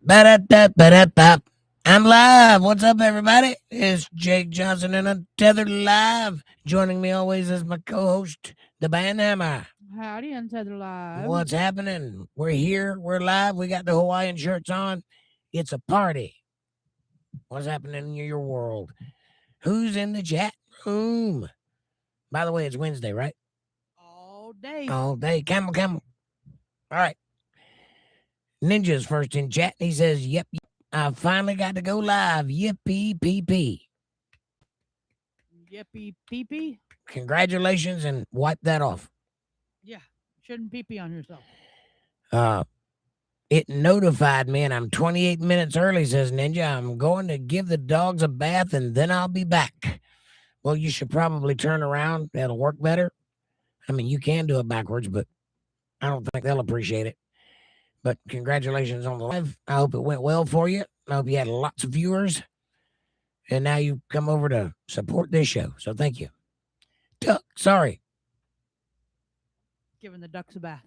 Ba-da-da-ba-da-bop. I'm live. What's up, everybody? It's Jake Johnson and Untethered Live. Joining me always is my co-host, the band Hammer. Howdy, Untethered Live. What's happening? We're here. We're live. We got the Hawaiian shirts on. It's a party. What's happening in your world? Who's in the chat room? By the way, it's Wednesday, right? All day. All day. Camel. All right. Ninja's first in chat. He says, yep, I finally got to go live. Yippee pee. Yippee pee. Congratulations, and wipe that off. Yeah, shouldn't pee on yourself. It notified me, and I'm 28 minutes early, says Ninja. I'm going to give the dogs a bath, and then I'll be back. Well, you should probably turn around. That'll work better. I mean, you can do it backwards, but I don't think they'll appreciate it. But congratulations on the live. I hope it went well for you. I hope you had lots of viewers. And now you come over to support this show. So thank you. Duck, sorry. Giving the ducks a bath.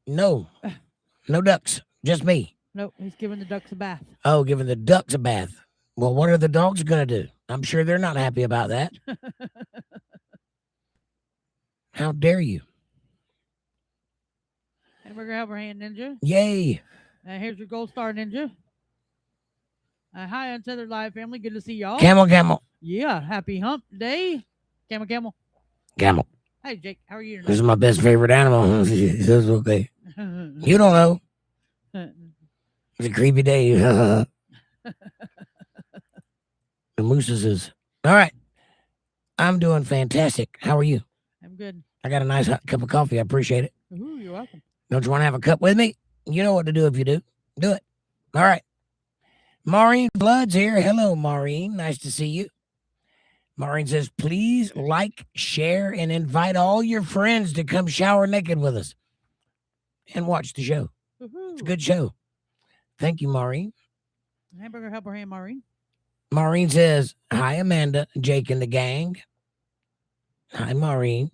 No ducks. Just me. Nope, he's giving the ducks a bath. Oh, giving the ducks a bath. Well, what are the dogs going to do? I'm sure they're not happy about that. How dare you? Hamburger helper hand ninja. Yay. Here's your gold star ninja. Hi, Untethered Live family. Good to see y'all. Camel. Yeah, happy hump day. Camel. Hey, Jake, how are you tonight? This is my best favorite animal. It's okay. You don't know. It's a creepy day. The mooses is. All right. I'm doing fantastic. How are you? I'm good. I got a nice hot cup of coffee. I appreciate it. Ooh, you're welcome. Don't you want to have a cup with me? You know what to do if you do. Do it. All right. Maureen Blood's here. Hello, Maureen. Nice to see you. Maureen says, please like, share, and invite all your friends to come shower naked with us and watch the show. Woo-hoo. It's a good show. Thank you, Maureen. Hamburger helper hand, Maureen. Maureen says, hi, Amanda, Jake, and the gang. Hi, Maureen.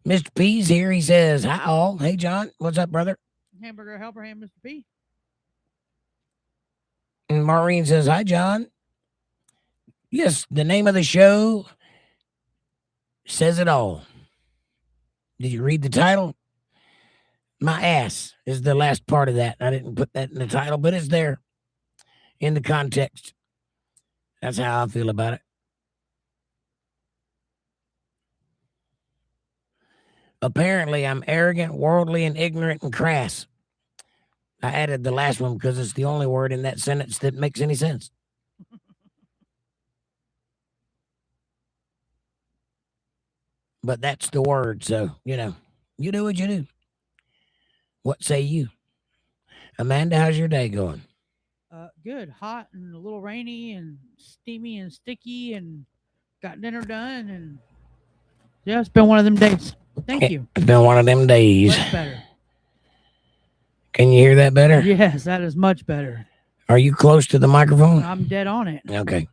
Mr. P's here. He says, hi, all. Hey, John. What's up, brother? Hamburger helper hand, Mr. P. And Maureen says, hi, John. Yes, the name of the show says it all. Did you read the title? My ass is the last part of that. I didn't put that in the title, but it's there in the context. That's how I feel about it. Apparently, I'm arrogant, worldly, and ignorant and crass. I added the last one because it's the only word in that sentence that makes any sense. But that's the word, so, you do what you do. What say you? Amanda, how's your day going? Good. Hot and a little rainy and steamy and sticky and got dinner done. And yeah, it's been one of them days. Thank you. It's been one of them days. Much better. Can you hear that better? Yes, that is much better. Are you close to the microphone? I'm dead on it. Okay.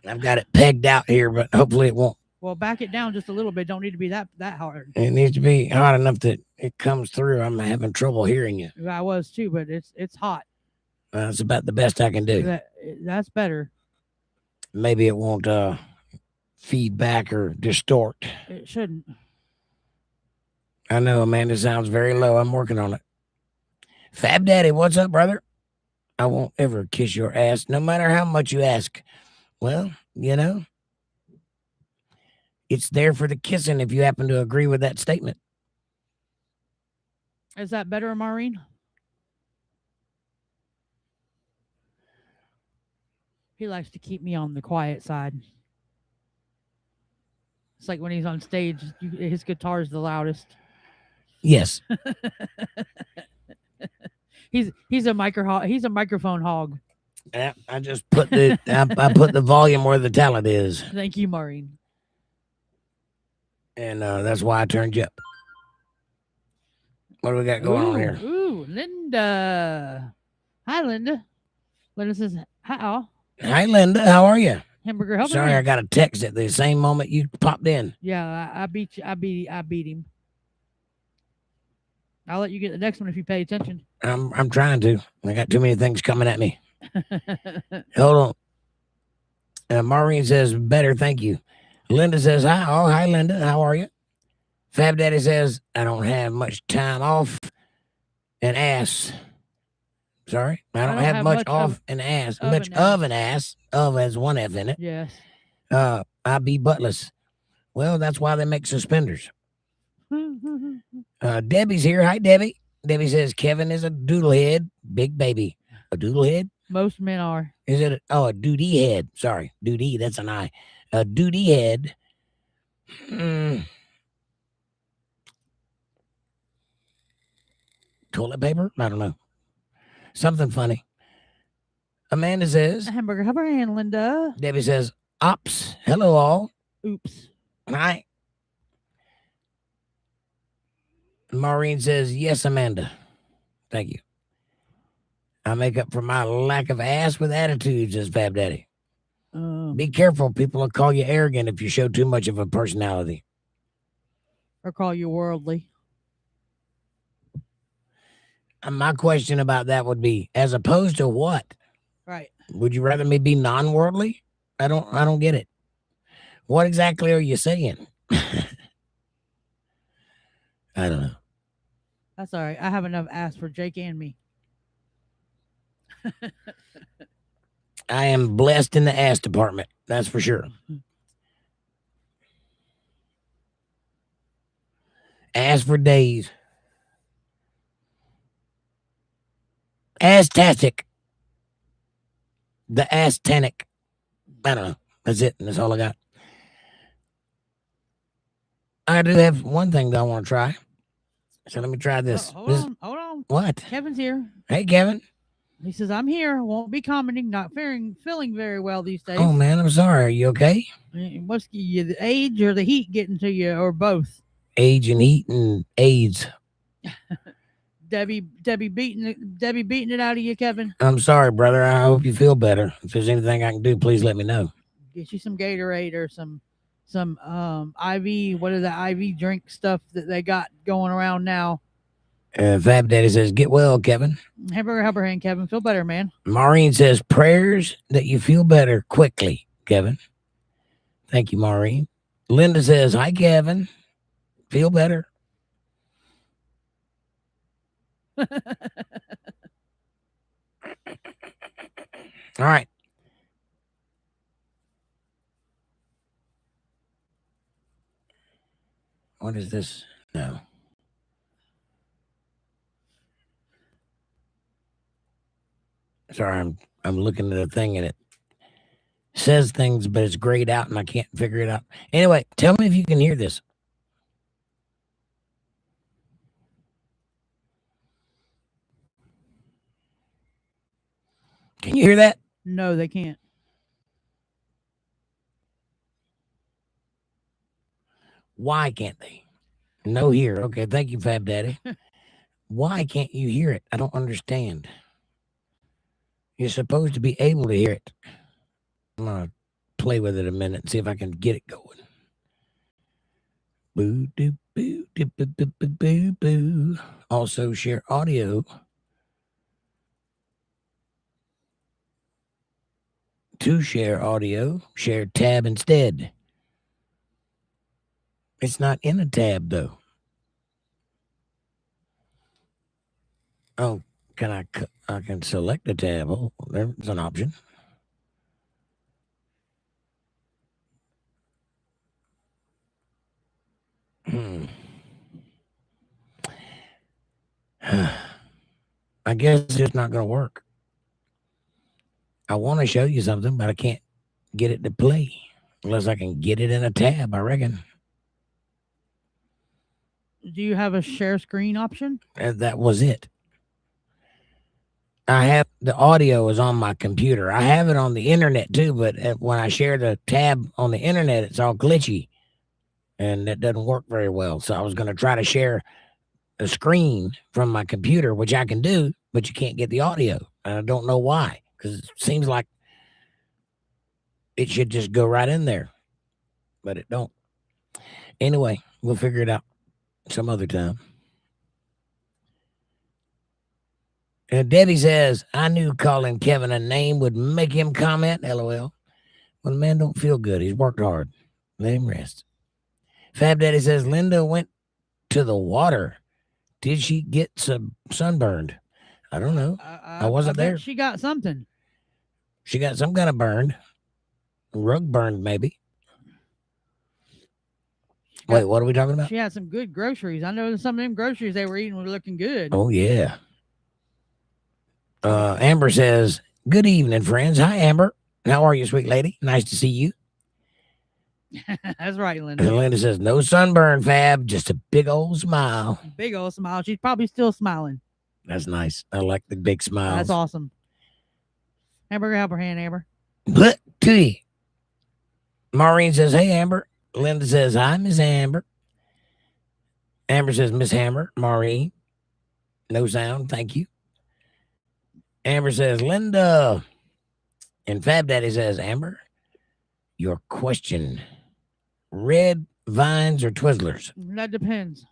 I've got it pegged out here, but hopefully it won't. Well, back it down just a little bit. Don't need to be that hard. It needs to be hot enough that it comes through. I'm having trouble hearing you. I was too, but it's hot. That's about the best I can do. That's better. Maybe it won't feedback or distort. It shouldn't. I know Amanda sounds very low. I'm working on it. Fab Daddy, what's up, brother? I won't ever kiss your ass, no matter how much you ask. Well, it's there for the kissing if you happen to agree with that statement. Is that better, Maureen? He likes to keep me on the quiet side. It's like when he's on stage, his guitar is the loudest. Yes. He's a microphone hog. Yeah, I just put I put the volume where the talent is. Thank you, Maureen. And that's why I turned you up. What do we got going on here? Ooh, Linda. Hi, Linda. Linda says, hi, all. Hi, Linda. How are you? Hamburger helper. Sorry, I got a text at the same moment you popped in. Yeah, I beat you. I beat him. I'll let you get the next one if you pay attention. I'm trying to. I got too many things coming at me. Hold on. Maureen says, better, thank you. Linda says, hi. Oh, hi, Linda. How are you? Fab Daddy says, I don't have much time off an ass. Sorry, I don't have much off an ass. Much of an ass. Of has one F in it. Yes. I be buttless. Well, that's why they make suspenders. Debbie's here. Hi, Debbie. Debbie says Kevin is a doodlehead. Big baby. A doodlehead? Most men are. Is it? A doody head. Sorry. Doody. That's an I. A doody head. Toilet paper? I don't know. Something funny. Amanda says, hamburger hand, Linda. Debbie says, ops. Hello, all. Oops. Hi. Maureen says, yes, Amanda. Thank you. I make up for my lack of ass with attitude, says Fab Daddy. Be careful. People will call you arrogant if you show too much of a personality. Or call you worldly. My question about that would be, as opposed to what? Right. Would you rather me be non-worldly? I don't get it. What exactly are you saying? I don't know. That's all right. I have enough ass for Jake and me. I am blessed in the ass department. That's for sure. Ass for days. Astastic. The Astanic. I don't know. That's it. That's all I got. I do have one thing that I want to try. So let me try this. Hold on. What? Kevin's here. Hey, Kevin. He says, I'm here. Won't be commenting. Not feeling very well these days. Oh, man. I'm sorry. Are you okay? What's the age or the heat getting to you, or both? Age and heat and AIDS. Debbie beating it out of you, Kevin. I'm sorry, brother. I hope you feel better. If there's anything I can do, please let me know. Get you some Gatorade or some IV. What are the IV drink stuff that they got going around now? Fab Daddy says, get well, Kevin. Hamburger hand, Kevin. Feel better, man. Maureen says, prayers that you feel better quickly, Kevin. Thank you, Maureen. Linda says, hi, Kevin. Feel better. All right. What is this? No. Sorry, I'm looking at a thing and it says things, but it's grayed out and I can't figure it out. Anyway, tell me if you can hear this. Can you hear that? No, they can't. Why can't they? No here. Okay, thank you, Fab Daddy. Why can't you hear it? I don't understand. You're supposed to be able to hear it. I'm going to play with it a minute and see if I can get it going. Boo, doo, boo, doo, boo, boo, boo, boo, boo. Also share audio. To share audio, share tab instead. It's not in a tab, though. Oh, I can select the tab. Oh, there's an option. I guess it's not going to work. I want to show you something, but I can't get it to play unless I can get it in a tab, I reckon. Do you have a share screen option? That was it. I have the audio is on my computer. I have it on the internet too, but when I share the tab on the internet, it's all glitchy and it doesn't work very well. So I was going to try to share a screen from my computer, which I can do, but you can't get the audio. And I don't know why, because it seems like it should just go right in there, but it don't. Anyway, we'll figure it out some other time. Debbie says, I knew calling Kevin a name would make him comment. LOL. Well, the man don't feel good. He's worked hard. Let him rest. Fab Daddy says, Linda went to the water. Did she get sunburned? I don't know. I wasn't bet there. She got something. She got some kind of burned. Rug burned, maybe. Wait, what are we talking about? She had some good groceries. I know some of them groceries they were eating were looking good. Oh, yeah. Amber says, good evening, friends. Hi, Amber. How are you, sweet lady? Nice to see you. That's right, Linda. And Linda says, no sunburn, Fab. Just a big old smile. Big old smile. She's probably still smiling. That's nice. I like the big smiles. That's awesome. Amber, help her hand, Amber. But to you. Maureen says, hey, Amber. Linda says, hi, Miss Amber. Amber says, Miss Hammer. Maureen. No sound. Thank you. Amber says, Linda. And Fab Daddy says, Amber, your question. Red vines or Twizzlers? That depends.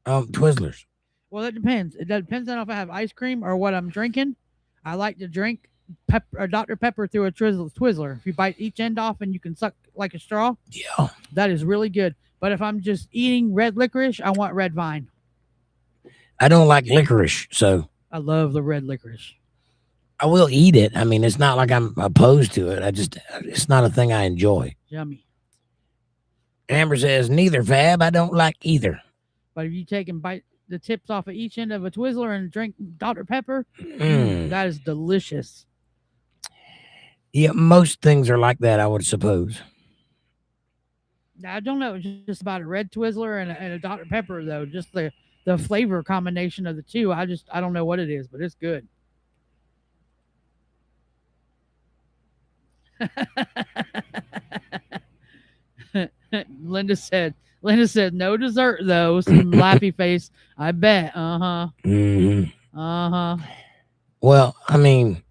Twizzlers. Well, it depends. It depends on if I have ice cream or what I'm drinking. I like to drink Dr. Pepper through a Twizzler. If you bite each end off and you can suck like a straw, Yeah. that is really good. But if I'm just eating red licorice, I want red vine. I don't like licorice, so I love the red licorice. I will eat it. I mean, it's not like I'm opposed to it. It's not a thing I enjoy. Yummy. Amber says, neither, Fab. I don't like either. But if you take and bite the tips off of each end of a Twizzler and drink Dr. Pepper, that is delicious. Yeah, most things are like that, I would suppose. I don't know. It's just about a red Twizzler and a Dr. Pepper, though. Just the flavor combination of the two. I don't know what it is, but it's good. Linda said, no dessert, though. Some laughy face. I bet. Uh-huh. Mm-hmm. Uh-huh. Well, I mean,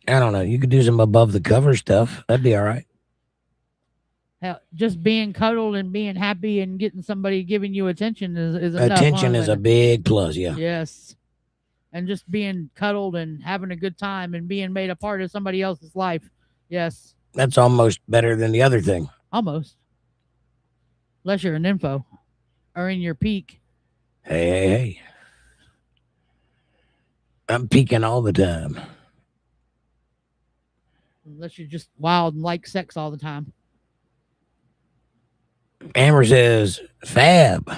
I don't know. You could do some above the cover stuff. That'd be all right. Hell, just being cuddled and being happy and getting somebody giving you attention is enough. Attention is a big plus, yeah. Yes. And just being cuddled and having a good time and being made a part of somebody else's life. Yes. That's almost better than the other thing. Almost. Unless you're an info or in your peak. Hey. I'm peaking all the time. Unless you're just wild and like sex all the time. Amber says, Fab.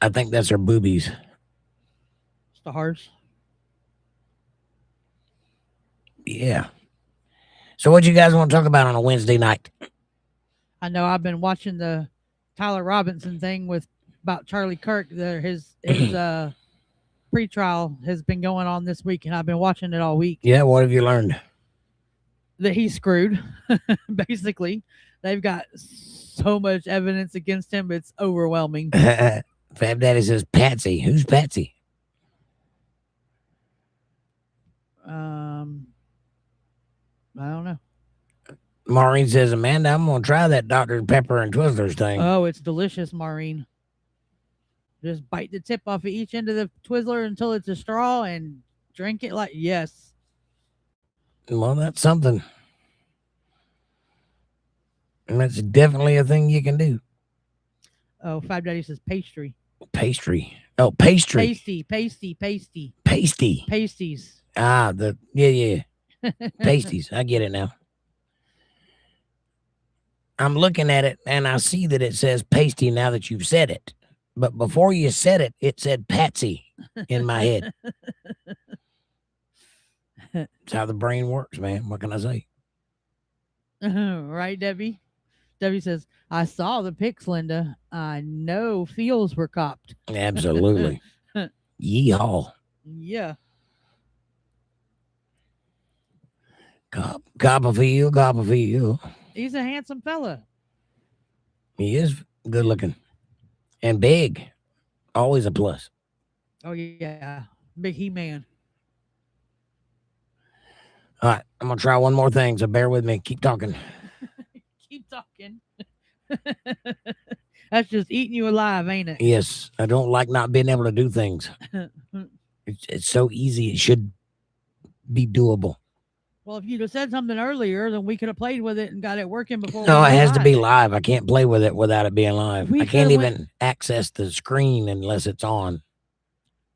I think that's her boobies. Stars. Yeah. So what you guys want to talk about on a Wednesday night? I know I've been watching the Tyler Robinson thing about Charlie Kirk. His pre-trial has been going on this week, and I've been watching it all week. Yeah, what have you learned? That he's screwed. Basically, they've got so much evidence against him; it's overwhelming. Fab Daddy says Patsy. Who's Patsy? I don't know. Maureen says, Amanda, I'm gonna try that Dr. Pepper and Twizzlers thing. Oh, it's delicious, Maureen. Just bite the tip off of each end of the Twizzler until it's a straw and drink it like yes. Well, that's something. And that's definitely a thing you can do. Oh, Fab Daddy says pastry. Pastry. Oh, pastry. Pasty. Pasties. Ah, yeah. Pasties. I get it now. I'm looking at it and I see that it says pasty now that you've said it. But before you said it, it said Patsy in my head. That's how the brain works, man. What can I say? Right, Debbie? Debbie says, I saw the pics, Linda. I know feels were copped. Absolutely. Yeehaw. Yeah. Copperfield. He's a handsome fella. He is good looking. And big. Always a plus. Oh, yeah. Big He-Man. All right. I'm going to try one more thing, so bear with me. Keep talking. Keep talking. That's just eating you alive, ain't it? Yes, I don't like not being able to do things. It's so easy. It should be doable. Well, if you'd have said something earlier, then we could have played with it and got it working before. No, we it went has to be live. live. I can't play with it without it being live. We I can't coulda went- even access the screen unless it's on.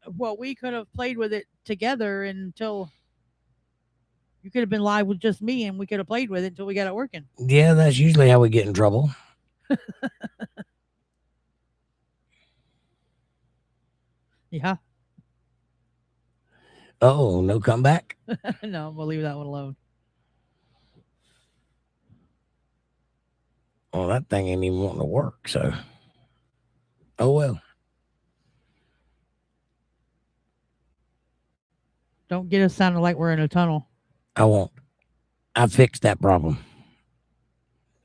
Well, we could have played with it together until you could have been live with just me, and we could have played with it until we got it working. Yeah, that's usually how we get in trouble. Yeah. Oh, no comeback? No, we'll leave that one alone. Well, that thing ain't even wanting to work, so. Oh, well. Don't get us sounding like we're in a tunnel. I won't. I fixed that problem.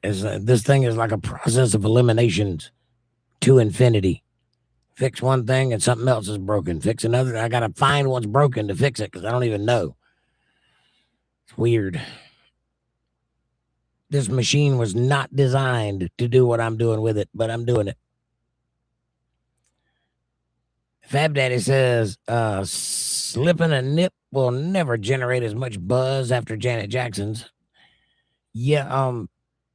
This thing is like a process of eliminations to infinity. Fix one thing and something else is broken. Fix another. I got to find what's broken to fix it because I don't even know. It's weird. This machine was not designed to do what I'm doing with it, but I'm doing it. Fab Daddy says, slipping a nip will never generate as much buzz after Janet Jackson's. Yeah,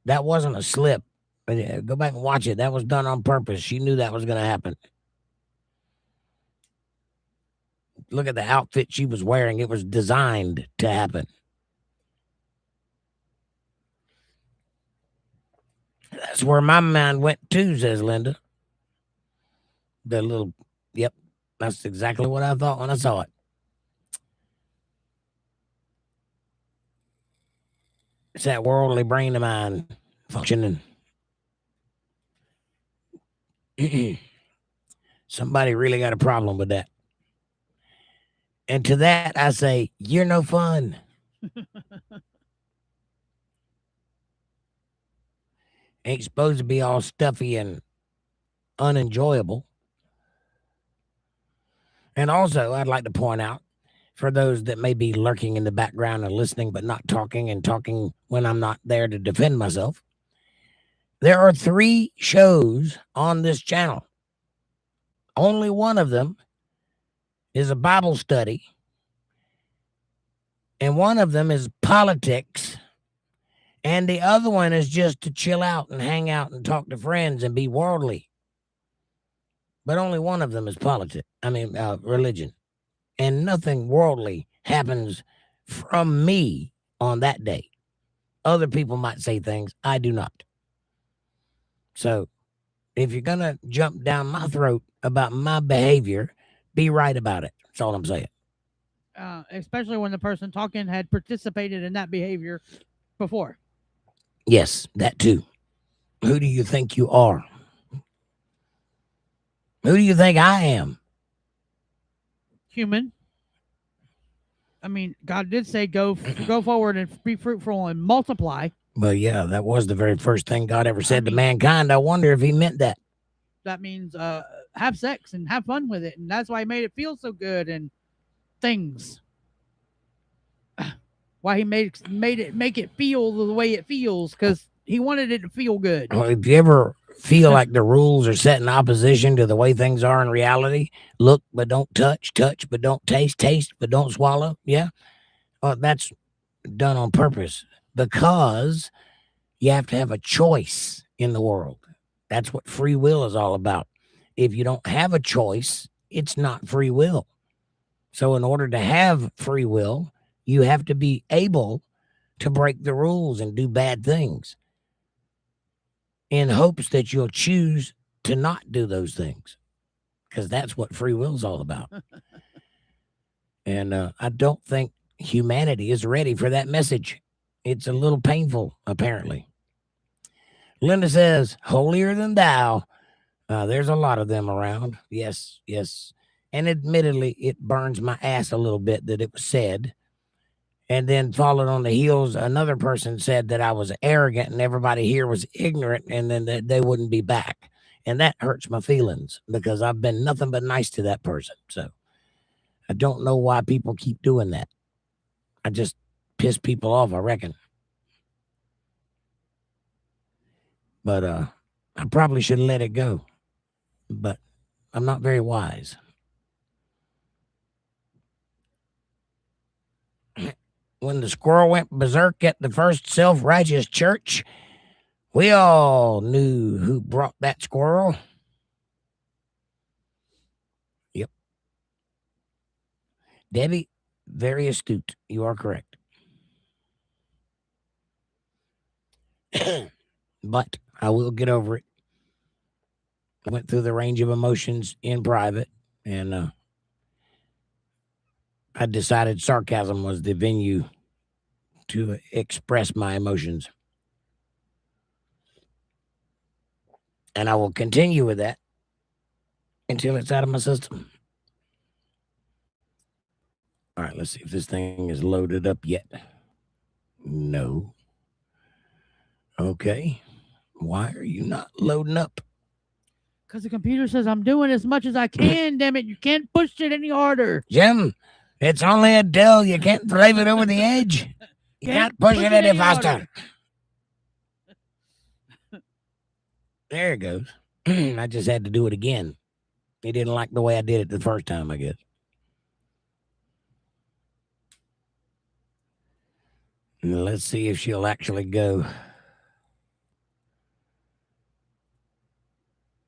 that wasn't a slip. Go back and watch it. That was done on purpose. She knew that was going to happen. Look at the outfit she was wearing. It was designed to happen. That's where my mind went too, says Linda. The little, yep, that's exactly what I thought when I saw it. It's that worldly brain of mine functioning. Somebody really got a problem with that. And to that, I say, you're no fun. Ain't supposed to be all stuffy and unenjoyable. And also, I'd like to point out, for those that may be lurking in the background and listening, but not talking and talking when I'm not there to defend myself, there are 3 shows on this channel. Only one of them is a Bible study, and one of them is politics, and the other one is just to chill out and hang out and talk to friends and be worldly. But only one of them is politics. Religion. And nothing worldly happens from me on that day. Other people might say things. I do not. So if you're going to jump down my throat about my behavior, be right about it. That's all I'm saying. Especially when the person talking had participated in that behavior before. Yes, that too. Who do you think you are? Who do you think I am? Human. I mean, God did say go forward and be fruitful and multiply. Well, yeah, that was the very first thing God ever said to mankind. I wonder if he meant that. That means have sex and have fun with it. And that's why he made it feel so good and things. Why he made it make it feel the way it feels, because he wanted it to feel good. Well, if you ever feel like the rules are set in opposition to the way things are in reality, look but don't touch, touch but don't taste, taste but don't swallow. Yeah, that's done on purpose because you have to have a choice in the world. That's what free will is all about. If you don't have a choice, it's not free will. So in order to have free will, you have to be able to break the rules and do bad things in hopes that you'll choose to not do those things, because that's what free will is all about. And I don't think humanity is ready for that message. It's a little painful, apparently. Linda says, holier than thou. There's a lot of them around. Yes, yes. And admittedly, it burns my ass a little bit that it was said. And then followed on the heels, another person said that I was arrogant and everybody here was ignorant, and then that they wouldn't be back. And that hurts my feelings because I've been nothing but nice to that person. So I don't know why people keep doing that. I just piss people off, I reckon. But I probably should let it go, but I'm not very wise. When the squirrel went berserk at the first self-righteous church, we all knew who brought that squirrel. Yep. Debbie, very astute. You are correct. But I will get over it. I went through the range of emotions in private, and I decided sarcasm was the venue to express my emotions. And I will continue with that until it's out of my system. All right, let's see if this thing is loaded up yet. No. Okay. Why are you not loading up? Because the computer says I'm doing as much as I can, damn it. You can't push it any harder. Jim, it's only a Dell. You can't drive it over the edge. You can't push it any faster. There it goes. I just had to do it again. He didn't like the way I did it the first time, I guess. Let's see if she'll actually go.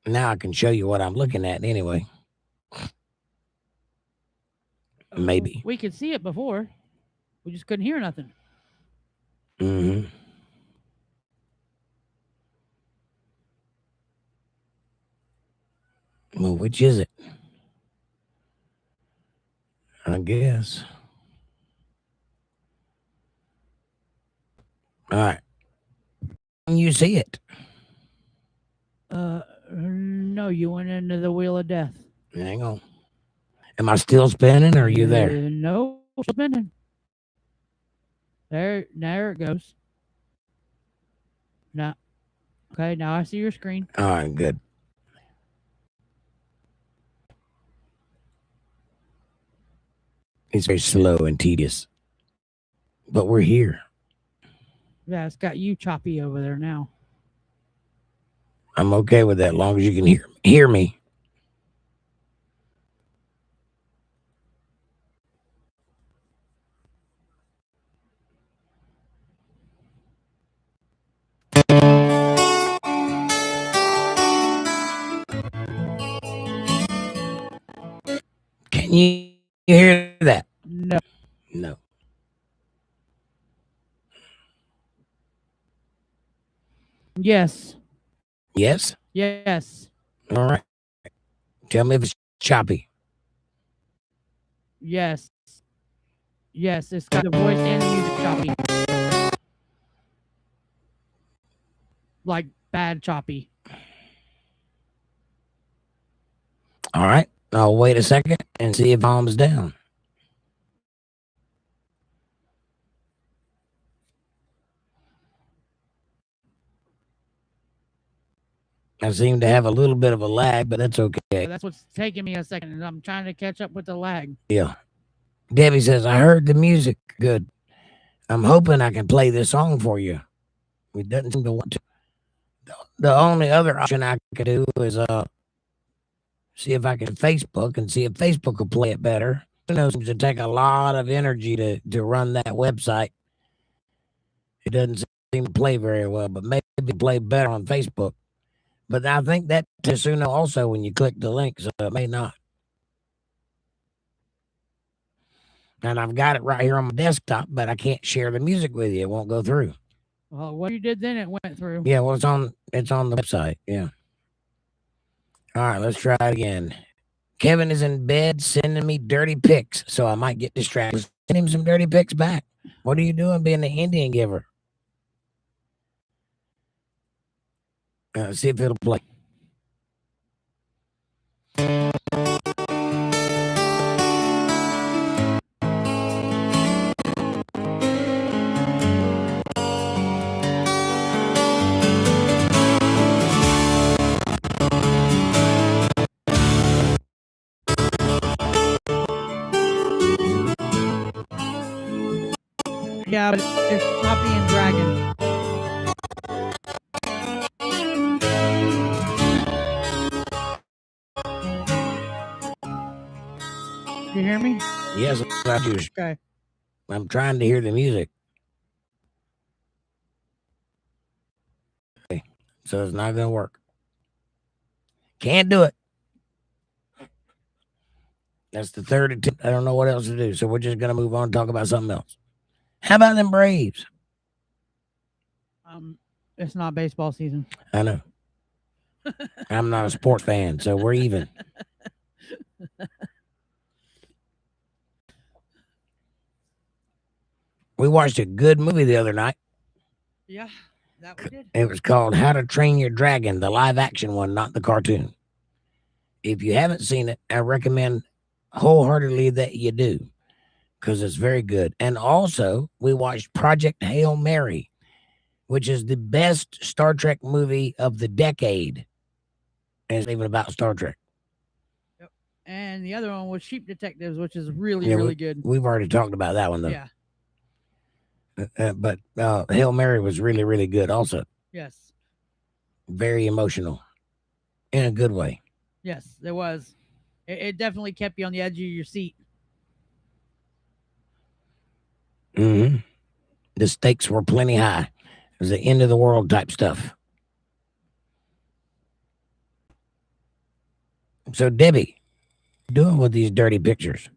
Now I can show you what I'm looking at anyway. Maybe. We could see it before. We just couldn't hear nothing. Mm-hmm. Well, which is it? I guess. All right. You see it? No, you went into the wheel of death. Hang on. Am I still spinning or are you there? No, spinning. There it goes. Now, okay, now I see your screen. All right, good. It's very slow and tedious. But we're here. Yeah, it's got you choppy over there now. I'm okay with that as long as you can hear me. Can you hear that? No. No. Yes. Yes? Yes. All right. Tell me if it's choppy. Yes. Yes, it's got the voice and the music choppy. Like bad choppy. All right. I'll wait a second and see if volume's down. I seem to have a little bit of a lag, but that's okay. That's what's taking me a second, and I'm trying to catch up with the lag. Yeah. Debbie says, I heard the music. Good. I'm hoping I can play this song for you. It doesn't seem to want to. The only other option I could do is see if I can Facebook and see if Facebook will play it better. It seems to take a lot of energy to run that website. It doesn't seem to play very well, but maybe play better on Facebook. But I think that Suno also when you click the link, so it may not. And I've got it right here on my desktop, but I can't share the music with you. It won't go through. Well, what you did then, it went through. Yeah, well, it's on the website. Yeah. All right, let's try it again. Kevin is in bed sending me dirty pics, so I might get distracted. Send him some dirty pics back. What are you doing being the Indian giver? See if it'll play. Yeah, but it's choppy and dragging. you hear me? Yes, I do. Okay. I'm trying to hear the music. Okay. So it's not going to work. Can't do it. That's the third attempt. I don't know what else to do. So we're just going to move on and talk about something else. How about them Braves? It's not baseball season. I know. I'm not a sports fan, so we're even. We watched a good movie the other night. Yeah, that we did. It was called How to Train Your Dragon, the live action one, not the cartoon. If you haven't seen it, I recommend wholeheartedly that you do, because it's very good. And also, we watched Project Hail Mary, which is the best Star Trek movie of the decade. And it's even about Star Trek. Yep. And the other one was Sheep Detectives, which is really good. We've already talked about that one, though. Yeah. But Hail Mary was really good also. Yes. Very emotional in a good way. Yes, there was. It definitely kept you on the edge of your seat. Mm-hmm. The stakes were plenty high. It was the end of the world type stuff. So, Debbie, what are you doing with these dirty pictures?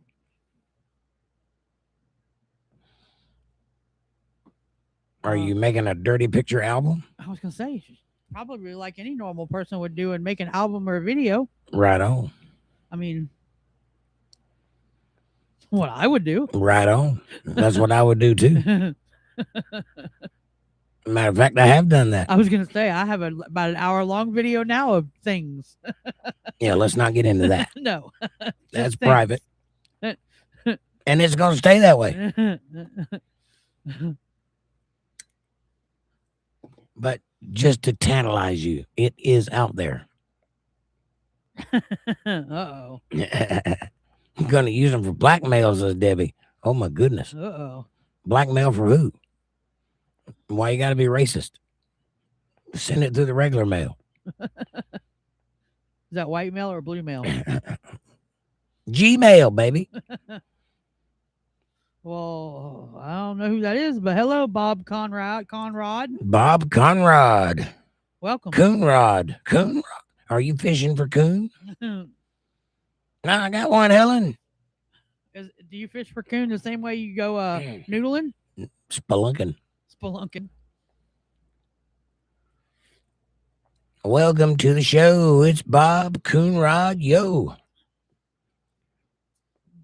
Are you making a dirty picture album? I was going to say, probably like any normal person would do and make an album or a video. Right on. I mean, what I would do. Right on. That's what I would do too. Matter of fact, I have done that. I was going to say, I have about an hour-long video now of things. Yeah, let's not get into that. No. That's private. And it's going to stay that way. But just to tantalize you, it is out there. Uh-oh. I'm going to use them for blackmail, says Debbie. Oh, my goodness. Uh-oh. Blackmail for who? Why you got to be racist? Send it through the regular mail. Is that white mail or blue mail? Gmail, baby. Well, I don't know who that is, but hello, Bob Conrad. Bob Conrad. Welcome. Coonrod. Are you fishing for coon? No, I got one, Helen. Do you fish for coon the same way you go noodling? Spelunking. Welcome to the show. It's Bob Coonrod. Yo.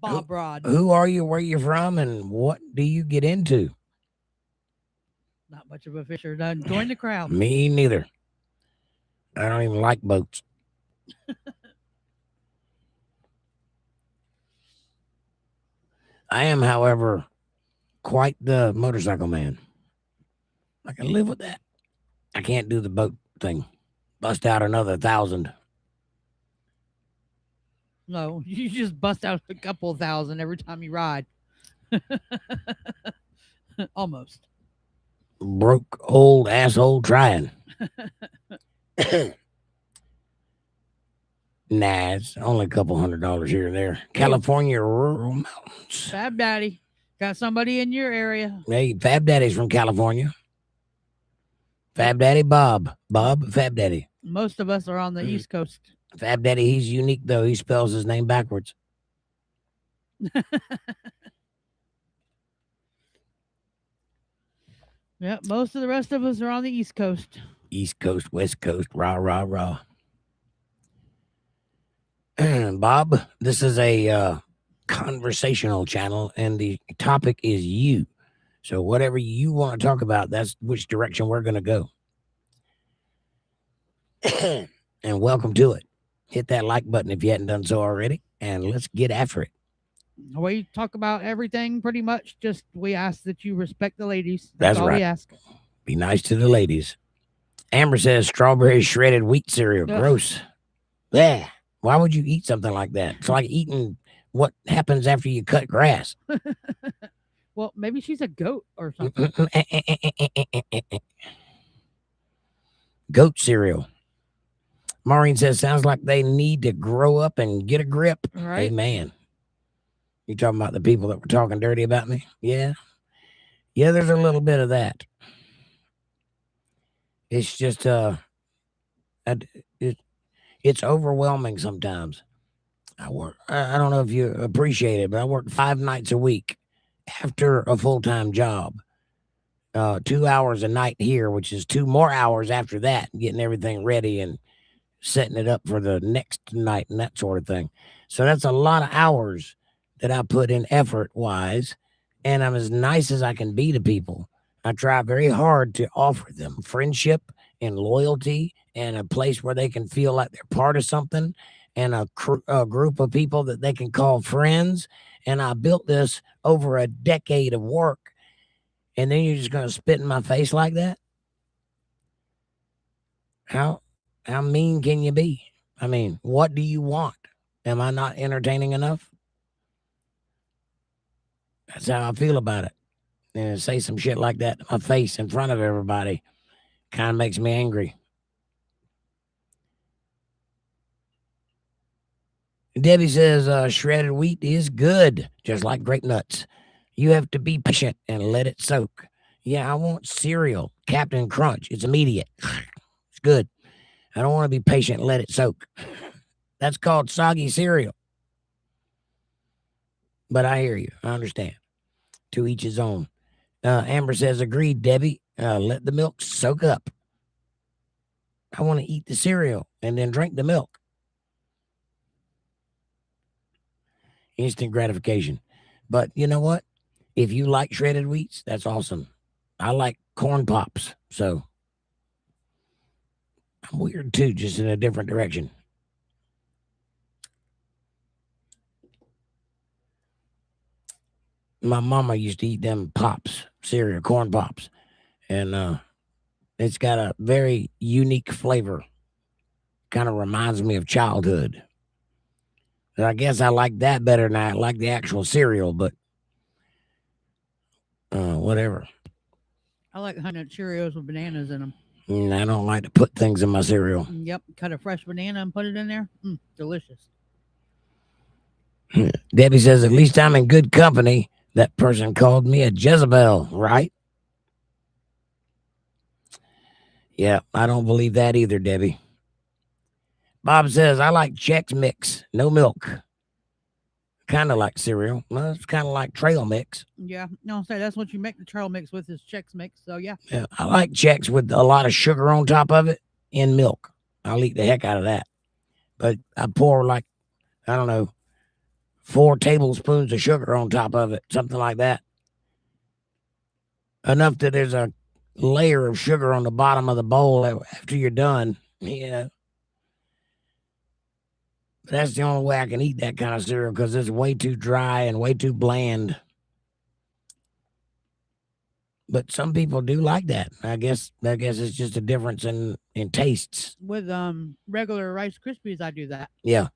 Bob Rod. Who are you? Where you from? And what do you get into? Not much of a fisher. Join the crowd. Me neither. I don't even like boats. I am, however, quite the motorcycle man. I can live with that. I can't do the boat thing. Bust out another 1,000. No, you just bust out a couple thousand every time you ride. Almost. Broke old asshole trying. Nah, it's only a couple $100 here and there. California rural mountains. Fab Daddy. Got somebody in your area. Hey, Fab Daddy's from California. Fab Daddy Bob. Fab Daddy. Most of us are on the East Coast. Fab Daddy, he's unique, though. He spells his name backwards. Yeah, most of the rest of us are on the East Coast. East Coast, West Coast, rah, rah, rah. Bob, this is a conversational channel, and the topic is you. So whatever you want to talk about, that's which direction we're going to go. And welcome to it. Hit that like button if you hadn't done so already, and let's get after it. We talk about everything pretty much. Just we ask that you respect the ladies. That's all right. We ask. Be nice to the ladies. Amber says strawberry shredded wheat cereal. Ugh. Gross. Yeah. Why would you eat something like that? It's like eating what happens after you cut grass. Well, maybe she's a goat or something. Goat cereal. Maureen says, sounds like they need to grow up and get a grip. Right. Amen. You talking about the people that were talking dirty about me? Yeah. Yeah, there's a little bit of that. It's just it's overwhelming sometimes. I don't know if you appreciate it, but I work 5 nights a week after a full-time job. 2 hours a night here, which is 2 more hours after that, getting everything ready and setting it up for the next night and that sort of thing. So that's a lot of hours that I put in effort wise, and I'm as nice as I can be to people. I try very hard to offer them friendship and loyalty and a place where they can feel like they're part of something and a group of people that they can call friends. And I built this over a decade of work, and then you're just going to spit in my face like that? How mean can you be? I mean, what do you want? Am I not entertaining enough? That's how I feel about it. And say some shit like that to my face in front of everybody kind of makes me angry. Debbie says shredded wheat is good, just like grape nuts. You have to be patient and let it soak. Yeah, I want cereal, Captain Crunch. It's immediate. It's good. I don't want to be patient and let it soak. That's called soggy cereal. But I hear you. I understand. To each his own. Amber says, agreed, Debbie. Let the milk soak up. I want to eat the cereal and then drink the milk. Instant gratification. But you know what? If you like shredded wheats, that's awesome. I like corn pops. So I'm weird too, just in a different direction. My mama used to eat them pops, cereal, corn pops. And it's got a very unique flavor. Kind of reminds me of childhood. And I guess I like that better than I like the actual cereal, but whatever. I like Honey Nut Cheerios with bananas in them. I don't like to put things in my cereal. Yep, cut a fresh banana and put it in there. Delicious. Debbie says, at least I'm in good company. That person called me a Jezebel, right? Yeah, I don't believe that either, Debbie. Bob says, I like Chex Mix, no milk. Kind of like cereal. Well, it's kind of like trail mix. Yeah, no, say that's what you make the trail mix with is Chex Mix. So yeah. I like Chex with a lot of sugar on top of it and milk. I'll eat the heck out of that. But I pour like, I don't know, 4 tablespoons of sugar on top of it, something like that. Enough that there's a layer of sugar on the bottom of the bowl after you're done. But that's the only way I can eat that kind of cereal because it's way too dry and way too bland. But some people do like that. I guess it's just a difference in tastes. With regular Rice Krispies, I do that. Yeah.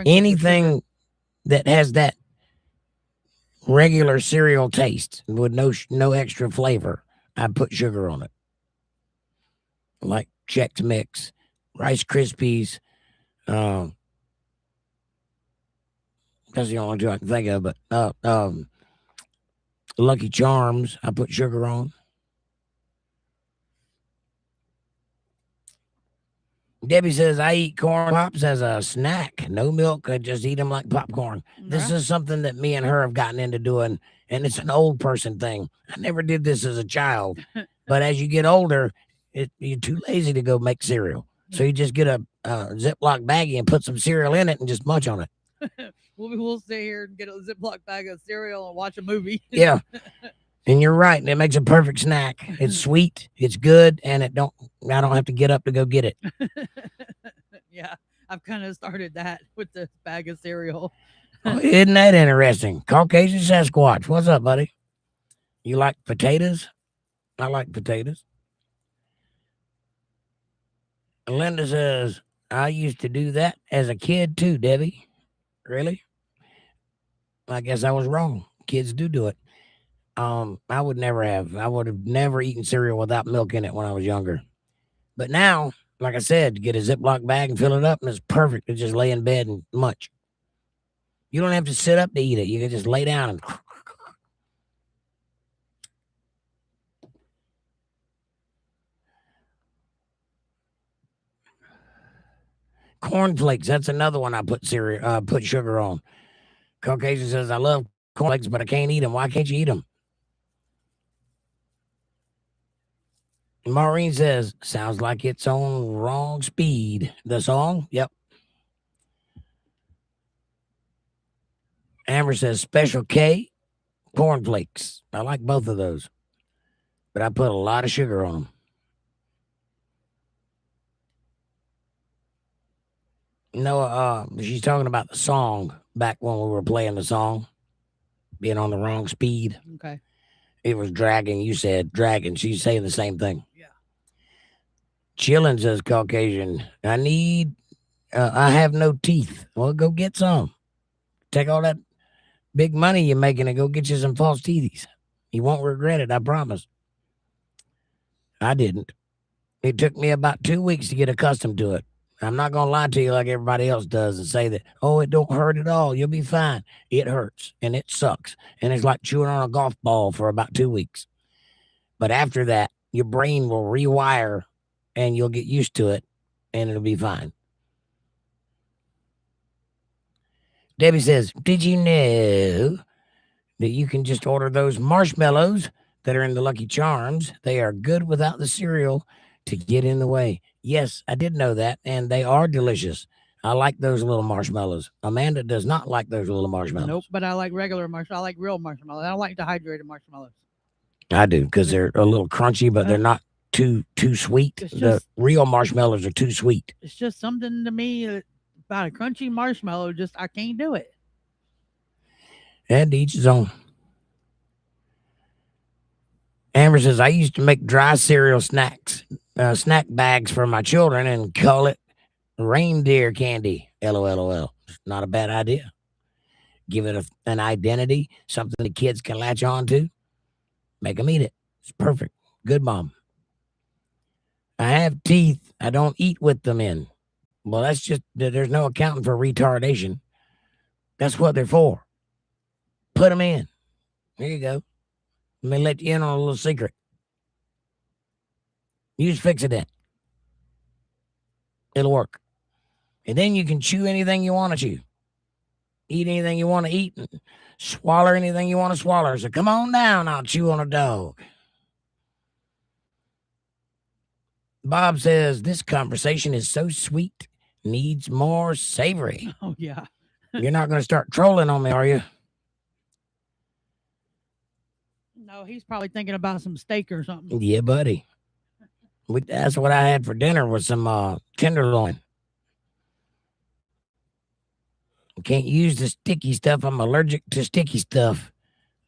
Anything that has that regular cereal taste with no extra flavor, I put sugar on it. Like Chex Mix, Rice Krispies. That's the only 2 I can think of. But Lucky Charms, I put sugar on. Debbie says, I eat corn pops as a snack. No milk. I just eat them like popcorn. Yeah. This is something that me and her have gotten into doing, and it's an old person thing. I never did this as a child. But as you get older, you're too lazy to go make cereal. So you just get a Ziploc baggie and put some cereal in it and just munch on it. We'll stay here and get a Ziploc bag of cereal and watch a movie. Yeah. And you're right. It makes a perfect snack. It's sweet, it's good, and I don't have to get up to go get it. Yeah, I've kind of started that with the bag of cereal. Oh, isn't that interesting? Caucasian Sasquatch. What's up, buddy? You like potatoes? I like potatoes. Linda says, I used to do that as a kid too, Debbie. Really? I guess I was wrong. Kids do it. I would never have. I would have never eaten cereal without milk in it when I was younger. But now, like I said, get a Ziploc bag and fill it up, and it's perfect to just lay in bed and munch. You don't have to sit up to eat it. You can just lay down and. Cornflakes. That's another one I put put sugar on. Caucasian says, I love cornflakes, but I can't eat them. Why can't you eat them? Maureen says, sounds like it's on wrong speed. The song? Yep. Amber says, Special K, cornflakes. I like both of those, but I put a lot of sugar on them. No, she's talking about the song back when we were playing the song, being on the wrong speed. Okay. It was dragging. You said dragging. She's saying the same thing. Yeah. Chillin' says Caucasian. I have no teeth. Well, go get some. Take all that big money you're making and go get you some false teethies. You won't regret it. I promise. I didn't. It took me about 2 weeks to get accustomed to it. I'm not going to lie to you like everybody else does and say that, oh, it don't hurt at all. You'll be fine. It hurts and it sucks. And it's like chewing on a golf ball for about 2 weeks. But after that, your brain will rewire and you'll get used to it and it'll be fine. Debbie says, did you know that you can just order those marshmallows that are in the Lucky Charms? They are good without the cereal to get in the way. Yes, I did know that, and they are delicious. I like those little marshmallows. Amanda does not like those little marshmallows. Nope, but I like regular marshmallows. I like real marshmallows. I don't like dehydrated marshmallows. I do, because they're a little crunchy, but they're not too sweet. The real marshmallows are too sweet. It's just something to me about a crunchy marshmallow. Just I can't do it. And each his own. Amber says, I used to make dry cereal snack bags for my children and call it reindeer candy. LOL. It's not a bad idea. Give it an identity, something the kids can latch on to. Make them eat it. It's perfect. Good mom. I have teeth I don't eat with them in. Well, that's just, there's no accounting for retardation. That's what they're for. Put them in. There you go. Let me let you in on a little secret. Use Fix-A-Dent. It'll work. And then you can chew anything you want to chew. Eat anything you want to eat. And swallow anything you want to swallow. So come on down, I'll chew on a dog. Bob says, this conversation is so sweet. Needs more savory. Oh, yeah. You're not going to start trolling on me, are you? No, he's probably thinking about some steak or something. Yeah, buddy. That's what I had for dinner was some tenderloin. Can't use the sticky stuff. I'm allergic to sticky stuff.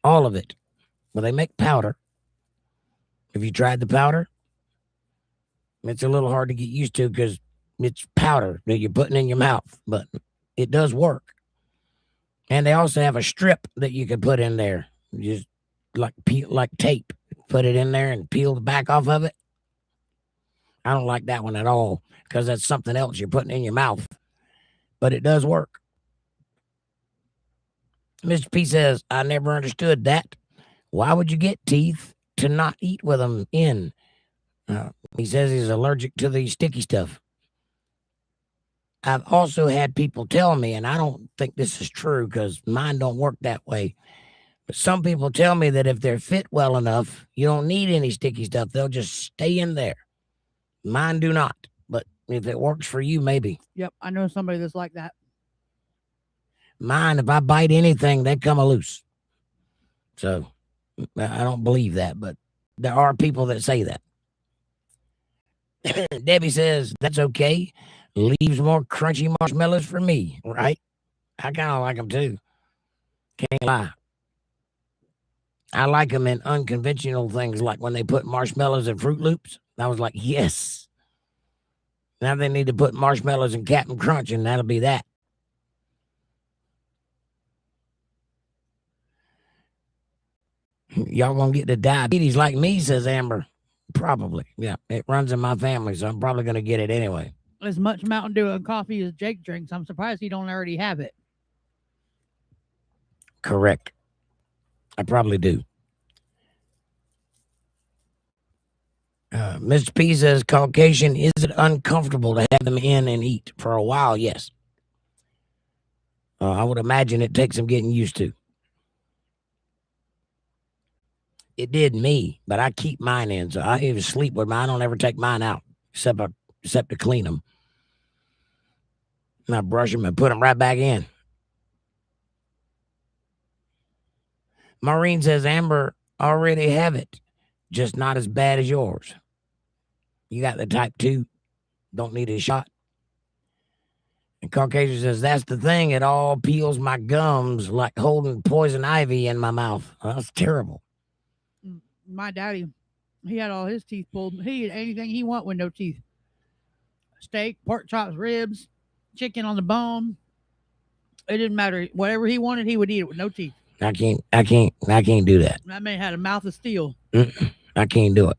All of it. Well, they make powder. Have you tried the powder? It's a little hard to get used to because it's powder that you're putting in your mouth, but it does work. And they also have a strip that you can put in there. Just like tape. Put it in there and peel the back off of it. I don't like that one at all because that's something else you're putting in your mouth. But it does work. Mr. P says, I never understood that. Why would you get teeth to not eat with them in? He says he's allergic to the sticky stuff. I've also had people tell me, and I don't think this is true because mine don't work that way. But some people tell me that if they're fit well enough, you don't need any sticky stuff. They'll just stay in there. Mine do not. But if it works for you, maybe. Yep, I know somebody that's like that. Mine, if I bite anything, they come loose. So I don't believe that, but there are people that say that. Debbie says, that's okay. Leaves more crunchy marshmallows for me, right? I kind of like them too. Can't lie. I like them in unconventional things, like when they put marshmallows in Fruit Loops. I was like, yes. Now they need to put marshmallows in Captain Crunch, and that'll be that. Y'all gonna get the diabetes like me, says Amber. Probably. Yeah, it runs in my family, so I'm probably gonna get it anyway. As much Mountain Dew and coffee as Jake drinks, I'm surprised he don't already have it. Correct. I probably do. Mr. P says, Caucasian, is it uncomfortable to have them in and eat? For a while, yes. I would imagine it takes some getting used to. It did me, but I keep mine in. So I even sleep with mine. I don't ever take mine out except to clean them. And I brush them and put them right back in. Maureen says, Amber, already have it, just not as bad as yours. You got the type 2, don't need a shot. And Caucasian says, that's the thing. It all peels my gums like holding poison ivy in my mouth. That's terrible. My daddy, he had all his teeth pulled. He ate anything he want with no teeth. Steak, pork chops, ribs, chicken on the bone. It didn't matter. Whatever he wanted, he would eat it with no teeth. I can't do that. That man had a mouth of steel. I can't do it.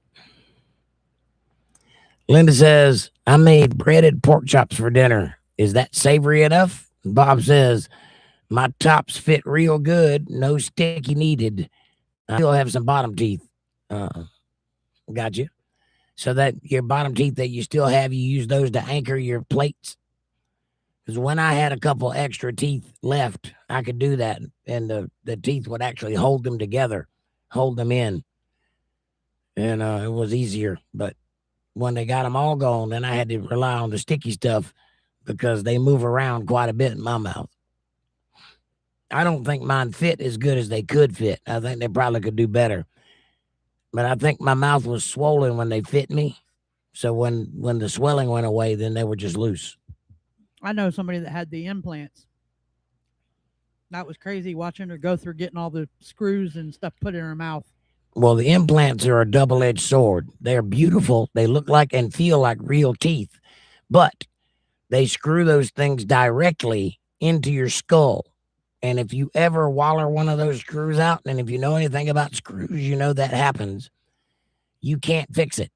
Linda says, I made breaded pork chops for dinner. Is that savory enough? Bob says, my tops fit real good. No sticky needed. I still have some bottom teeth. Got you. So that your bottom teeth that you still have, you use those to anchor your plates. Because when I had a couple extra teeth left, I could do that. And the teeth would actually hold them together, hold them in. And it was easier. But when they got them all gone, then I had to rely on the sticky stuff because they move around quite a bit in my mouth. I don't think mine fit as good as they could fit. I think they probably could do better. But I think my mouth was swollen when they fit me. So when the swelling went away, then they were just loose. I know somebody that had the implants. That was crazy watching her go through getting all the screws and stuff put in her mouth. Well, the implants are a double-edged sword. They're beautiful. They look like and feel like real teeth. But they screw those things directly into your skull. And if you ever waller one of those screws out, and if you know anything about screws, you know that happens. You can't fix it.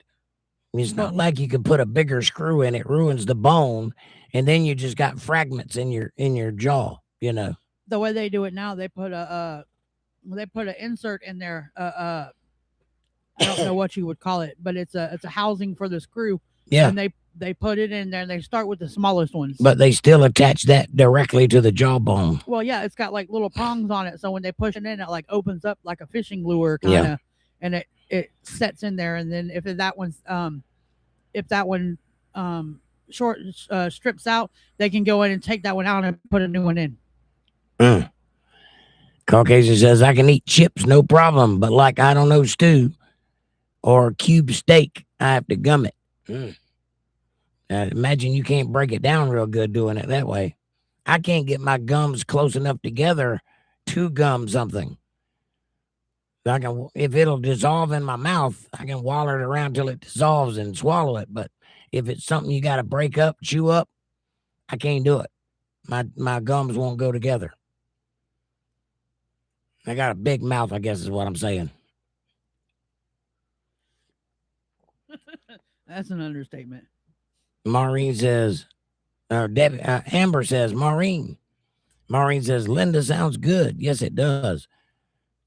It's not like you can put a bigger screw in, it ruins the bone, and then you just got fragments in your jaw, you know. The way they do it now, they put an insert in there. I don't know what you would call it, but it's a housing for the screw. Yeah. And they put it in there and they start with the smallest ones. But they still attach that directly to the jawbone. Well, yeah, it's got like little prongs on it. So when they push it in, it like opens up like a fishing lure kind of, and it sets in there. And then if that one strips out, they can go in and take that one out and put a new one in. Caucasian says, I can eat chips, no problem. But like, I don't know, stew or cube steak, I have to gum it. Imagine you can't break it down real good doing it that way. I can't get my gums close enough together to gum something. If it'll dissolve in my mouth, I can waller it around till it dissolves and swallow it. But if it's something you got to break up, chew up, I can't do it. My gums won't go together. I got a big mouth, I guess is what I'm saying. That's an understatement. Maureen says, Amber says, Maureen says, Linda sounds good. Yes, it does.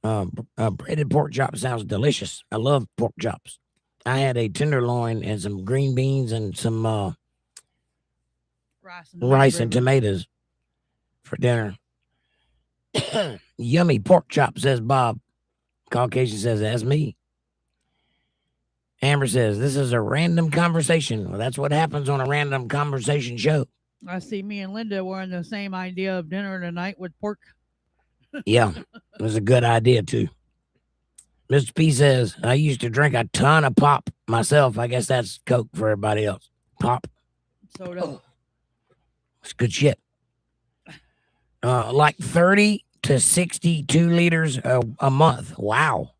Breaded pork chop sounds delicious. I love pork chops. I had a tenderloin and some green beans and some rice and tomatoes for dinner. Yummy pork chop, says Bob. Caucasian says, that's me. Amber says, this is a random conversation. Well, that's what happens on a random conversation show. I see me and Linda were in the same idea of dinner tonight with pork. Yeah, it was a good idea, too. Mr. P says, I used to drink a ton of pop myself. I guess that's Coke for everybody else. Pop. Soda. It's good shit. Like 30 to 62 liters a month. Wow.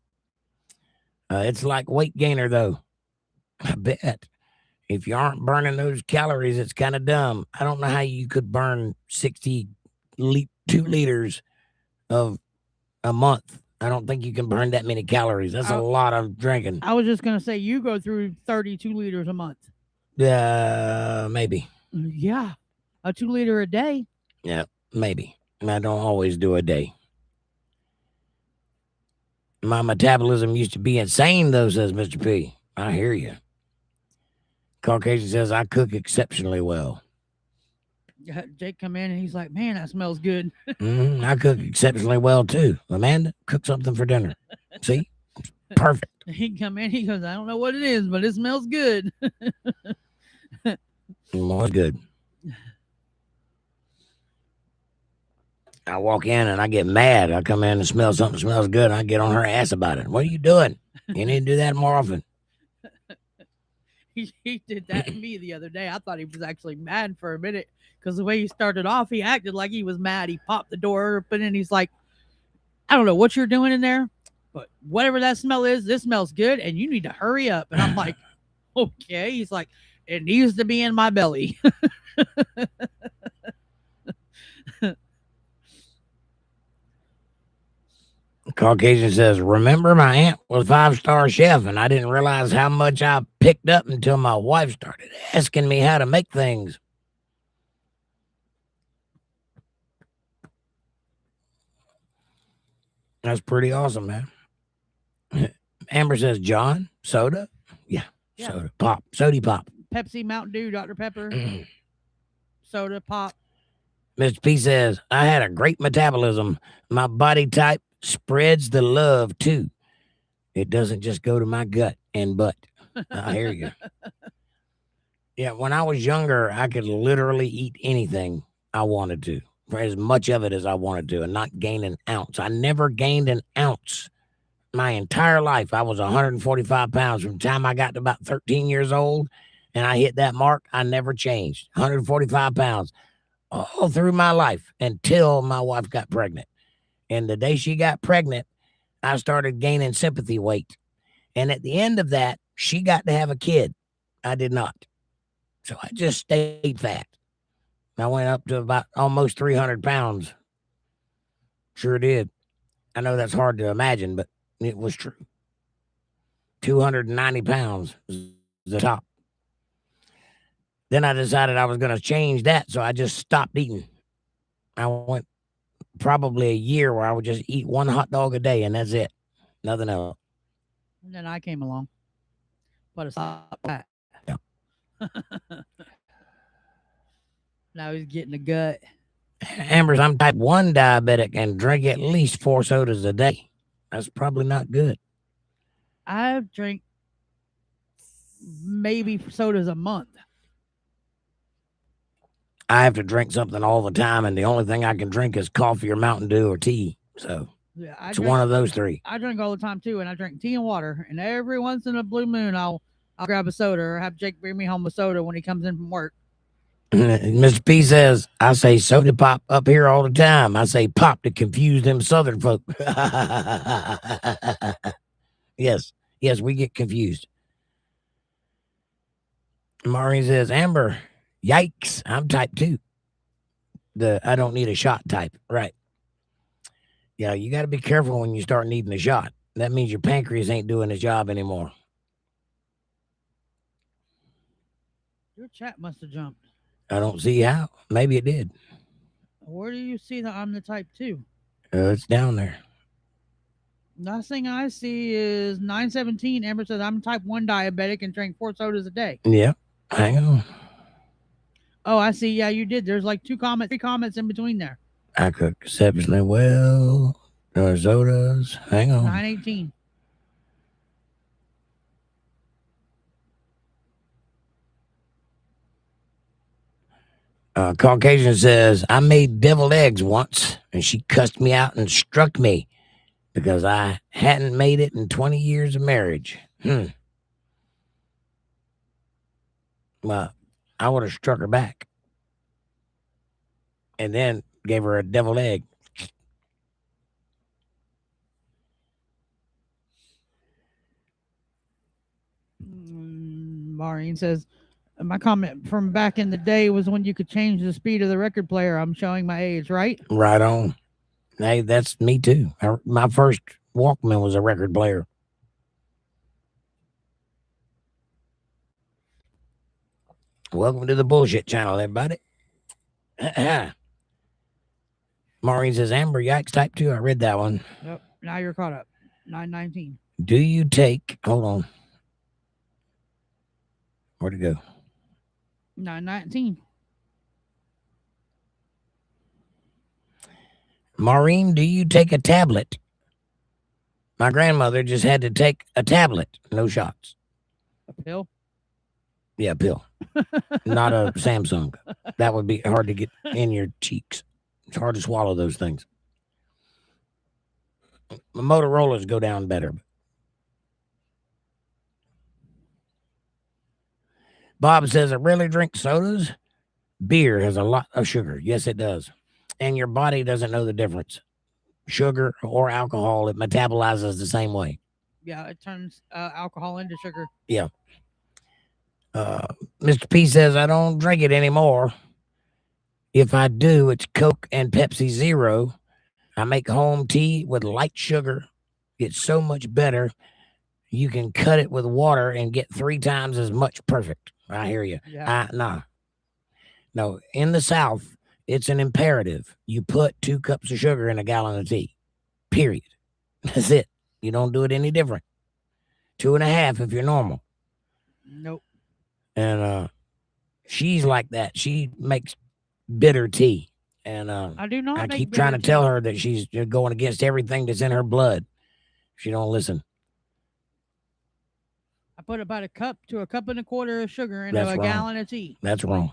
It's like weight gainer, though. I bet. If you aren't burning those calories, it's kind of dumb. I don't know how you could burn 62 liters of a month. I don't think you can burn that many calories. That's a lot of drinking. I was just going to say, you go through 32 liters a month. Maybe. Yeah. A 2 liter a day. Yeah, maybe. I don't always do a day. My metabolism used to be insane, though, says Mr. P. I hear you. Caucasian says, I cook exceptionally well. Jake come in and he's like, man, that smells good. I cook exceptionally well, too. Amanda, cook something for dinner. See? Perfect. He come in, he goes, I don't know what it is, but it smells good. Well, good. I walk in and I get mad. I come in and smell something smells good, and I get on her ass about it. What are you doing? You need to do that more often. He did that to me the other day. I thought he was actually mad for a minute because the way he started off, he acted like he was mad. He popped the door open and he's like, I don't know what you're doing in there, but whatever that smell is, this smells good and you need to hurry up. And I'm like, okay. He's like, it needs to be in my belly. Caucasian says, remember my aunt was a 5-star chef, and I didn't realize how much I picked up until my wife started asking me how to make things. That's pretty awesome, man. Amber says, John, soda? Yeah. Soda. Pop. Sody pop. Pepsi, Mountain Dew, Dr. Pepper, soda, pop. Mr. P says, I had a great metabolism. My body type spreads the love, too. It doesn't just go to my gut and butt. I hear you. Yeah, when I was younger, I could literally eat anything I wanted to, for as much of it as I wanted to, and not gain an ounce. I never gained an ounce my entire life. I was 145 pounds from the time I got to about 13 years old, and I hit that mark. I never changed. 145 pounds all through my life until my wife got pregnant. And the day she got pregnant, I started gaining sympathy weight. And at the end of that, she got to have a kid. I did not. So I just stayed fat. I went up to about almost 300 pounds. Sure did. I know that's hard to imagine, but it was true. 290 pounds was the top. Then I decided I was going to change that, so I just stopped eating. I went probably a year where I would just eat one hot dog a day, and that's it. Nothing else. And then I came along. But it's not that. Yeah. Now he's getting a gut. Amber's, I'm type 1 diabetic and drink at least 4 sodas a day. That's probably not good. I drink maybe sodas a month. I have to drink something all the time, and the only thing I can drink is coffee or Mountain Dew or tea. So Yeah, it's one of those three. I drink all the time too, and I drink tea and water. And every once in a blue moon, I'll grab a soda or have Jake bring me home a soda when he comes in from work. Mr. P says, I say soda pop up here all the time. I say pop to confuse them Southern folk. Yes, we get confused. Maureen says, Amber, yikes, I'm type 2. I don't need a shot type. Right. Yeah, you got to be careful when you start needing a shot. That means your pancreas ain't doing its job anymore. Your chat must have jumped. I don't see how. Maybe it did. Where do you see that I'm the type 2? It's down there. Last thing I see is 917. Amber says, I'm type 1 diabetic and drink 4 sodas a day. Yeah. Hang on. Oh, I see. Yeah, you did. There's like 3 comments in between there. I cook exceptionally well. Sodas. Hang on. 918. Caucasian says, I made deviled eggs once, and she cussed me out and struck me because I hadn't made it in 20 years of marriage. Well, I would have struck her back and then gave her a deviled egg. Maureen says, my comment from back in the day was when you could change the speed of the record player. I'm showing my age, right? Right on. Hey, that's me too. My first Walkman was a record player. Welcome to the bullshit channel, everybody. Maureen says, Amber, yikes, type 2. I read that one. Yep. Now you're caught up. 9:19. Do you take, hold on. Where'd it go? 9:19. Maureen, do you take a tablet? My grandmother just had to take a tablet, no shots. A pill? Yeah, pill. Not a Samsung. That would be hard to get in your cheeks. It's hard to swallow those things. The Motorola's go down better. Bob says, I really drink sodas. Beer has a lot of sugar. Yes, it does. And your body doesn't know the difference. Sugar or alcohol, it metabolizes the same way. Yeah, it turns alcohol into sugar. Yeah. Mr. P says, I don't drink it anymore. If I do, it's Coke and Pepsi Zero. I make home tea with light sugar. It's so much better. You can cut it with water and get 3 times as much perfect. I hear you. Yeah. No, in the South, it's an imperative. You put 2 cups of sugar in a gallon of tea. Period. That's it. You don't do it any different. 2.5 if you're normal. Nope. And she's like that. She makes bitter tea. And I do not. I make keep bitter trying to tea. tell her that she's going against everything that's in her blood. She don't listen. I put about a cup to a cup and a quarter of sugar in That's a wrong. gallon of tea. That's wrong.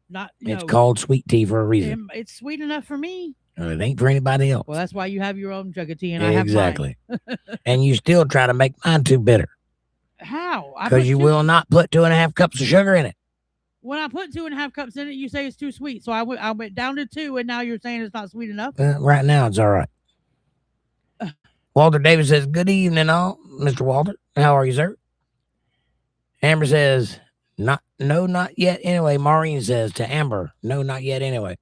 Not. It's No. called sweet tea for a reason. It's sweet enough for me. It ain't for anybody else. Well, that's why you have your own jug of tea and I have mine. Exactly. And you still try to make mine too bitter How? because you will not put 2.5 cups of sugar in it. When I put 2.5 cups in it, you say it's too sweet. So I went down to 2, and now you're saying it's not sweet enough. Right now, it's all right. Walter Davis says, good evening, all. Mr. Walter, how are you, sir? Amber says, not yet anyway. Maureen says to Amber, no, not yet anyway.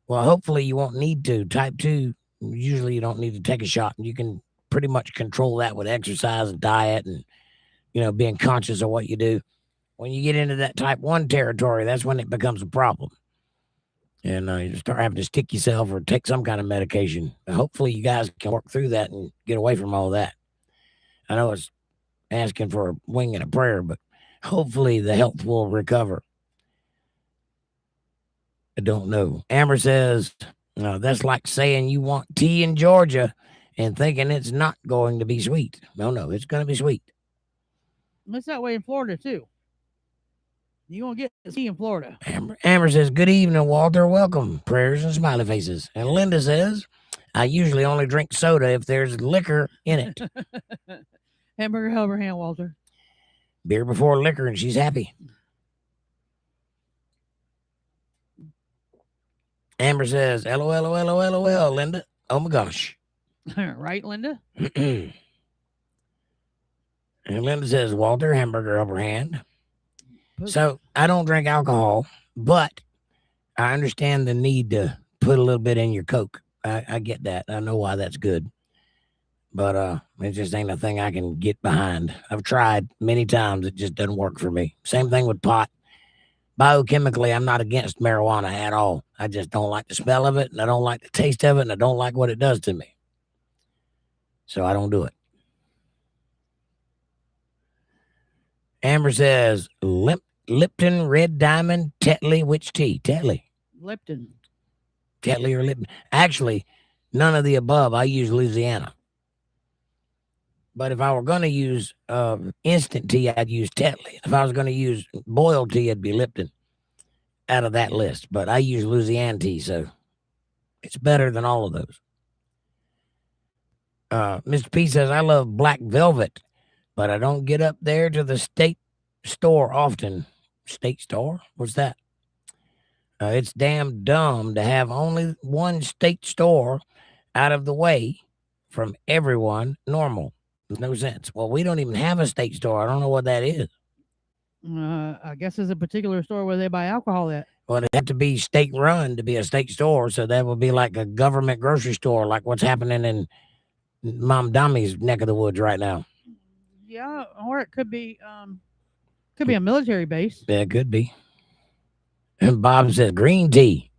Well, hopefully you won't need to. Type 2, usually you don't need to take a shot. You can pretty much control that with exercise and diet and, being conscious of what you do. When you get into that type 1 territory, that's when it becomes a problem. And you start having to stick yourself or take some kind of medication. Hopefully you guys can work through that and get away from all that. I know it's asking for a wing and a prayer, but hopefully the health will recover. I don't know. Amber says, that's like saying you want tea in Georgia and thinking it's not going to be sweet. No, it's going to be sweet. It's that way in Florida, too. You're going to get tea in Florida. Amber says, good evening, Walter. Welcome. Prayers and smiley faces. And Linda says, I usually only drink soda if there's liquor in it. Hamburger helper hand, Walter. Beer before liquor, and she's happy. Amber says, LOL, Linda. Oh, my gosh. Right, Linda? And Linda says, Walter, hamburger upper hand. So I don't drink alcohol, but I understand the need to put a little bit in your Coke. I get that. I know why that's good. But it just ain't a thing I can get behind. I've tried many times. It just doesn't work for me. Same thing with pot. Biochemically, I'm not against marijuana at all. I just don't like the smell of it, and I don't like the taste of it, and I don't like what it does to me. So I don't do it. Amber says, Lipton, Red Diamond, Tetley, which tea? Tetley. Lipton. Tetley or Lipton. Actually, none of the above. I use Louisiana. But if I were going to use instant tea, I'd use Tetley. If I was going to use boiled tea, it'd be Lipton out of that list. But I use Louisiana tea, so it's better than all of those. Mr. P says, I love Black Velvet, but I don't get up there to the state store often. State store? What's that? It's damn dumb to have only one state store out of the way from everyone normal. No sense. Well, we don't even have a state store. I don't know what that is. I guess there's a particular store where they buy alcohol at. Well, it'd have to be state run to be a state store. So that would be like a government grocery store, like what's happening in Mom Dommy's neck of the woods right now. Yeah, or it could be a military base. Yeah, it could be. And Bob says green tea.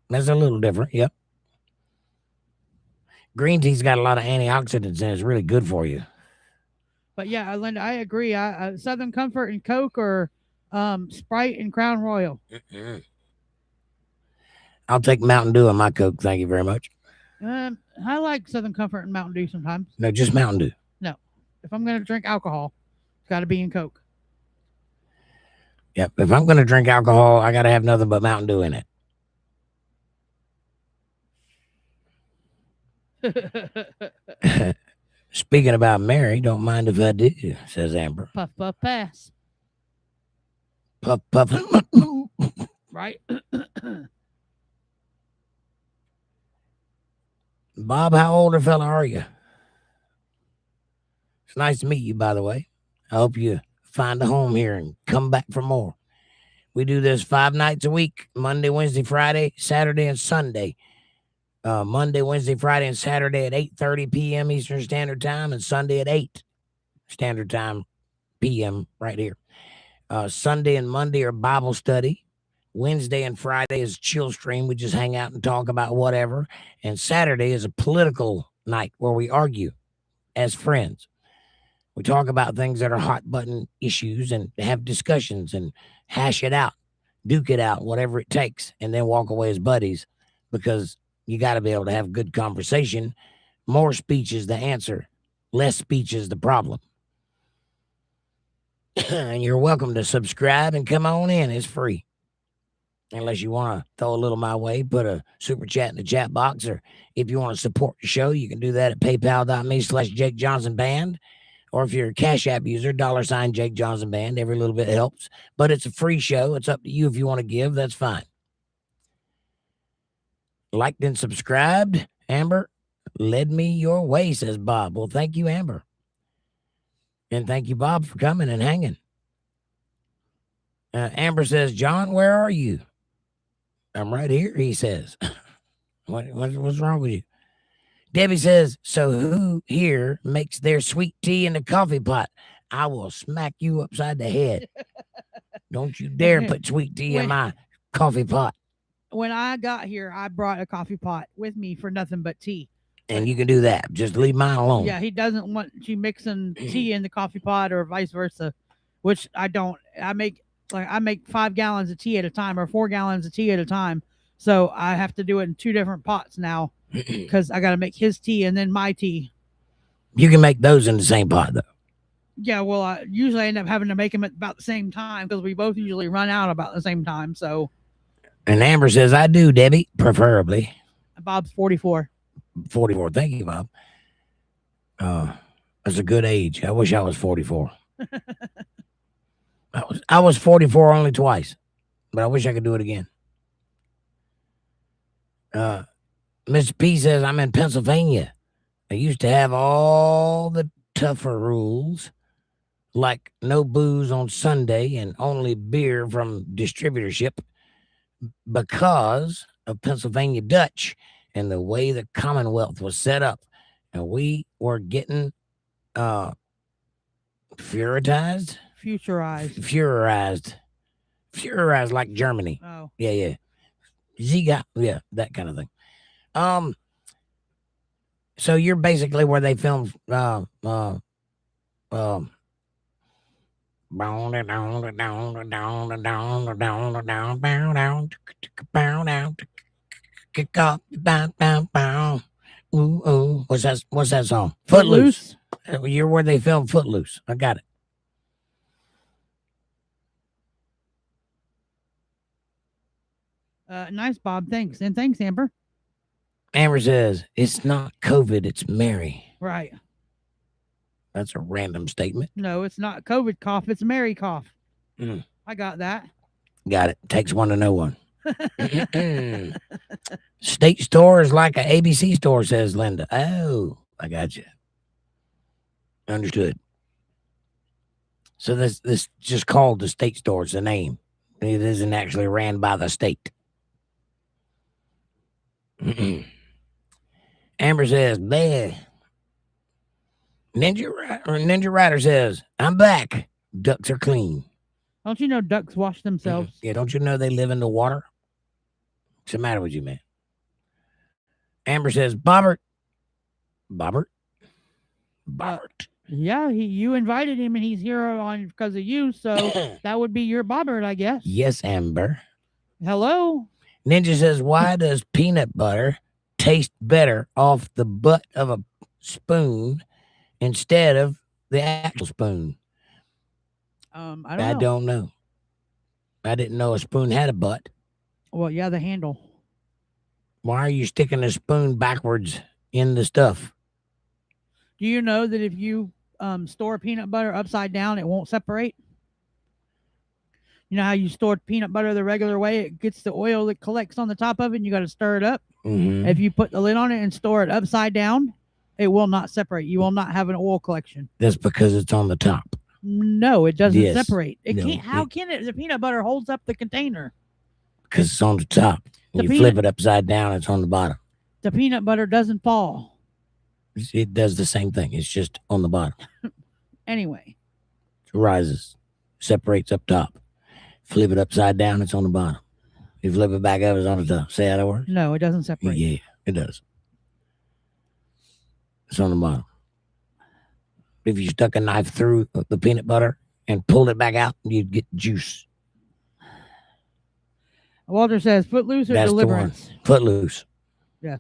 That's a little different. Yep. Green tea's got a lot of antioxidants and it's really good for you. But yeah, Linda, I agree. Southern Comfort and Coke, or Sprite and Crown Royal. I'll take Mountain Dew and my Coke. Thank you very much. I like Southern Comfort and Mountain Dew sometimes. No, just Mountain Dew. No, if I'm gonna drink alcohol, it's got to be in Coke. Yep. If I'm gonna drink alcohol, I gotta have nothing but Mountain Dew in it. Speaking about Mary, don't mind if I do, says Amber. Puff, puff, pass. Puff, puff. Right. Bob, how old a fella are you? It's nice to meet you, by the way. I hope you find a home here and come back for more. We do this 5 nights a week, Monday, Wednesday, Friday, Saturday, and Sunday. Monday, Wednesday, Friday, and Saturday at 8:30 p.m. Eastern Standard Time, and Sunday at 8 Standard Time p.m. right here. Sunday and Monday are Bible study. Wednesday and Friday is chill stream. We just hang out and talk about whatever. And Saturday is a political night where we argue as friends. We talk about things that are hot button issues and have discussions and hash it out, duke it out, whatever it takes, and then walk away as buddies, because you got to be able to have good conversation. More speech is the answer. Less speech is the problem. And you're welcome to subscribe and come on in. It's free. Unless you want to throw a little my way, put a super chat in the chat box, or if you want to support the show, you can do that at paypal.me/JakeJohnsonBand. Or if you're a Cash App user, $ Jake Johnson Band. Every little bit helps. But it's a free show. It's up to you if you want to give. That's fine. Liked and subscribed. Amber led me your way, says Bob. Well, thank you, Amber. And thank you, Bob, for coming and hanging. Amber says, John, where are you? I'm right here, he says. What's wrong with you? Debbie says, so who here makes their sweet tea in the coffee pot? I will smack you upside the head. Don't you dare put sweet tea in my coffee pot. When I got here, I brought a coffee pot with me for nothing but tea. And you can do that. Just leave mine alone. Yeah, he doesn't want you mixing tea in the coffee pot or vice versa, which I don't. I make 5 gallons of tea at a time, or 4 gallons of tea at a time. So I have to do it in 2 different pots now, because I got to make his tea and then my tea. You can make those in the same pot, though. Yeah, well, I usually end up having to make them at about the same time, because we both usually run out about the same time. So. And Amber says, I do, Debbie, preferably. Bob's 44. 44. Thank you, Bob. That's a good age. I wish I was 44. I was 44 only twice, but I wish I could do it again. Mr. P says, I'm in Pennsylvania. I used to have all the tougher rules, like no booze on Sunday and only beer from distributorship, because of Pennsylvania Dutch and the way the Commonwealth was set up. And we were getting futurized like Germany. Oh. Yeah. Yeah, that kind of thing. So you're basically where they filmed What's that song? Footloose. You're where they filmed Footloose. I got it. Nice, Bob. Thanks. And thanks, Amber. Amber says, it's not COVID, it's Mary. Right. That's a random statement. No, it's not COVID cough. It's Mary cough. I got that. Got it. Takes one to know one. State store is like an ABC store, says Linda. Oh, I got you. Understood. So this just called the state store. It's a name. It isn't actually ran by the state. Amber says, bleh. Ninja Rider says, I'm back. Ducks are clean. Don't you know ducks wash themselves? Yeah, don't you know they live in the water? What's the matter with you, man? Amber says, Bobbert, Bobbert? Bobbert. Yeah, you invited him and he's here on because of you, so that would be your Bobbert, I guess. Yes, Amber. Hello? Ninja says, why does peanut butter taste better off the butt of a spoon instead of the actual spoon? I don't know. I didn't know a spoon had a butt. Well, yeah, the handle. Why are you sticking a spoon backwards in the stuff? Do you know that if you store peanut butter upside down, it won't separate? You know how you store peanut butter the regular way? It gets the oil that collects on the top of it, and you got to stir it up. Mm-hmm. If you put the lid on it and store it upside down, it will not separate. You will not have an oil collection. That's because it's on the top. No, it doesn't Yes. separate. It No, can't. How can it? The peanut butter holds up the container. Because it's on the top. You flip it upside down, it's on the bottom. The peanut butter doesn't fall. It does the same thing. It's just on the bottom. Anyway. It rises, separates up top. Flip it upside down, it's on the bottom. You flip it back up, it's on the top. Say how that works? No, it doesn't separate. Yeah, it does. It's on the bottom. If you stuck a knife through the peanut butter and pulled it back out, you'd get juice. Walter says, Footloose or That's Deliverance? The one. Footloose. Yes.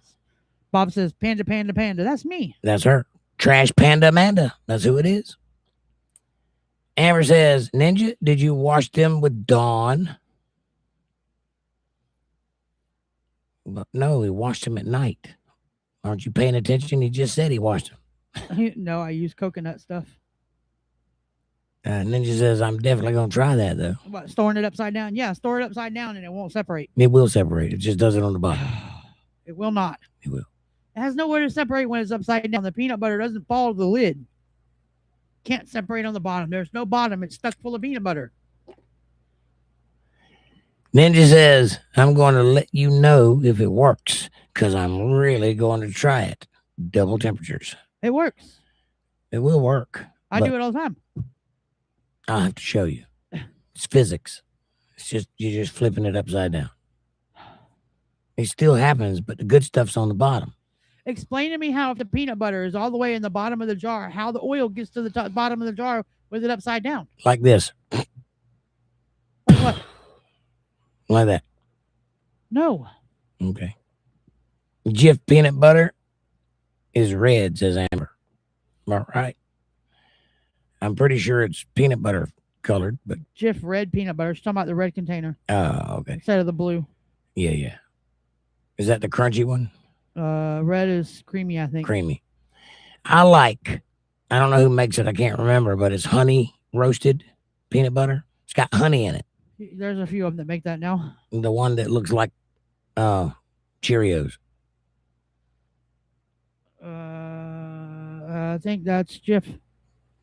Bob says, Panda, Panda, Panda. That's me. That's her. Trash Panda Amanda. That's who it is. Amber says, Ninja, did you wash them with Dawn? But no, he washed them at night. Aren't you paying attention? He just said he washed them. No, I use coconut stuff. Ninja says, I'm definitely going to try that, though. What, storing it upside down? Yeah, store it upside down and it won't separate. It will separate. It just does it on the bottom. It will not. It will. It has nowhere to separate when it's upside down. The peanut butter doesn't fall to the lid. Can't separate on the bottom. There's no bottom. It's stuck full of peanut butter. Ninja says, I'm going to let you know if it works because I'm really going to try it. Double temperatures. It works. It will work. I do it all the time. I'll have to show you. It's physics. It's just, you're just flipping it upside down. It still happens, but the good stuff's on the bottom. Explain to me how if the peanut butter is all the way in the bottom of the jar, how the oil gets to the bottom of the jar with it upside down. Like this. Like what? Like that. No. Okay. Jif peanut butter is red, says Amber. All right. I'm pretty sure it's peanut butter colored, but Jif red peanut butter. She's talking about the red container. Oh, okay. Instead of the blue. Yeah. Is that the crunchy one? Red is creamy, I think. Creamy. I don't know who makes it. I can't remember, but it's honey roasted peanut butter. It's got honey in it. There's a few of them that make that now. The one that looks like Cheerios. I think that's Jif.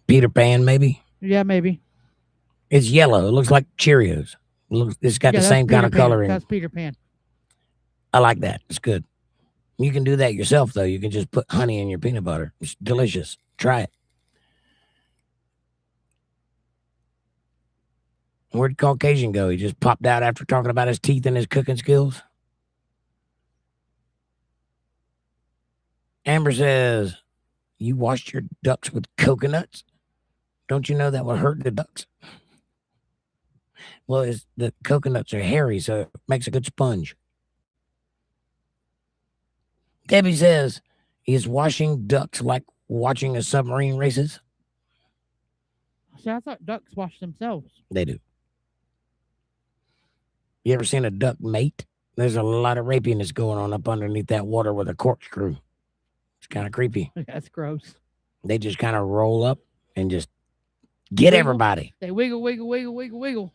Peter Pan, maybe? Yeah, maybe. It's yellow. It looks like Cheerios. It's got the same kind of color in it. That's Peter Pan. I like that. It's good. You can do that yourself, though. You can just put honey in your peanut butter. It's delicious. Try it. Where'd Caucasian go? He just popped out after talking about his teeth and his cooking skills. Amber says, you washed your ducks with coconuts? Don't you know that would hurt the ducks? Well, the coconuts are hairy, so it makes a good sponge. Debbie says, is washing ducks like watching a submarine races? See, I thought ducks wash themselves. They do. You ever seen a duck mate? There's a lot of rapiness going on up underneath that water with a corkscrew. It's kind of creepy. That's gross. They just kind of roll up and just get everybody. They wiggle, wiggle, wiggle, wiggle, wiggle.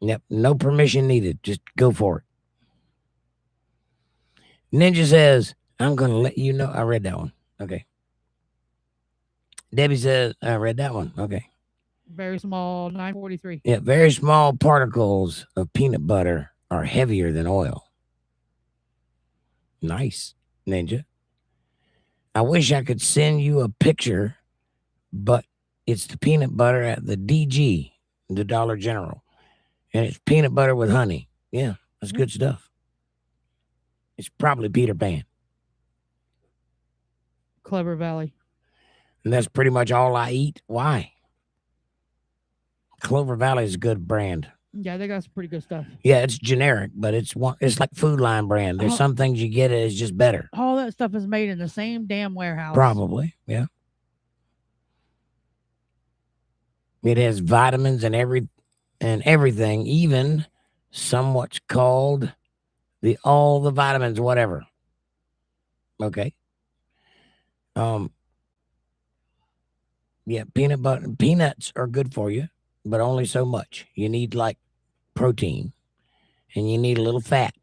Yep. No permission needed. Just go for it. Ninja says, I'm going to let you know. I read that one. Okay. Debbie says, I read that one. Okay. Very small, 943. Yeah, very small particles of peanut butter are heavier than oil. Nice, Ninja. I wish I could send you a picture, but it's the peanut butter at the DG, the Dollar General. And it's peanut butter with honey. Yeah, that's good stuff. It's probably Peter Pan. Clever Valley. And that's pretty much all I eat. Why? Clover Valley is a good brand. Yeah, they got some pretty good stuff. Yeah, it's generic, but it's like Food Line brand. There's some things you get it's just better. All that stuff is made in the same damn warehouse. Probably, yeah. It has vitamins and everything, even somewhat's called all the vitamins, whatever. Okay. Yeah, peanuts are good for you, but only so much. You need like protein, and you need a little fat,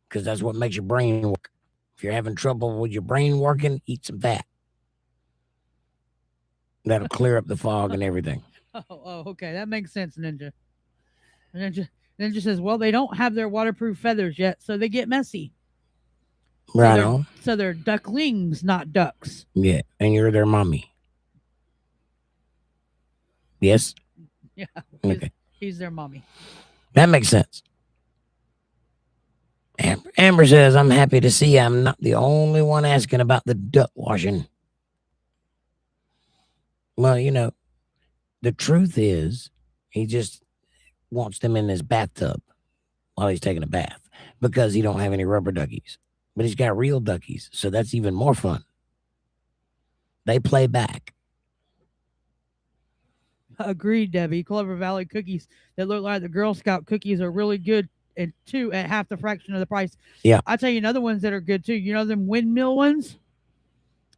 because that's what makes your brain work. If you're having trouble with your brain working, eat some fat. That'll clear up the fog and everything. Oh, okay. That makes sense, Ninja. Ninja says, well, they don't have their waterproof feathers yet, so they get messy. Right on. So they're ducklings, not ducks. Yeah, and you're their mommy. Yes? Yeah. Okay. He's their mommy. That makes sense. Amber says, I'm happy to see I'm not the only one asking about the duck washing. Well, the truth is he just wants them in his bathtub while he's taking a bath because he don't have any rubber duckies. But he's got real duckies, so that's even more fun. They play back. Agreed, Debbie. Clover Valley cookies that look like the Girl Scout cookies are really good, and too at half the fraction of the price. Yeah. I'll tell you another ones that are good too. You know them windmill ones?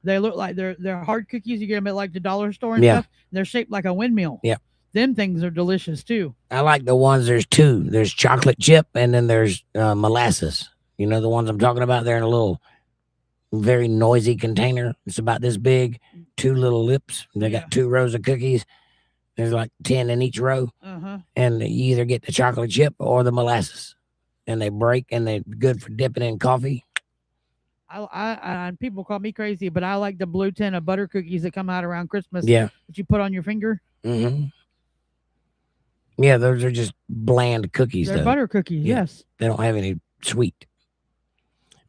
They look like they're hard cookies. You get them at like the dollar store and stuff. They're shaped like a windmill. Yeah. Them things are delicious too. I like the ones, there's two. There's chocolate chip and then there's molasses. You know the ones I'm talking about? They're in a little very noisy container. It's about this big, 2 little lips. They got 2 rows of cookies. There's like 10 in each row. And you either get the chocolate chip or the molasses. And they break and they're good for dipping in coffee. I people call me crazy, but I like the blue tin of butter cookies that come out around Christmas. Yeah. That you put on your finger. Mm-hmm. Yeah, those are just bland cookies. They're butter cookies, yes. They don't have any sweet.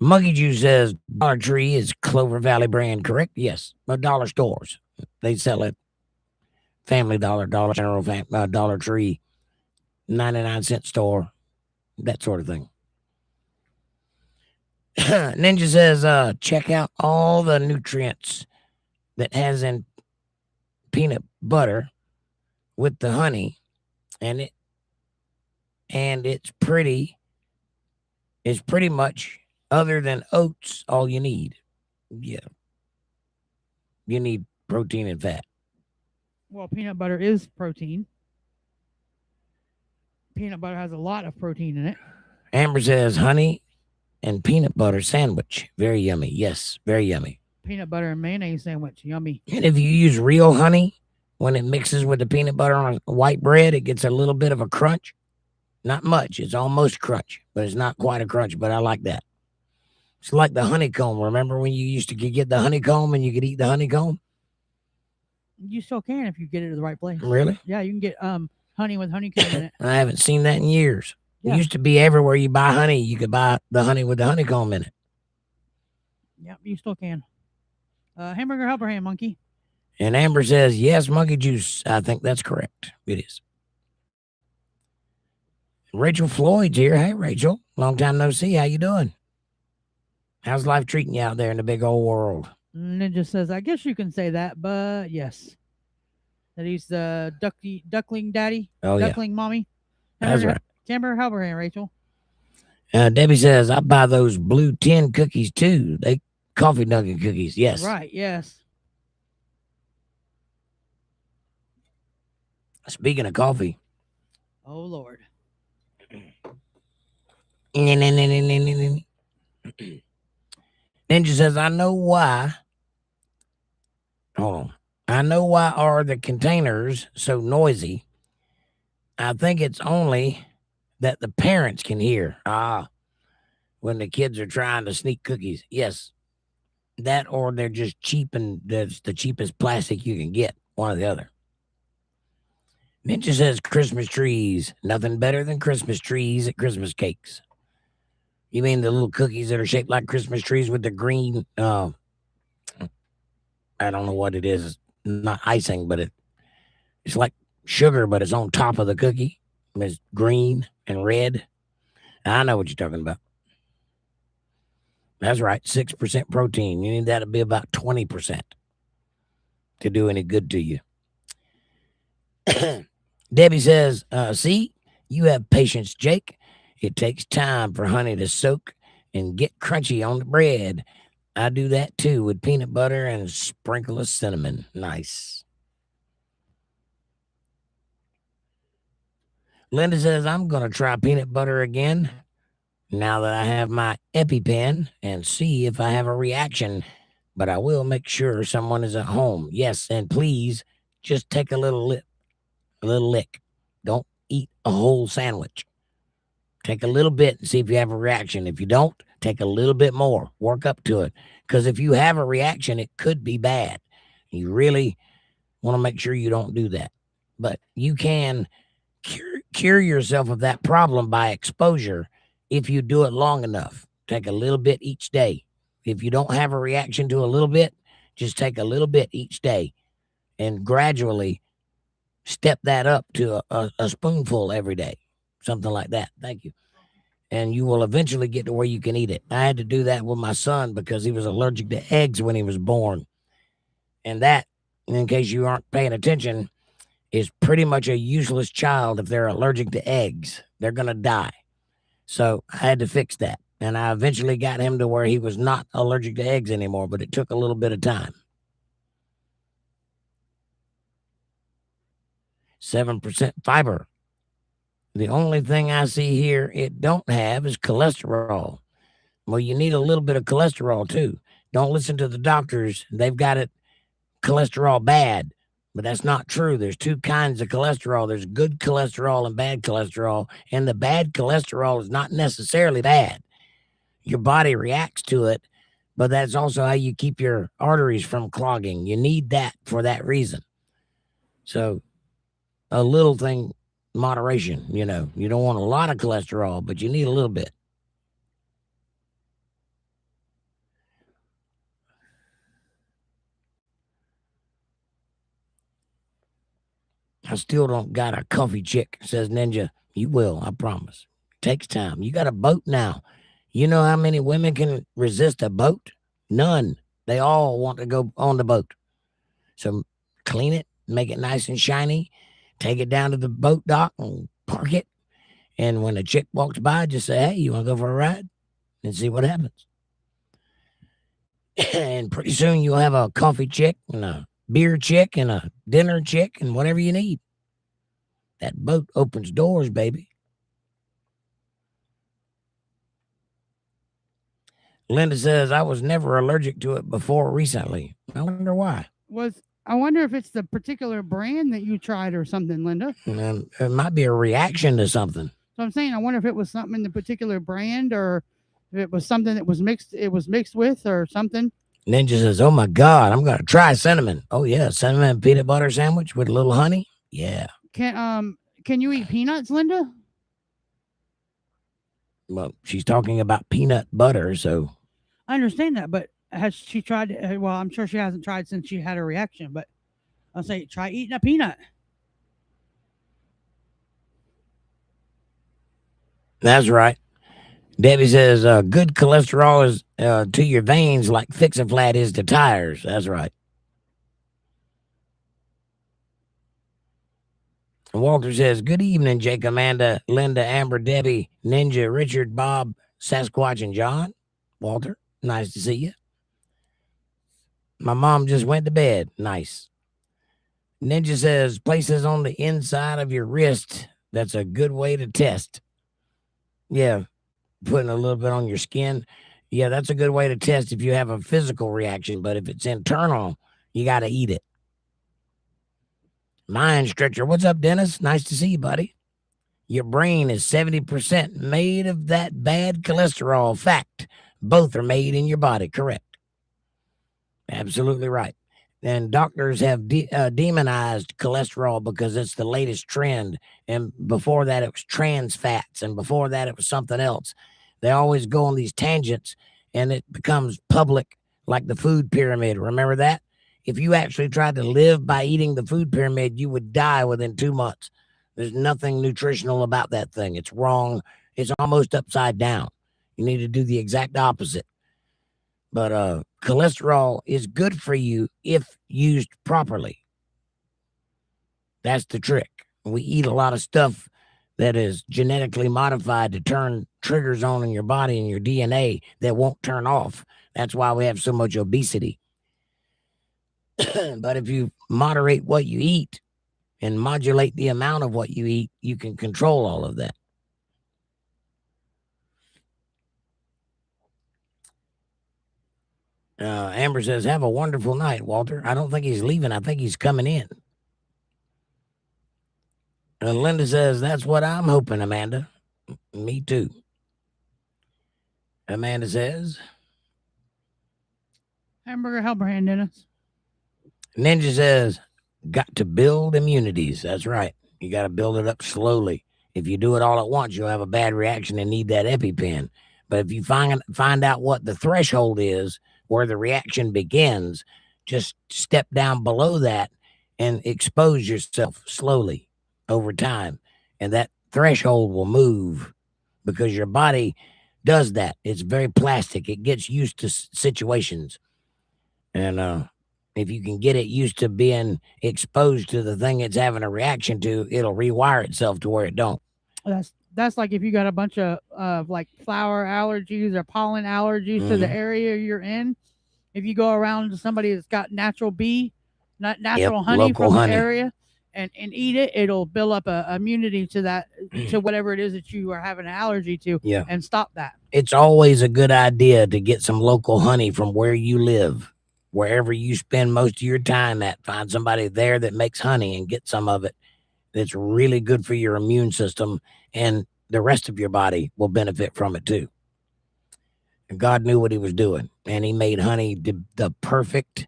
Monkey Juice says Dollar Tree is Clover Valley brand, correct? Yes. But dollar stores. They sell it. Family Dollar, Dollar General, Dollar Tree, 99-cent store, that sort of thing. Ninja says, check out all the nutrients that has in peanut butter with the honey, and it's pretty much, other than oats, all you need. Yeah. You need protein and fat. Well, peanut butter is protein. Peanut butter has a lot of protein in it. Amber says honey and peanut butter sandwich. Very yummy. Yes, very yummy. Peanut butter and mayonnaise sandwich. Yummy. And if you use real honey, when it mixes with the peanut butter on a white bread, it gets a little bit of a crunch. Not much. It's almost crunch, but it's not quite a crunch, but I like that. It's like the honeycomb. Remember when you used to get the honeycomb and you could eat the honeycomb? You still can if you get it at the right place. Really? Yeah, you can get honey with honeycomb in it. I haven't seen that in years. Yeah. It used to be everywhere you buy honey, you could buy the honey with the honeycomb in it. Yep, you still can. Hamburger helper hand, Monkey. And Amber says, yes, Monkey Juice. I think that's correct. It is. Rachel Floyd's here. Hey, Rachel. Long time no see. How you doing? How's life treating you out there in the big old world? Ninja says, I guess you can say that, but yes. That he's the duckling daddy. Oh, duckling mommy. That's right. Hamburger helper hand, Rachel. Debbie says, I buy those blue tin cookies too. They coffee nugget cookies. Yes. Right, yes. Speaking of coffee. Oh, Lord. Ninja says, I know why. Hold on. I know why are the containers so noisy. I think it's only that the parents can hear. When the kids are trying to sneak cookies. Yes. That or they're just cheap and that's the cheapest plastic you can get. One or the other. Ninja says Christmas trees. Nothing better than Christmas trees at Christmas cakes. You mean the little cookies that are shaped like Christmas trees with the green I don't know what it is. Not icing, but it's like sugar, but it's on top of the cookie. It's green and red. I know what you're talking about. That's right, 6% protein. You need that to be about 20% to do any good to you. Debbie says, see, you have patience, Jake. It takes time for honey to soak and get crunchy on the bread. I do that too with peanut butter and a sprinkle of cinnamon. Nice. Linda says, I'm going to try peanut butter again now that I have my EpiPen and see if I have a reaction. But I will make sure someone is at home. Yes, and please just take a little lick. Don't eat a whole sandwich. Take a little bit and see if you have a reaction. If you don't, take a little bit more. Work up to it. Because if you have a reaction, it could be bad. You really want to make sure you don't do that. But you can cure yourself of that problem by exposure if you do it long enough. Take a little bit each day. If you don't have a reaction to a little bit, just take a little bit each day and gradually step that up to a spoonful every day, something like that. Thank you. And you will eventually get to where you can eat it. I had to do that with my son because he was allergic to eggs when he was born. And that, in case you aren't paying attention, is pretty much a useless child if they're allergic to eggs. They're going to die. So I had to fix that. And I eventually got him to where he was not allergic to eggs anymore, but it took a little bit of time. 7% fiber. The only thing I see here it don't have is cholesterol. Well, you need a little bit of cholesterol too. Don't listen to the doctors. They've got it cholesterol bad, but that's not true. There's two kinds of cholesterol. There's good cholesterol and bad cholesterol, and the bad cholesterol is not necessarily bad. Your body reacts to it, but that's also how you keep your arteries from clogging. You need that for that reason. So a little thing, moderation, you don't want a lot of cholesterol, but you need a little bit. I still don't got a comfy chick, says Ninja. You will, I promise. Takes time. You got a boat now. You know how many women can resist a boat? None. They all want to go on the boat. So clean it, make it nice and shiny, take it down to the boat dock and park it. And when a chick walks by, just say, hey, you want to go for a ride? And see what happens. And pretty soon you'll have a coffee chick and a beer chick and a dinner chick and whatever you need. That boat opens doors, baby. Linda says, I was never allergic to it before recently. I wonder why. I wonder if it's the particular brand that you tried or something, Linda. It might be a reaction to something. So I'm saying, I wonder if it was something in the particular brand or if it was something that was mixed with or something. Ninja says, oh my God, I'm going to try cinnamon. Oh yeah, cinnamon peanut butter sandwich with a little honey. Yeah. Can you eat peanuts, Linda? Well, she's talking about peanut butter, so. I understand that, but has she tried? Well, I'm sure she hasn't tried since she had a reaction, but I'll say try eating a peanut. That's right. Debbie says, good cholesterol is to your veins like Fix-A-Flat is to tires. That's right. Walter says, good evening, Jake, Amanda, Linda, Amber, Debbie, Ninja, Richard, Bob, Sasquatch, and John. Walter, nice to see you. My mom just went to bed. Nice. Ninja says, places on the inside of your wrist. That's a good way to test. Yeah, putting a little bit on your skin. Yeah, that's a good way to test if you have a physical reaction. But if it's internal, you got to eat it. Mind Stretcher. What's up, Dennis? Nice to see you, buddy. Your brain is 70% made of that bad cholesterol. Fact. Both are made in your body. Correct. Absolutely right. And doctors have demonized cholesterol because it's the latest trend. And before that, it was trans fats. And before that, it was something else. They always go on these tangents and it becomes public, like the food pyramid. Remember that? If you actually tried to live by eating the food pyramid, you would die within 2 months. There's nothing nutritional about that thing. It's wrong. It's almost upside down. You need to do the exact opposite. But cholesterol is good for you if used properly. That's the trick. We eat a lot of stuff that is genetically modified to turn triggers on in your body and your DNA that won't turn off. That's why we have so much obesity. But if you moderate what you eat and modulate the amount of what you eat, you can control all of that. Amber says, have a wonderful night, Walter. I don't think he's leaving. I think he's coming in. Linda says, that's what I'm hoping, Amanda. Me too. Amanda says, Hamburger helper hand, Dennis. Ninja says, got to build immunities. That's right. You got to build it up slowly. If you do it all at once, you'll have a bad reaction and need that EpiPen. But if you find out what the threshold is, where the reaction begins, just step down below that and expose yourself slowly over time. And that threshold will move because your body does that. It's very plastic. It gets used to situations. And if you can get it used to being exposed to the thing it's having a reaction to, it'll rewire itself to where it don't. That's like if you got a bunch of like flower allergies or pollen allergies to the area you're in. If you go around to somebody that's got natural honey from the area and eat it, it'll build up a immunity to that, to whatever it is that you are having an allergy to, and stop that. It's always a good idea to get some local honey from where you live. Wherever you spend most of your time at, find somebody there that makes honey and get some of it. That's really good for your immune system, and the rest of your body will benefit from it too. And God knew what he was doing, and he made honey the perfect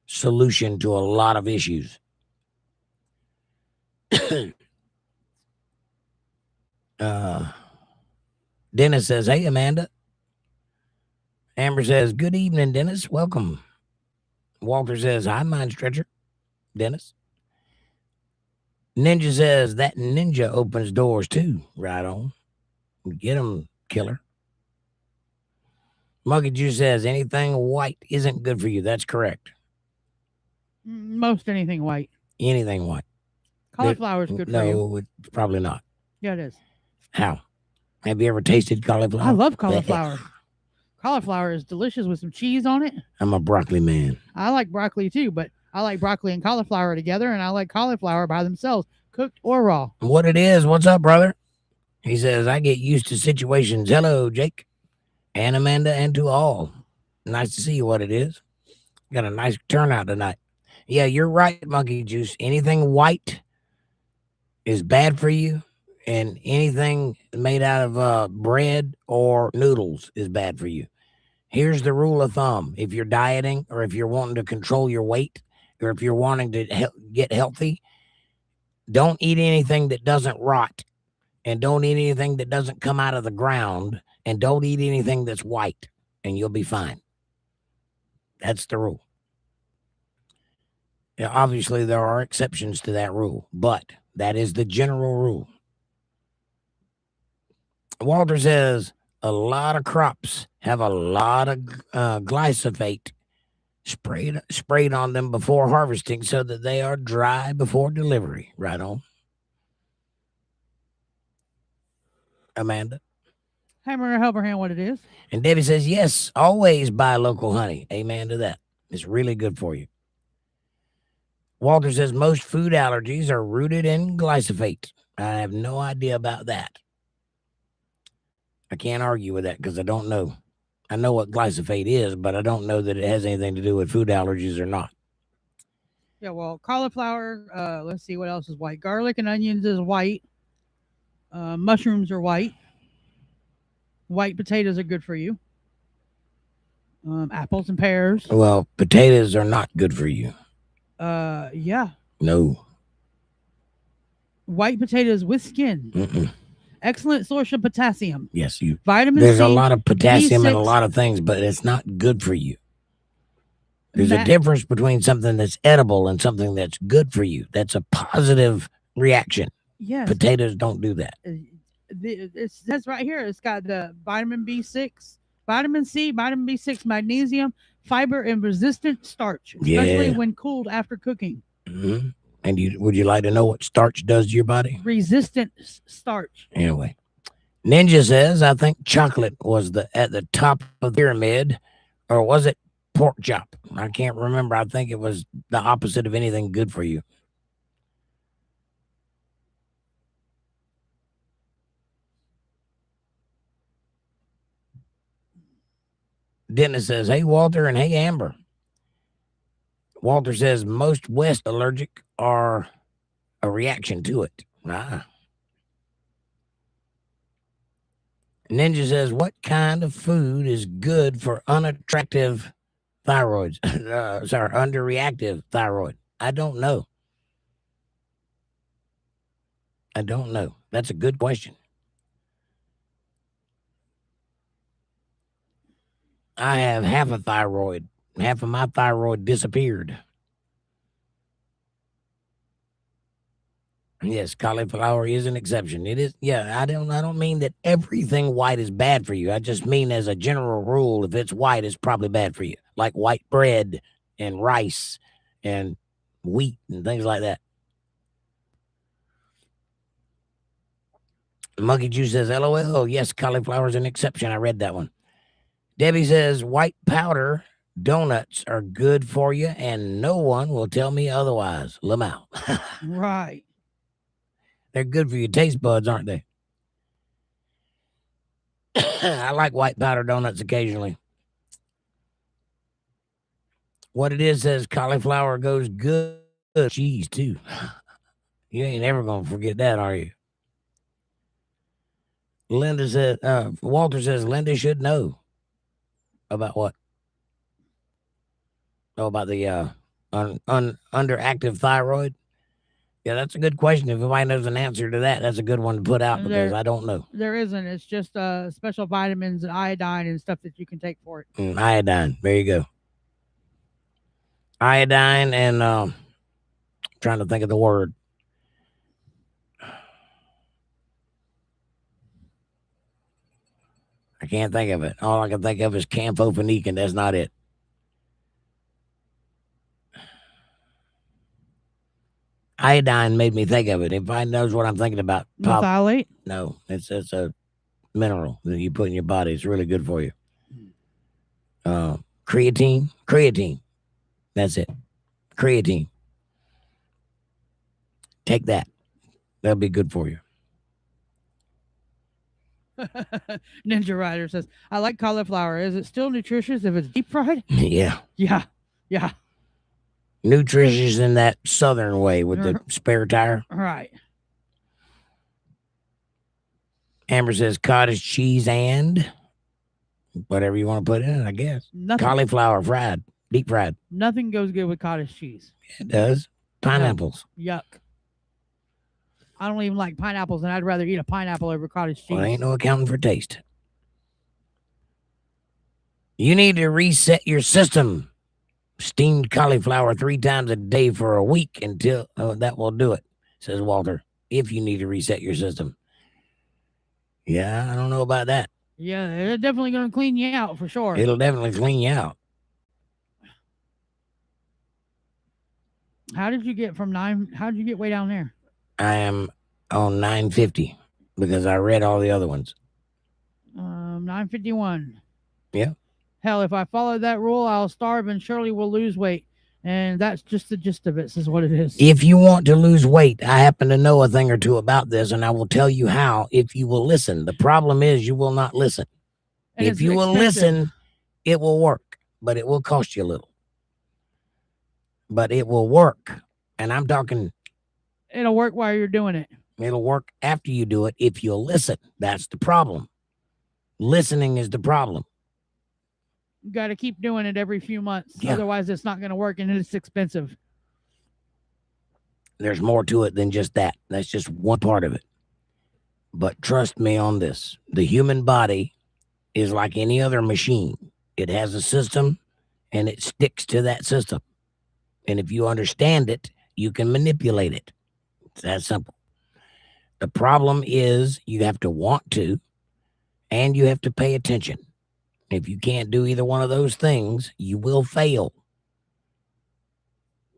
solution to a lot of issues. Dennis says, hey, Amanda. Amber says, good evening, Dennis. Welcome. Walter says, hi, Mind Stretcher. Dennis. Ninja says, that ninja opens doors too. Right on. Get him, killer. Monkey Juice says, anything white isn't good for you. That's correct. Most anything white. Anything white. Cauliflower is good for you. No, it's probably not. Yeah, it is. How? Have you ever tasted cauliflower? I love cauliflower. Cauliflower is delicious with some cheese on it. I'm a broccoli man. I like broccoli too, but I like broccoli and cauliflower together, and I like cauliflower by themselves, cooked or raw. What it is, what's up, brother? He says, I get used to situations. Hello, Jake and Amanda, and to all. Nice to see you. What it is. Got a nice turnout tonight. Yeah, you're right, Monkey Juice. Anything white is bad for you, and anything made out of bread or noodles is bad for you. Here's the rule of thumb. If you're dieting, or if you're wanting to control your weight, or if you're wanting to get healthy, don't eat anything that doesn't rot, and don't eat anything that doesn't come out of the ground, and don't eat anything that's white, and you'll be fine. That's the rule. Now, obviously, there are exceptions to that rule, but that is the general rule. Walter says, a lot of crops have a lot of glyphosate sprayed on them before harvesting so that they are dry before delivery. Right on. Amanda? Hamburger helper hand, what it is. And Debbie says, yes, always buy local honey. Amen to that. It's really good for you. Walter says, most food allergies are rooted in glyphosate. I have no idea about that. I can't argue with that because I don't know. I know what glyphosate is, but I don't know that it has anything to do with food allergies or not. Yeah, well, cauliflower, let's see what else is white. Garlic and onions is white. Mushrooms are white. White potatoes are good for you. Apples and pears. Well, potatoes are not good for you. Yeah. No. White potatoes with skin. Mm-mm. Excellent source of potassium. Yes, vitamin there's C. A lot of potassium B6, in a lot of things, but it's not good for you. There's a difference between something that's edible and something that's good for you. That's a positive reaction. Yes. Potatoes don't do that. It says right here, it's got the vitamin B6, vitamin C, vitamin B6, magnesium, fiber, and resistant starch, especially when cooled after cooking. Mm-hmm. And would you like to know what starch does to your body? Resistant starch. Anyway, Ninja says, I think chocolate was at the top of the pyramid, or was it pork chop? I can't remember. I think it was the opposite of anything good for you. Dennis says, hey, Walter, and hey, Amber. Walter says, most West allergic are a reaction to it. Ninja says, what kind of food is good for unattractive thyroids? Underreactive thyroid. I don't know. That's a good question. I have half a thyroid. Half of my thyroid disappeared. Yes, cauliflower is an exception. It is. Yeah, I don't mean that everything white is bad for you. I just mean as a general rule, if it's white, it's probably bad for you. Like white bread and rice and wheat and things like that. Monkey Juice says, LOL. Yes, cauliflower is an exception. I read that one. Debbie says, white powder donuts are good for you, and no one will tell me otherwise. ℂ𝕚𝕝𝕝𝕝𝕝. Right. They're good for your taste buds, aren't they? I like white powder donuts occasionally. What it is says cauliflower goes good with cheese, too. You ain't ever going to forget that, are you? Linda said, Walter says, Linda should know. About what? Oh, about the underactive thyroid? Yeah, that's a good question. If anybody knows an answer to that, that's a good one to put out because I don't know. There isn't. It's just special vitamins and iodine and stuff that you can take for it. Iodine. There you go. Iodine and trying to think of the word. I can't think of it. All I can think of is camphorphenique, and that's not it. Iodine made me think of it. If I knows what I'm thinking about. Methylate? No, it's a mineral that you put in your body. It's really good for you. Creatine. That's it. Creatine. Take that. That'll be good for you. Ninja Rider says, I like cauliflower. Is it still nutritious if it's deep fried? Yeah. Yeah. Nutritious in that southern way with the spare tire. Right. Amber says cottage cheese and whatever you want to put in it, I guess. Nothing. Cauliflower fried, deep fried. Nothing goes good with cottage cheese. It does. Pineapples. Yuck. I don't even like pineapples, and I'd rather eat a pineapple over cottage cheese. Well, ain't no accounting for taste. You need to reset your system. Steamed cauliflower 3 times a day for a week until that will do it, says Walter. If you need to reset your system. Yeah, I don't know about that. Yeah, it's definitely going to clean you out for sure. It'll definitely clean you out. How did you get way down there? I am on 950 because I read all the other ones. 951. Yeah. Hell, if I follow that rule, I'll starve and Shirley will lose weight. And that's just the gist of it. This is what it is. If you want to lose weight, I happen to know a thing or two about this, and I will tell you how if you will listen. The problem is you will not listen. And if you will listen, it will work, but it will cost you a little. But it will work. And I'm talking... It'll work while you're doing it. It'll work after you do it if you'll listen. That's the problem. Listening is the problem. You got to keep doing it every few months. Yeah. Otherwise, it's not going to work, and it's expensive. There's more to it than just that. That's just one part of it. But trust me on this. The human body is like any other machine. It has a system. and it sticks to that system. And if you understand it, you can manipulate it. It's that simple. The problem is you have to want to, and you have to pay attention. If you can't do either one of those things, you will fail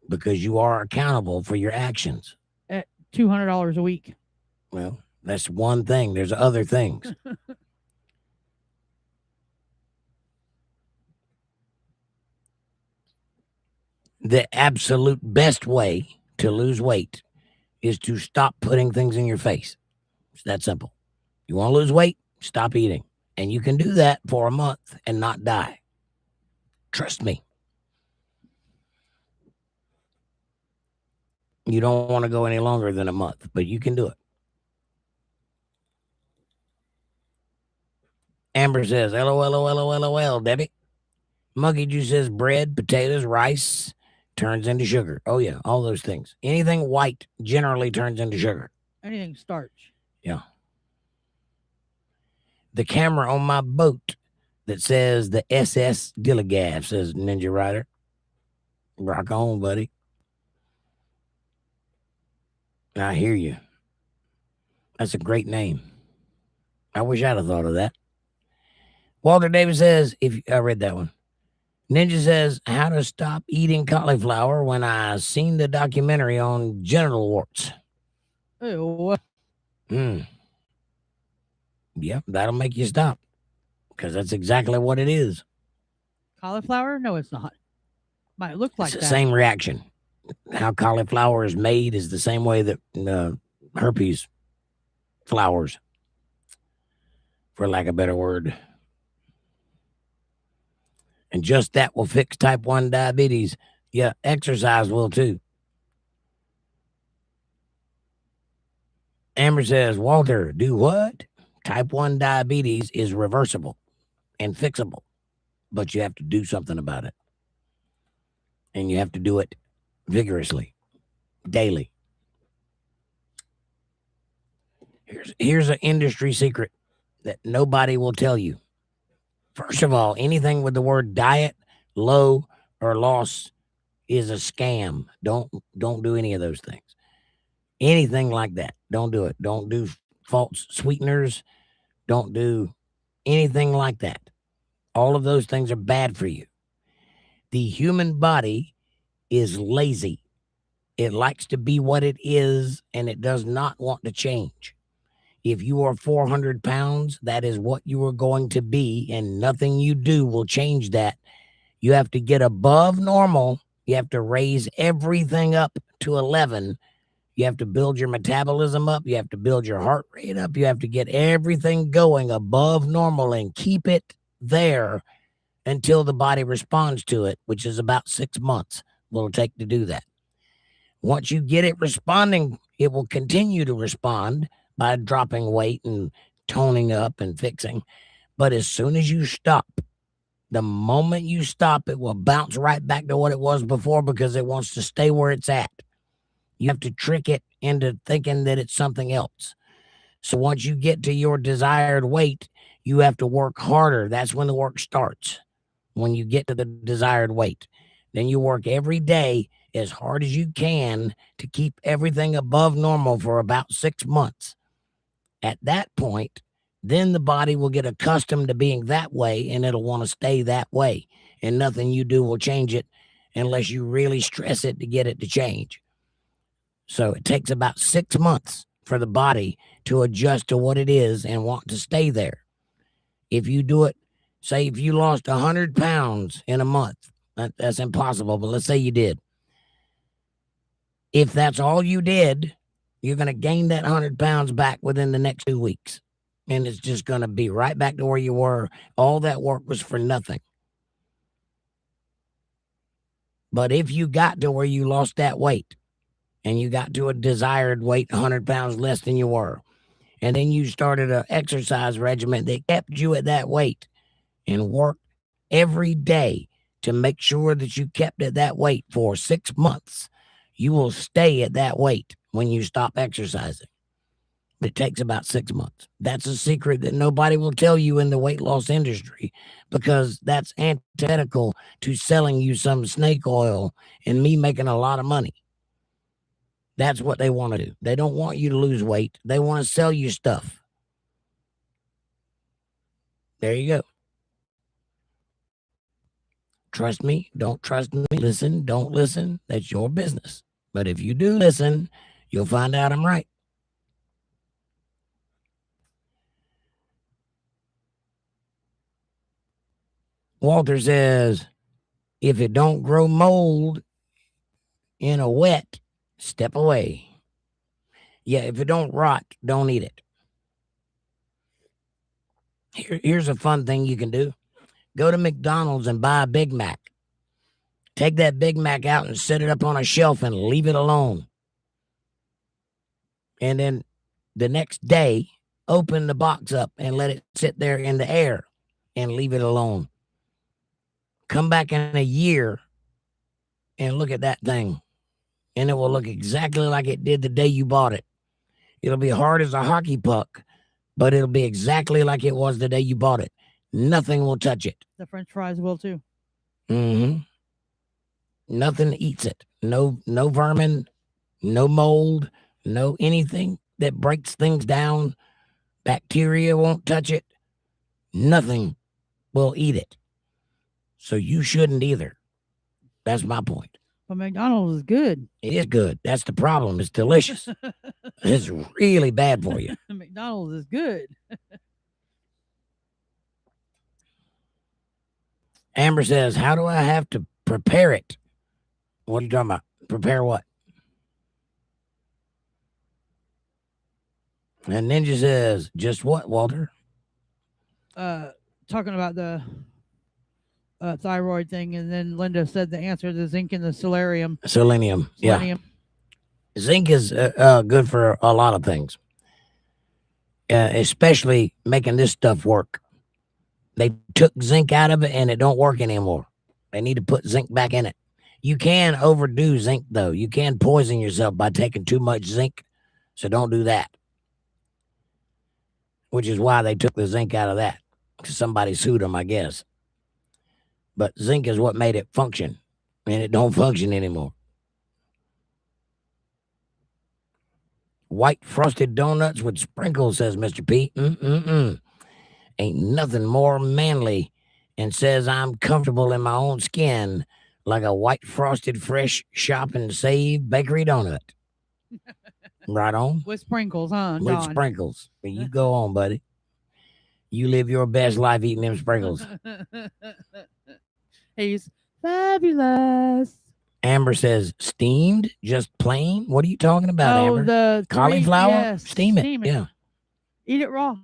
because you are accountable for your actions. At $200 a week. Well, that's one thing. There's other things. The absolute best way to lose weight is to stop putting things in your face. It's that simple. You want to lose weight? Stop eating. And you can do that for a month and not die. Trust me. You don't want to go any longer than a month, but you can do it. Amber says, LOL, Debbie. Monkey Juice says bread, potatoes, rice turns into sugar. Oh, yeah, all those things. Anything white generally turns into sugar. Anything starch. Yeah. The camera on my boat that says the SS Dillagav, says Ninja Rider. Rock on, buddy. I hear you. That's a great name. I wish I'd have thought of that. Walter Davis says, I read that one. Ninja says, how to stop eating cauliflower when I seen the documentary on genital warts. Ew. Yep, that'll make you stop because that's exactly what it is. Cauliflower? No, it's not. Might look like it's that. The same reaction. How cauliflower is made is the same way that herpes flowers, for lack of a better word. And just that will fix type 1 diabetes. Yeah, exercise will too. Amber says, Walter, do what? Type 1 diabetes is reversible and fixable, but you have to do something about it. And you have to do it vigorously, daily. Here's an industry secret that nobody will tell you. First of all, anything with the word diet, low, or loss is a scam. Don't do any of those things. Anything like that, don't do it. Don't do false sweeteners. Don't do anything like that. All of those things are bad for you. The human body is lazy. It likes to be what it is, and it does not want to change. If you are 400 pounds, that is what you are going to be, and nothing you do will change that. You have to get above normal. You have to raise everything up to 11. You have to build your metabolism up. You have to build your heart rate up. You have to get everything going above normal and keep it there until the body responds to it, which is about 6 months will take to do that. Once you get it responding, it will continue to respond by dropping weight and toning up and fixing. But as soon as you stop, the moment you stop, it will bounce right back to what it was before because it wants to stay where it's at. You have to trick it into thinking that it's something else. So once you get to your desired weight, you have to work harder. That's when the work starts. When you get to the desired weight, then you work every day as hard as you can to keep everything above normal for about 6 months. At that point, then the body will get accustomed to being that way and it'll want to stay that way. And nothing you do will change it unless you really stress it to get it to change. So it takes about 6 months for the body to adjust to what it is and want to stay there. If you do it, say if you lost 100 pounds in a month, that's impossible, but let's say you did. If that's all you did, you're going to gain that 100 pounds back within the next 2 weeks. And it's just going to be right back to where you were. All that work was for nothing. But if you got to where you lost that weight and you got to a desired weight, 100 pounds less than you were, and then you started an exercise regimen that kept you at that weight and worked every day to make sure that you kept at that weight for 6 months, you will stay at that weight when you stop exercising. It takes about 6 months. That's a secret that nobody will tell you in the weight loss industry, because that's antithetical to selling you some snake oil and me making a lot of money. That's what they want to do. They don't want you to lose weight. They want to sell you stuff. There you go. Trust me, don't trust me. Listen, don't listen. That's your business. But if you do listen, you'll find out I'm right. Walter says, if it don't grow mold in a wet, step away. Yeah, if it don't rot, don't eat it. Here's a fun thing you can do. Go to McDonald's and buy a Big Mac. Take that Big Mac out and set it up on a shelf and leave it alone. And then the next day, open the box up and let it sit there in the air and leave it alone. Come back in a year and look at that thing, and it will look exactly like it did the day you bought it. It'll be hard as a hockey puck, but it'll be exactly like it was the day you bought it. Nothing will touch it. The French fries will too. Mm-hmm. Nothing eats it. No vermin, no mold, no anything that breaks things down. Bacteria won't touch it. Nothing will eat it. So you shouldn't either. That's my point. But McDonald's is good. It is good. That's the problem. It's delicious. It's really bad for you. McDonald's is good. Amber says, how do I have to prepare it? What are you talking about? Prepare what? And Ninja says, just what, Walter? Talking about the thyroid thing, and then Linda said the answer, the zinc and the selenium. Selenium. Yeah. Zinc is good for a lot of things, especially making this stuff work. They took zinc out of it and it don't work anymore. They need to put zinc back in it. You can overdo zinc, though. You can poison yourself by taking too much zinc, so don't do that. Which is why they took the zinc out of that, because somebody sued them, I guess. But zinc is what made it function, and it don't function anymore. White frosted donuts with sprinkles, says Mr. P. Ain't nothing more manly, and says I'm comfortable in my own skin like a white frosted fresh shop and save bakery donut. Right on. With sprinkles, huh? With sprinkles. You go on, buddy. You live your best life eating them sprinkles. He's fabulous. Amber says, steamed, just plain? What are you talking about, Amber? The cauliflower? Yes, steam it. Yeah. Eat it raw.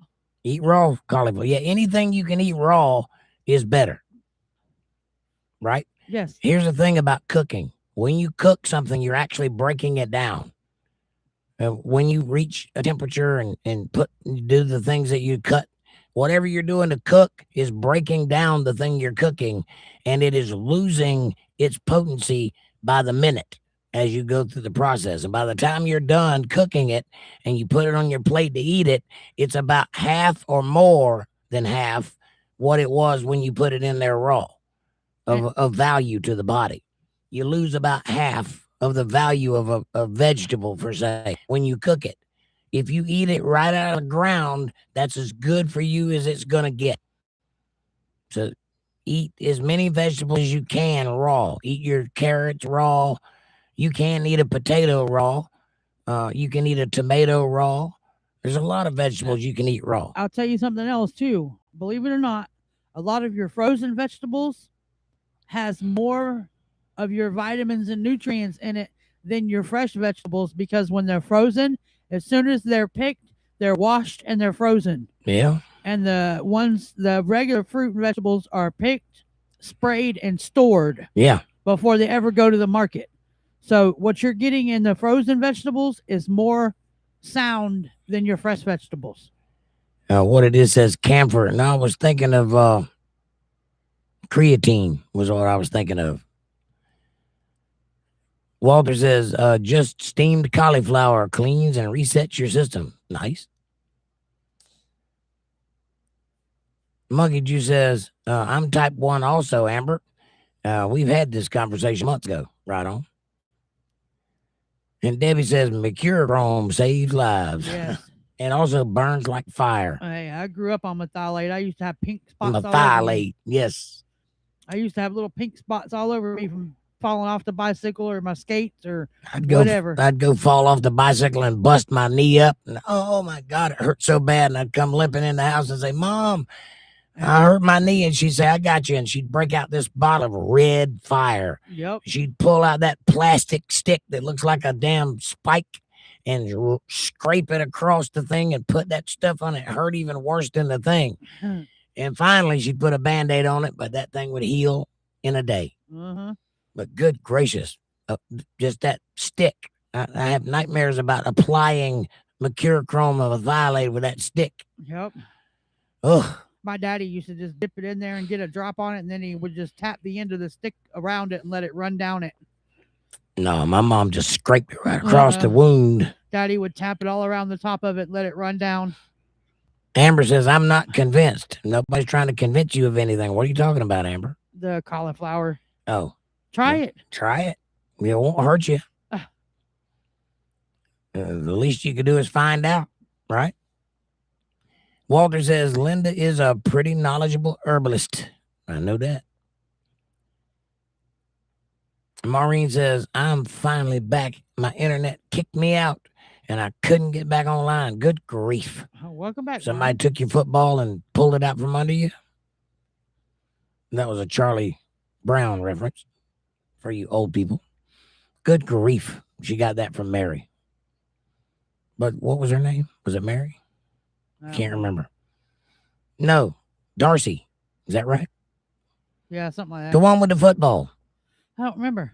Eat raw cauliflower. Yeah, anything you can eat raw is better. Right? Yes. Here's the thing about cooking. When you cook something, you're actually breaking it down. When you reach a temperature and do the things that you cut, whatever you're doing to cook is breaking down the thing you're cooking, and it is losing its potency by the minute as you go through the process. And by the time you're done cooking it and you put it on your plate to eat it, it's about half or more than half what it was when you put it in there raw of value to the body. You lose about half of the value of a vegetable, per se, when you cook it. If you eat it right out of the ground, that's as good for you as it's going to get. So eat as many vegetables as you can raw. Eat your carrots raw. You can eat a potato raw. You can eat a tomato raw. There's a lot of vegetables you can eat raw. I'll tell you something else, too. Believe it or not, a lot of your frozen vegetables has more of your vitamins and nutrients in it than your fresh vegetables, because when they're frozen, as soon as they're picked, they're washed and they're frozen. Yeah. And the regular fruit and vegetables are picked, sprayed, and stored. Yeah. Before they ever go to the market. So what you're getting in the frozen vegetables is more sound than your fresh vegetables. What it is says camphor. And I was thinking of creatine was what I was thinking of. Walter says, just steamed cauliflower cleans and resets your system. Nice. Monkey Juice says, I'm type 1 also, Amber. We've had this conversation months ago. Right on. And Debbie says, ℂ𝕗𝕃 saves lives. Yes. And also burns like fire. Hey, I grew up on methylate. I used to have pink spots all over me. Methylate, yes. I used to have little pink spots all over me from falling off the bicycle or my skates or whatever. I'd go fall off the bicycle and bust my knee up. And, oh, my God, it hurt so bad. And I'd come limping in the house and say, Mom, I hurt my knee. And she'd say, I got you. And she'd break out this bottle of red fire. Yep. She'd pull out that plastic stick that looks like a damn spike and scrape it across the thing and put that stuff on it. It hurt even worse than the thing. And finally, she'd put a Band-Aid on it, but that thing would heal in a day. But good gracious, just that stick. I have nightmares about applying ℂ𝕗𝕃 methylate with that stick. Yep. Ugh. My daddy used to just dip it in there and get a drop on it, and then he would just tap the end of the stick around it and let it run down it. No, my mom just scraped it right across the wound. Daddy would tap it all around the top of it, let it run down. Amber says, I'm not convinced. Nobody's trying to convince you of anything. What are you talking about, Amber? The cauliflower. Oh. Try it. Try it. It won't hurt you. The least you can do is find out, right? Walter says, Linda is a pretty knowledgeable herbalist. I know that. Maureen says, I'm finally back. My internet kicked me out, and I couldn't get back online. Good grief. Oh, welcome back. Somebody took your football and pulled it out from under you? That was a Charlie Brown reference for you old people. Good grief. She got that from Mary. But what was her name? Was it Mary? Can't remember. No, Darcy. Is that right? Yeah, something like that. The one with the football. I don't remember.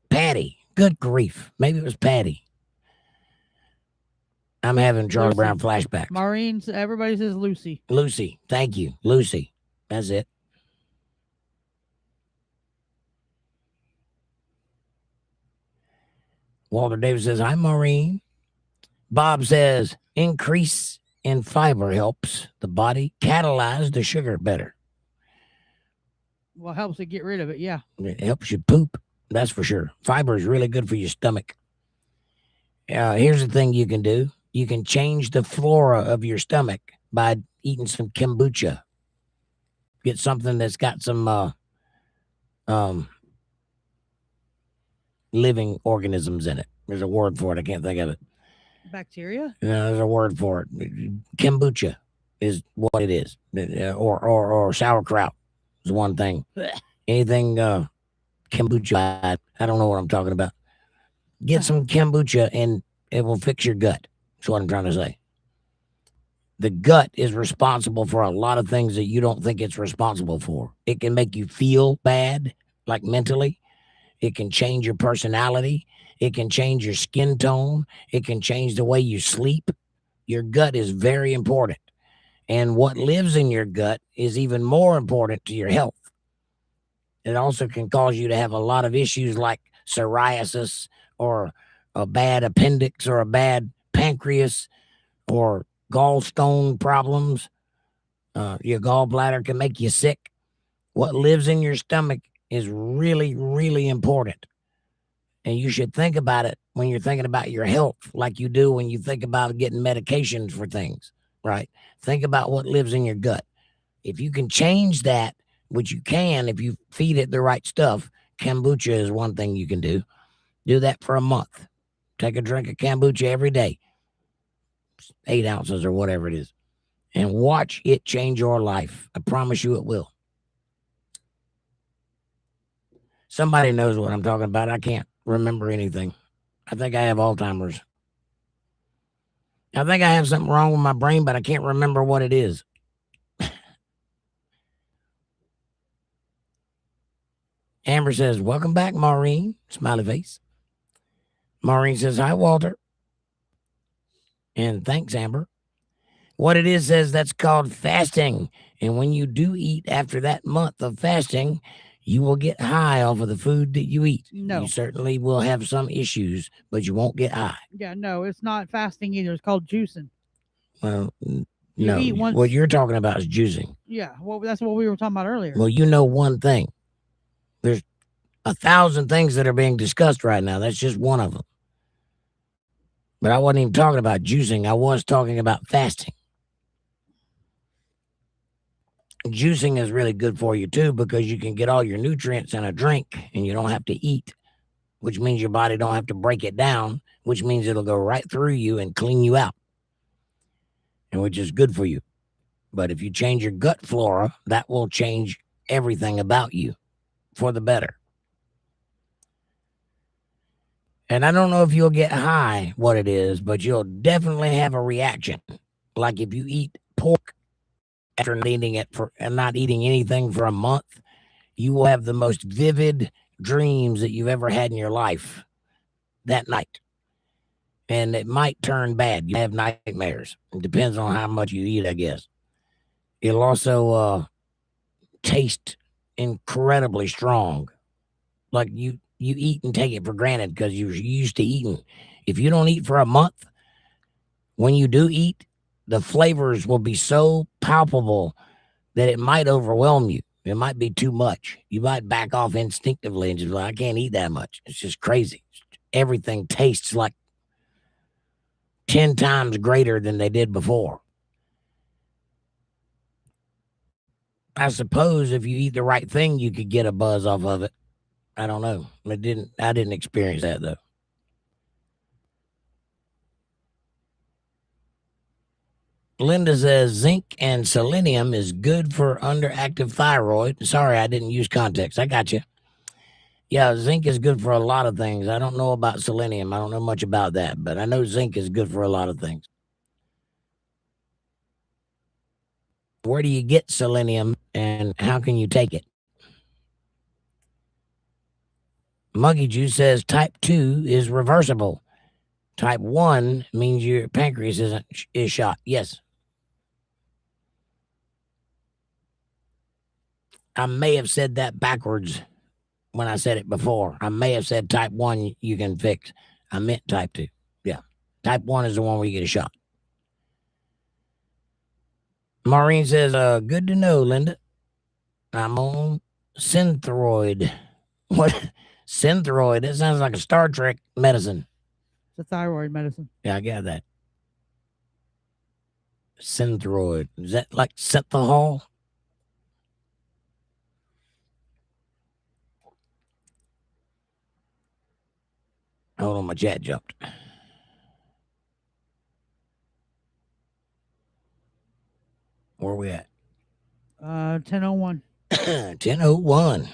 Patty. Good grief. Maybe it was Patty. I'm having Charlie Brown flashbacks. Maureen, everybody says Lucy. Lucy. Thank you. Lucy. That's it. Walter Davis says, hi, Maureen. Bob says, increase in fiber helps the body catalyze the sugar better. Well, helps it get rid of it, yeah. It helps you poop, that's for sure. Fiber is really good for your stomach. Here's the thing you can do. You can change the flora of your stomach by eating some kombucha. Get something that's got some living organisms in it. There's a word for it. I can't think of it. Bacteria? No, there's a word for it. Kombucha is what it is. Or sauerkraut is one thing. Anything kombucha, I don't know what I'm talking about. Get some kombucha and it will fix your gut. That's what I'm trying to say. The gut is responsible for a lot of things that you don't think it's responsible for. It can make you feel bad, like mentally. It can change your personality. It can change your skin tone. It can change the way you sleep. Your gut is very important. And what lives in your gut is even more important to your health. It also can cause you to have a lot of issues like psoriasis or a bad appendix or a bad pancreas or gallstone problems. Your gallbladder can make you sick. What lives in your stomach is really, really important. And you should think about it when you're thinking about your health, like you do when you think about getting medications for things, right? Think about what lives in your gut. If you can change that, which you can if you feed it the right stuff, kombucha is one thing you can do. Do that for a month. Take a drink of kombucha every day, 8 ounces or whatever it is, and watch it change your life. I promise you it will. Somebody knows what I'm talking about. I can't remember anything. I think I have Alzheimer's. I think I have something wrong with my brain, but I can't remember what it is. Amber says, welcome back, Maureen. Smiley face. Maureen says, hi, Walter. And thanks, Amber. What it is says that's called fasting. And when you do eat after that month of fasting, You will get high off of the food that you eat. No. You certainly will have some issues, but you won't get high. Yeah, no, it's not fasting either. It's called juicing. Well, You no. eat once. What you're talking about is juicing. Yeah, well, that's what we were talking about earlier. Well, you know one thing. There's 1,000 things that are being discussed right now. That's just one of them. But I wasn't even talking about juicing. I was talking about fasting. Juicing is really good for you too, because you can get all your nutrients in a drink and you don't have to eat, which means your body don't have to break it down, which means it'll go right through you and clean you out, and which is good for you. But if you change your gut flora, that will change everything about you for the better. And I don't know if you'll get high, what it is, but you'll definitely have a reaction. Like if you eat pork after not eating it and not eating anything for a month, you will have the most vivid dreams that you've ever had in your life that night. And it might turn bad. You have nightmares. It depends on how much you eat, I guess. It'll also taste incredibly strong. Like you eat and take it for granted because you're used to eating. If you don't eat for a month, when you do eat, the flavors will be so palpable that it might overwhelm you. It might be too much. You might back off instinctively and just like, I can't eat that much. It's just crazy. Everything tastes like 10 times greater than they did before. I suppose if you eat the right thing, you could get a buzz off of it. I don't know. I didn't experience that though. Linda says zinc and selenium is good for underactive thyroid. Sorry, I didn't use context. I got you. Yeah, zinc is good for a lot of things. I don't know about selenium. I don't know much about that, but I know zinc is good for a lot of things. Where do you get selenium and how can you take it? Monkey Juice says type 2 is reversible. Type 1 means your pancreas is shot. Yes. I may have said that backwards when I said it before. I may have said type 1 you can fix. I meant type 2. Yeah. Type 1 is the one where you get a shot. Maureen says, good to know, Linda. I'm on Synthroid. What? Synthroid? That sounds like a Star Trek medicine. It's a thyroid medicine. Yeah, I got that. Synthroid. Is that like Synthahol? Hold on, my chat jumped. Where are we at? 10:01. 10:01.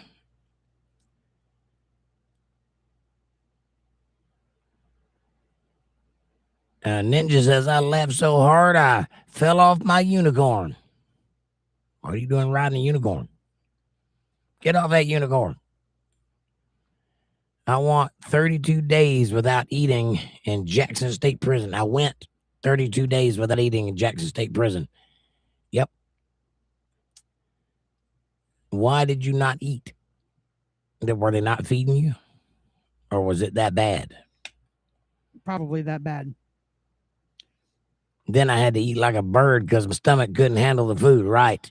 Ninja says, I laughed so hard I fell off my unicorn. What are you doing riding a unicorn? Get off that unicorn. I want 32 days without eating in Jackson State Prison. I went 32 days without eating in Jackson State Prison. Yep. Why did you not eat? Were they not feeding you? Or was it that bad? Probably that bad. Then I had to eat like a bird because my stomach couldn't handle the food, right?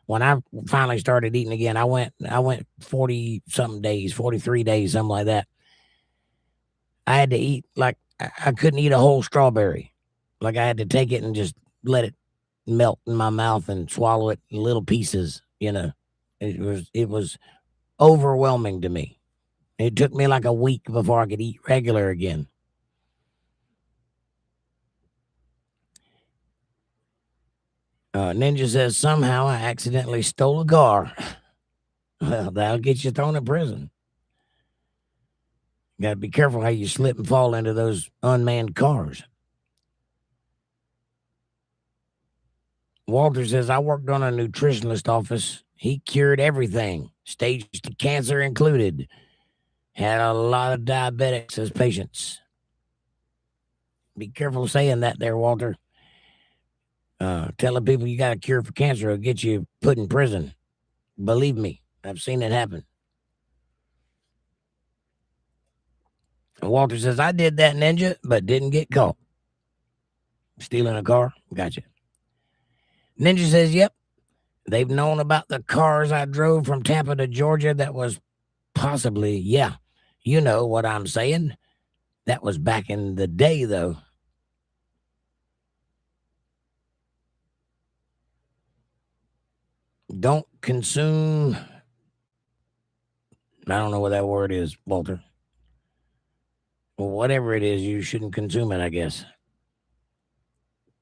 When I finally started eating again, I went 40-something days, 43 days, something like that. I had to eat like I couldn't eat a whole strawberry. Like I had to take it and just let it melt in my mouth and swallow it in little pieces, you know. It was overwhelming to me. It took me like a week before I could eat regular again. Ninja says, somehow I accidentally stole a car. Well, that'll get you thrown in prison. You got to be careful how you slip and fall into those unmanned cars. Walter says, I worked on a nutritionist office. He cured everything, stage 2 cancer included. Had a lot of diabetics as patients. Be careful saying that there, Walter. Telling people you got a cure for cancer will get you put in prison. Believe me, I've seen it happen. Walter says, I did that, Ninja, but didn't get caught. Stealing a car? Gotcha. Ninja says, yep. They've known about the cars I drove from Tampa to Georgia. That was possibly, yeah. You know what I'm saying. That was back in the day, though. Don't consume. I don't know what that word is, Walter. Well, whatever it is, you shouldn't consume it, I guess.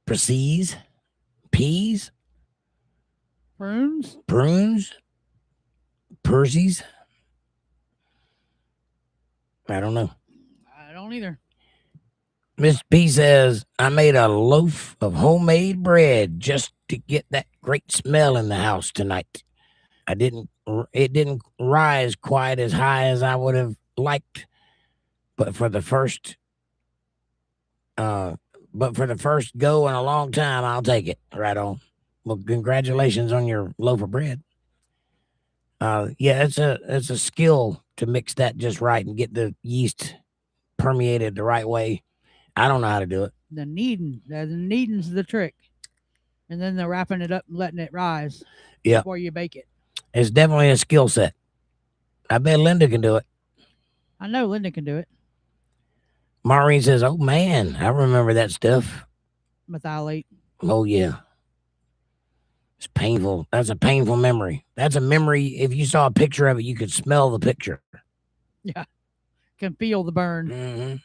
Proceeds? Peas? Prunes? Prunes? Persies? I don't know. I don't either. Miss P says, I made a loaf of homemade bread just to get that great smell in the house tonight. It didn't rise quite as high as I would have liked, but for the first go in a long time, I'll take it. Right on. Well, congratulations on your loaf of bread. Yeah, it's a skill to mix that just right and get the yeast permeated the right way. I don't know how to do it. The kneading's the trick. And then they're wrapping it up and letting it rise before you bake it. It's definitely a skill set. I bet Linda can do it. I know Linda can do it. Maureen says, oh, man, I remember that stuff. Methylate. Oh, yeah. It's painful. That's a painful memory. That's a memory. If you saw a picture of it, you could smell the picture. Yeah. Can feel the burn. Mm-hmm.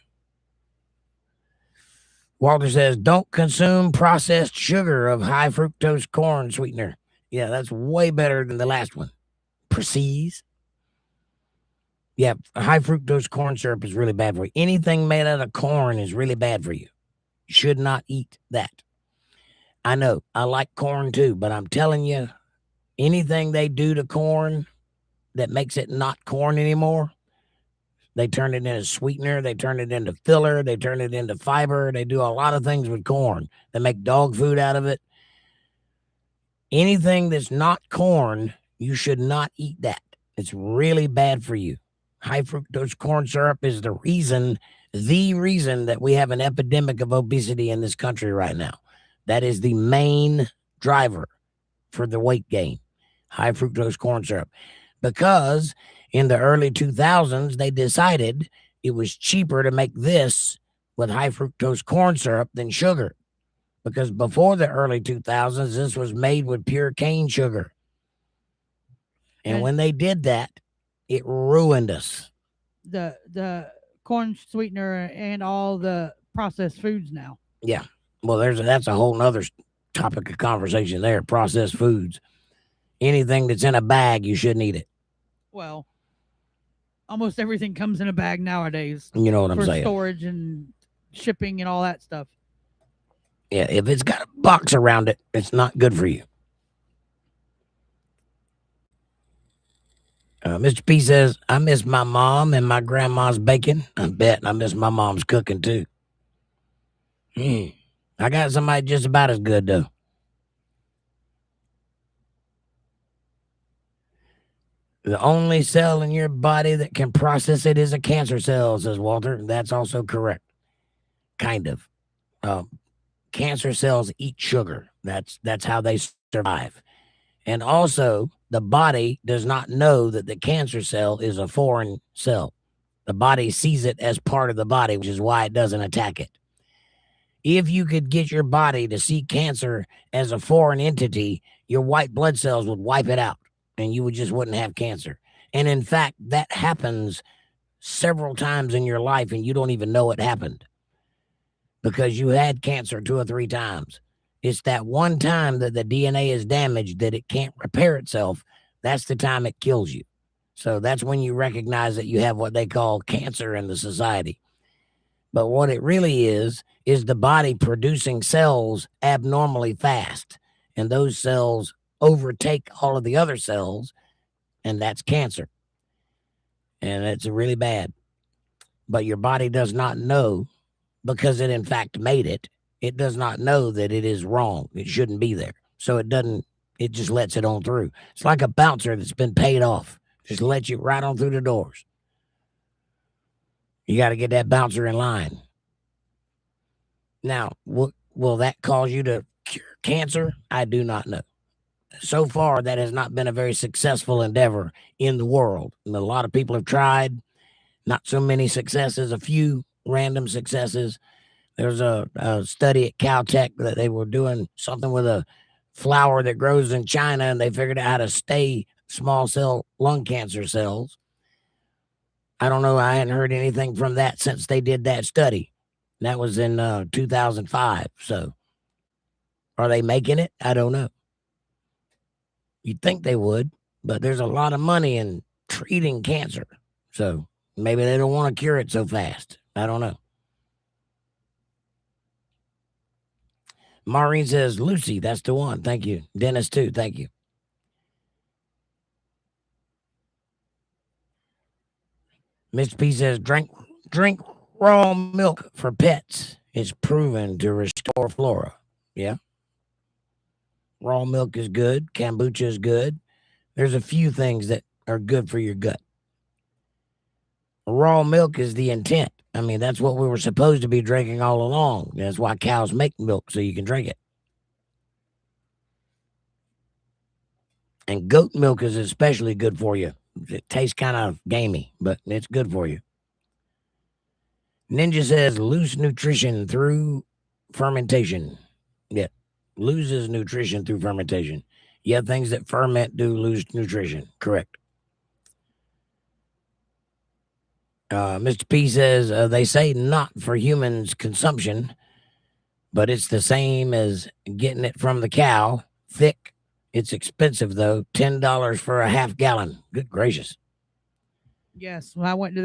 Walter says, don't consume processed sugar of high fructose corn sweetener. Yeah, that's way better than the last one. Proceeds. Yeah, high fructose corn syrup is really bad for you. Anything made out of corn is really bad for you. You should not eat that. I know, I like corn too, but I'm telling you, anything they do to corn that makes it not corn anymore, they turn it into sweetener, they turn it into filler, they turn it into fiber, they do a lot of things with corn. They make dog food out of it. Anything that's not corn, you should not eat that. It's really bad for you. High fructose corn syrup is the reason that we have an epidemic of obesity in this country right now. That is the main driver for the weight gain, high fructose corn syrup. Because in the early 2000s, they decided it was cheaper to make this with high fructose corn syrup than sugar. Because before the early 2000s, this was made with pure cane sugar. And when they did that, it ruined us. The corn sweetener and all the processed foods now. Yeah. Well, that's a whole nother topic of conversation there. Processed foods. Anything that's in a bag, you shouldn't eat it. Well, almost everything comes in a bag nowadays. You know what I'm saying? For storage and shipping and all that stuff. Yeah, if it's got a box around it, it's not good for you. Mr. P says, I miss my mom and my grandma's baking. I bet I miss my mom's cooking too. I got somebody just about as good, though. The only cell in your body that can process it is a cancer cell, says Walter. That's also correct. Kind of. Cancer cells eat sugar. That's how they survive. And also, the body does not know that the cancer cell is a foreign cell. The body sees it as part of the body, which is why it doesn't attack it. If you could get your body to see cancer as a foreign entity, your white blood cells would wipe it out and you wouldn't have cancer. And in fact, that happens several times in your life and you don't even know it happened because you had cancer 2 or 3 times. It's that one time that the DNA is damaged that it can't repair itself. That's the time it kills you. So that's when you recognize that you have what they call cancer in the society. But what it really is the body producing cells abnormally fast. And those cells overtake all of the other cells, and that's cancer. And it's really bad. But your body does not know, because it in fact made it. It does not know that it is wrong. It shouldn't be there. So it just lets it on through. It's like a bouncer that's been paid off. Just lets you right on through the doors. You got to get that bouncer in line. Now, will that cause you to cure cancer? I do not know. So far, that has not been a very successful endeavor in the world. And a lot of people have tried. Not so many successes, a few random successes. There's a study at Caltech that they were doing something with a flower that grows in China, and they figured out how to stay small cell lung cancer cells. I don't know. I hadn't heard anything from that since they did that study. That was in 2005. So are they making it? I don't know. You'd think they would, but there's a lot of money in treating cancer. So maybe they don't want to cure it so fast. I don't know. Maureen says, Lucy, that's the one. Thank you. Dennis, too. Thank you. Mr. P says, drink raw milk for pets. It's proven to restore flora. Yeah. Raw milk is good. Kombucha is good. There's a few things that are good for your gut. Raw milk is the intent. I mean, that's what we were supposed to be drinking all along. That's why cows make milk, so you can drink it. And goat milk is especially good for you. It tastes kind of gamey, but it's good for you. Ninja says, lose nutrition through fermentation. Yeah, loses nutrition through fermentation. Yeah, things that ferment do lose nutrition. Correct. Mr. P says, they say not for humans consumption, but it's the same as getting it from the cow. Thick. It's expensive, though. $10 for a half gallon. Good gracious. Yes. When I went to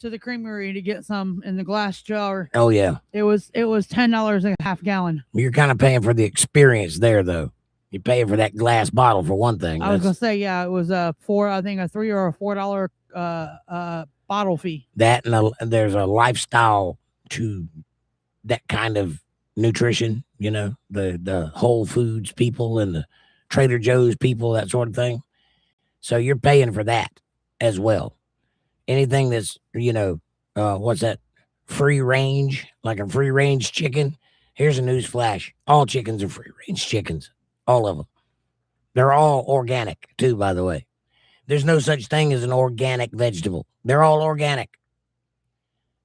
the creamery to get some in the glass jar. Oh, yeah. It was $10 a half gallon. You're kind of paying for the experience there, though. You're paying for that glass bottle for one thing. I was gonna say, yeah, it was a $3 or a $4 bottle fee. That and there's a lifestyle to that kind of nutrition. You know, the Whole Foods people and the Trader Joe's people, that sort of thing. So you're paying for that as well. Anything that's, what's that? Free range, like a free range chicken. Here's a news flash. All chickens are free range chickens. All of them. They're all organic too, by the way. There's no such thing as an organic vegetable. They're all organic.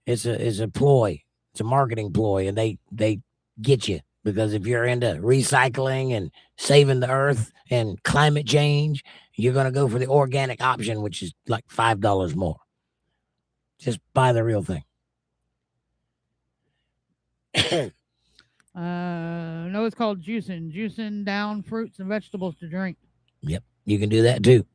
It's a ploy. It's a marketing ploy, and they get you because if you're into recycling and saving the earth and climate change, you're going to go for the organic option, which is like $5 more. Just buy the real thing. No, it's called juicing. Juicing down fruits and vegetables to drink. Yep, you can do that too.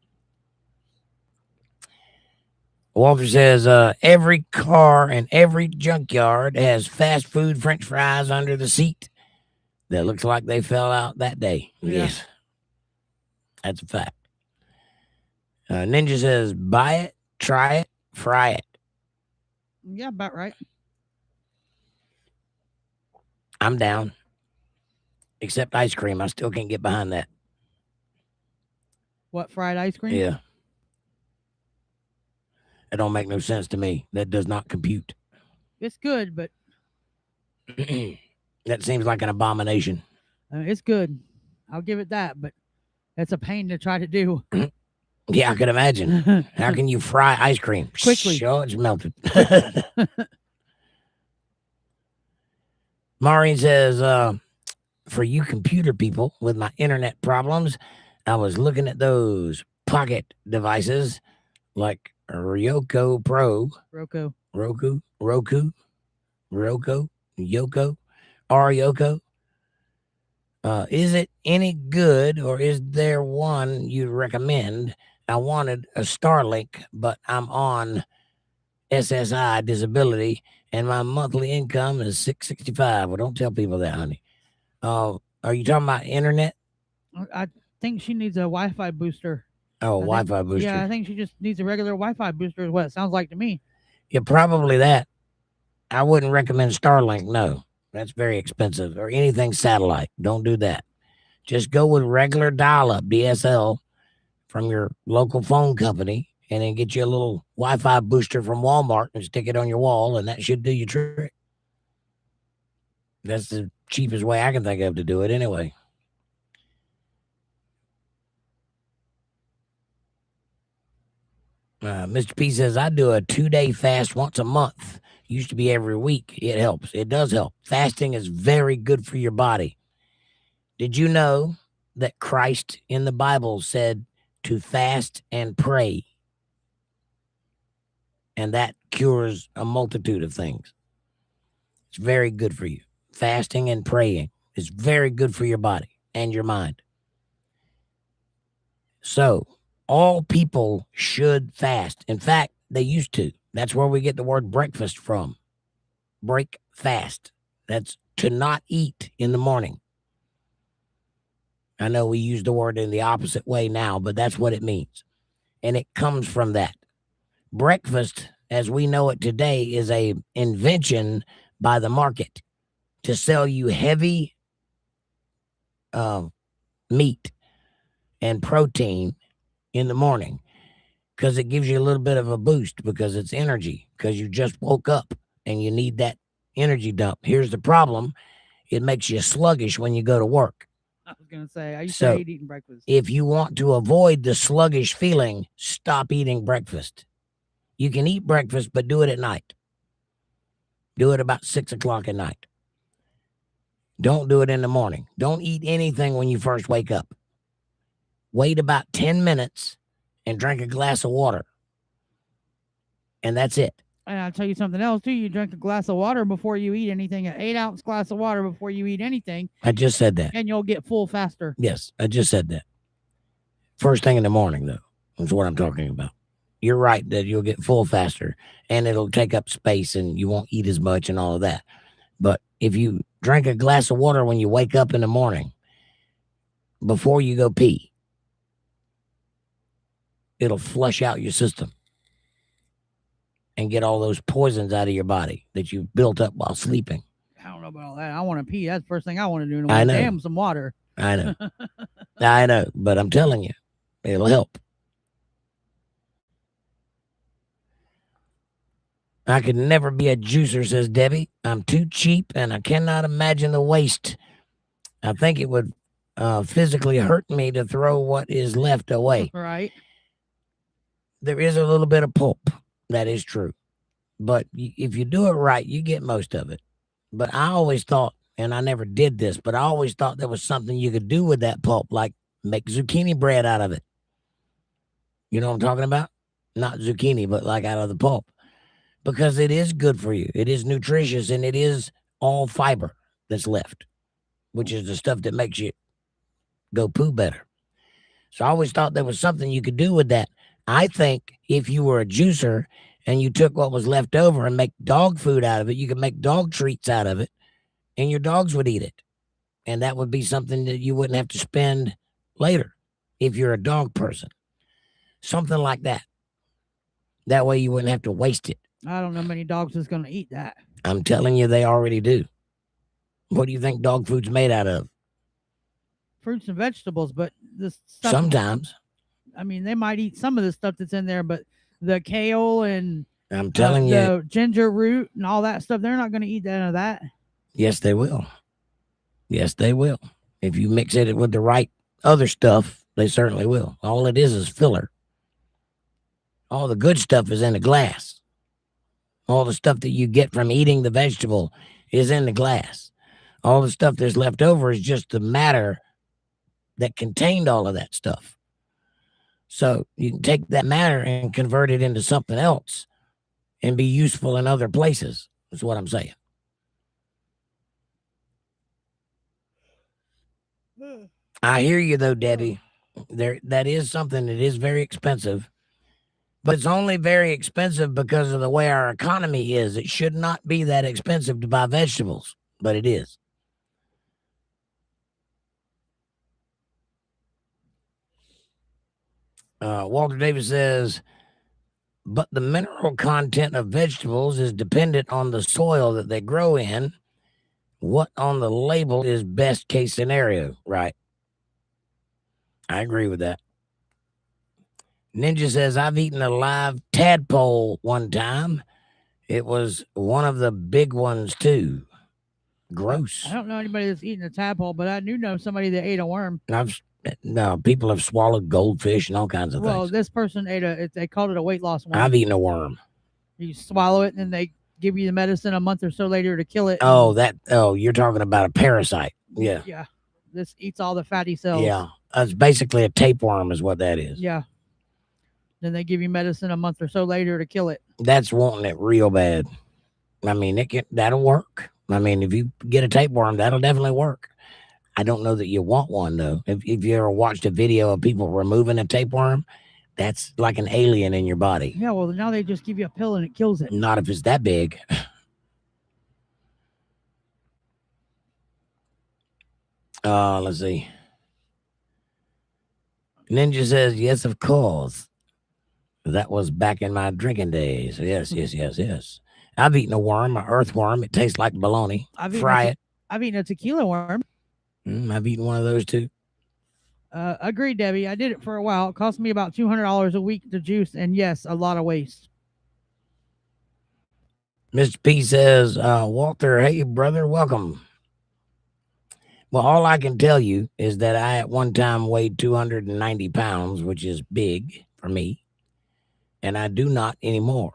Walter says, every car and every junkyard has fast food French fries under the seat that looks like they fell out that day. Yeah. Yes, that's a fact. Ninja says, buy it, try it, fry it. Yeah, about right. I'm down. Except ice cream. I still can't get behind that. What, fried ice cream? Yeah. It don't make no sense to me. That does not compute. It's good, but that seems like an abomination. It's good. I'll give it that, but it's a pain to try to do. Yeah, I could imagine. How can you fry ice cream? Quickly. Sure, it's melted. Maureen says, for you computer people with my internet problems, I was looking at those pocket devices like Ryoko Pro. Roku. Is it any good, or is there one you'd recommend? I wanted a Starlink, but I'm on SSI disability, and my monthly income is $665. Well, don't tell people that, honey. Are you talking about internet? I think she needs a Wi-Fi booster. Oh, Wi-Fi booster. Yeah, I think she just needs a regular Wi-Fi booster is what it sounds like to me. Yeah, probably that. I wouldn't recommend Starlink, no. That's very expensive. Or anything satellite. Don't do that. Just go with regular dial-up DSL from your local phone company, and then get you a little Wi-Fi booster from Walmart and stick it on your wall, and that should do your trick. That's the cheapest way I can think of to do it anyway. Mr. P says, I do a 2-day fast once a month. Used to be every week. It helps. It does help. Fasting is very good for your body. Did you know that Christ in the Bible said to fast and pray? And that cures a multitude of things. It's very good for you. Fasting and praying is very good for your body and your mind. So all people should fast. In fact, they used to. That's where we get the word breakfast from. Break fast. That's to not eat in the morning. I know we use the word in the opposite way now, but that's what it means. And it comes from that. Breakfast, as we know it today, is a invention by the market to sell you heavy meat and protein in the morning, because it gives you a little bit of a boost, because it's energy, because you just woke up and you need that energy dump. Here's the problem. It makes you sluggish when you go to work. I was going to say, I used to hate eating breakfast. If you want to avoid the sluggish feeling, stop eating breakfast. You can eat breakfast, but do it at night. Do it about 6 o'clock at night. Don't do it in the morning. Don't eat anything when you first wake up. Wait about 10 minutes and drink a glass of water. And that's it. And I'll tell you something else, too. You drink a glass of water before you eat anything, an 8-ounce glass of water before you eat anything. I just said that. And you'll get full faster. Yes, I just said that. First thing in the morning, though, is what I'm talking about. You're right that you'll get full faster, and it'll take up space, and you won't eat as much and all of that. But if you drink a glass of water when you wake up in the morning, before you go pee, it'll flush out your system and get all those poisons out of your body that you've built up while sleeping. I don't know about all that. I want to pee. That's the first thing I want to do in the morning. I know. Damn, some water. I know. I know, but I'm telling you, it'll help. I could never be a juicer, says Debbie. I'm too cheap, and I cannot imagine the waste. I think it would physically hurt me to throw what is left away. Right. There is a little bit of pulp. That is true. But if you do it right, you get most of it. But I always thought, and I never did this, but I always thought there was something you could do with that pulp, like make zucchini bread out of it. You know what I'm talking about? Not zucchini, but like out of the pulp. Because it is good for you. It is nutritious, and it is all fiber that's left, which is the stuff that makes you go poo better. So I always thought there was something you could do with that. I think if you were a juicer and you took what was left over and make dog food out of it, you could make dog treats out of it, and your dogs would eat it. And that would be something that you wouldn't have to spend later if you're a dog person. Something like that. That way you wouldn't have to waste it. I don't know many dogs that's going to eat that. I'm telling you, they already do. What do you think dog food's made out of? Fruits and vegetables, but this stuff. Sometimes. I mean, they might eat some of the stuff that's in there, but the kale and I'm telling you, the ginger root and all that stuff, they're not going to eat none of that. Yes, they will. Yes, they will. If you mix it with the right other stuff, they certainly will. All it is filler. All the good stuff is in the glass. All the stuff that you get from eating the vegetable is in the glass. All the stuff that's left over is just the matter that contained all of that stuff. So you can take that matter and convert it into something else and be useful in other places. That's what I'm saying. I hear you though, Debbie. That is something that is very expensive. But it's only very expensive because of the way our economy is. It should not be that expensive to buy vegetables, but it is. Walter Davis says, but the mineral content of vegetables is dependent on the soil that they grow in. What on the label is best case scenario, right? I agree with that. Ninja says, I've eaten a live tadpole one time. It was one of the big ones, too. Gross. I don't know anybody that's eaten a tadpole, but I do know somebody that ate a worm. No, people have swallowed goldfish and all kinds of Well, things. this person they called it a weight loss worm. I've eaten a worm. You swallow it, and then they give you the medicine a month or so later to kill it. You're talking about a parasite. Yeah. Yeah. This eats all the fatty cells. Yeah. It's basically a tapeworm is what that is. Yeah. Then they give you medicine a month or so later to kill it. That's wanting it real bad. I mean, that'll work. I mean, if you get a tapeworm, that'll definitely work. I don't know that you want one, though. If you ever watched a video of people removing a tapeworm, that's like an alien in your body. Yeah, well, now they just give you a pill and it kills it. Not if it's that big. Let's see. Ninja says, yes, of course. That was back in my drinking days. Yes. I've eaten a worm, an earthworm. It tastes like bologna. Fry it. I've eaten a tequila worm. I've eaten one of those too. Agreed, Debbie. I did it for a while. It cost me about $200 a week to juice, and yes, a lot of waste. Mr. P says, Walter, hey, brother, welcome. Well, all I can tell you is that I at one time weighed 290 pounds, which is big for me, and I do not anymore.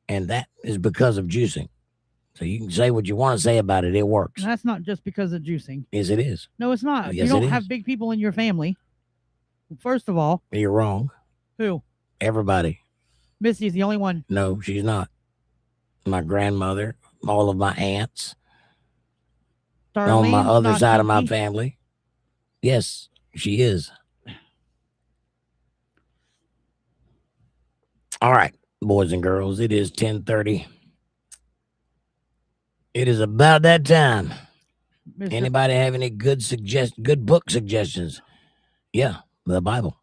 And that is because of juicing. So you can say what you want to say about it. It works. That's not just because of juicing. Yes, it is. No, it's not. Yes, you don't have big people in your family. First of all. You're wrong. Who? Everybody. Missy's the only one. No, she's not. My grandmother, all of my aunts. Darlene, on my other side of my family. Yes, she is. All right, boys and girls, it is 10:30. It is about that time. Anybody have any good book suggestions? Yeah, the Bible.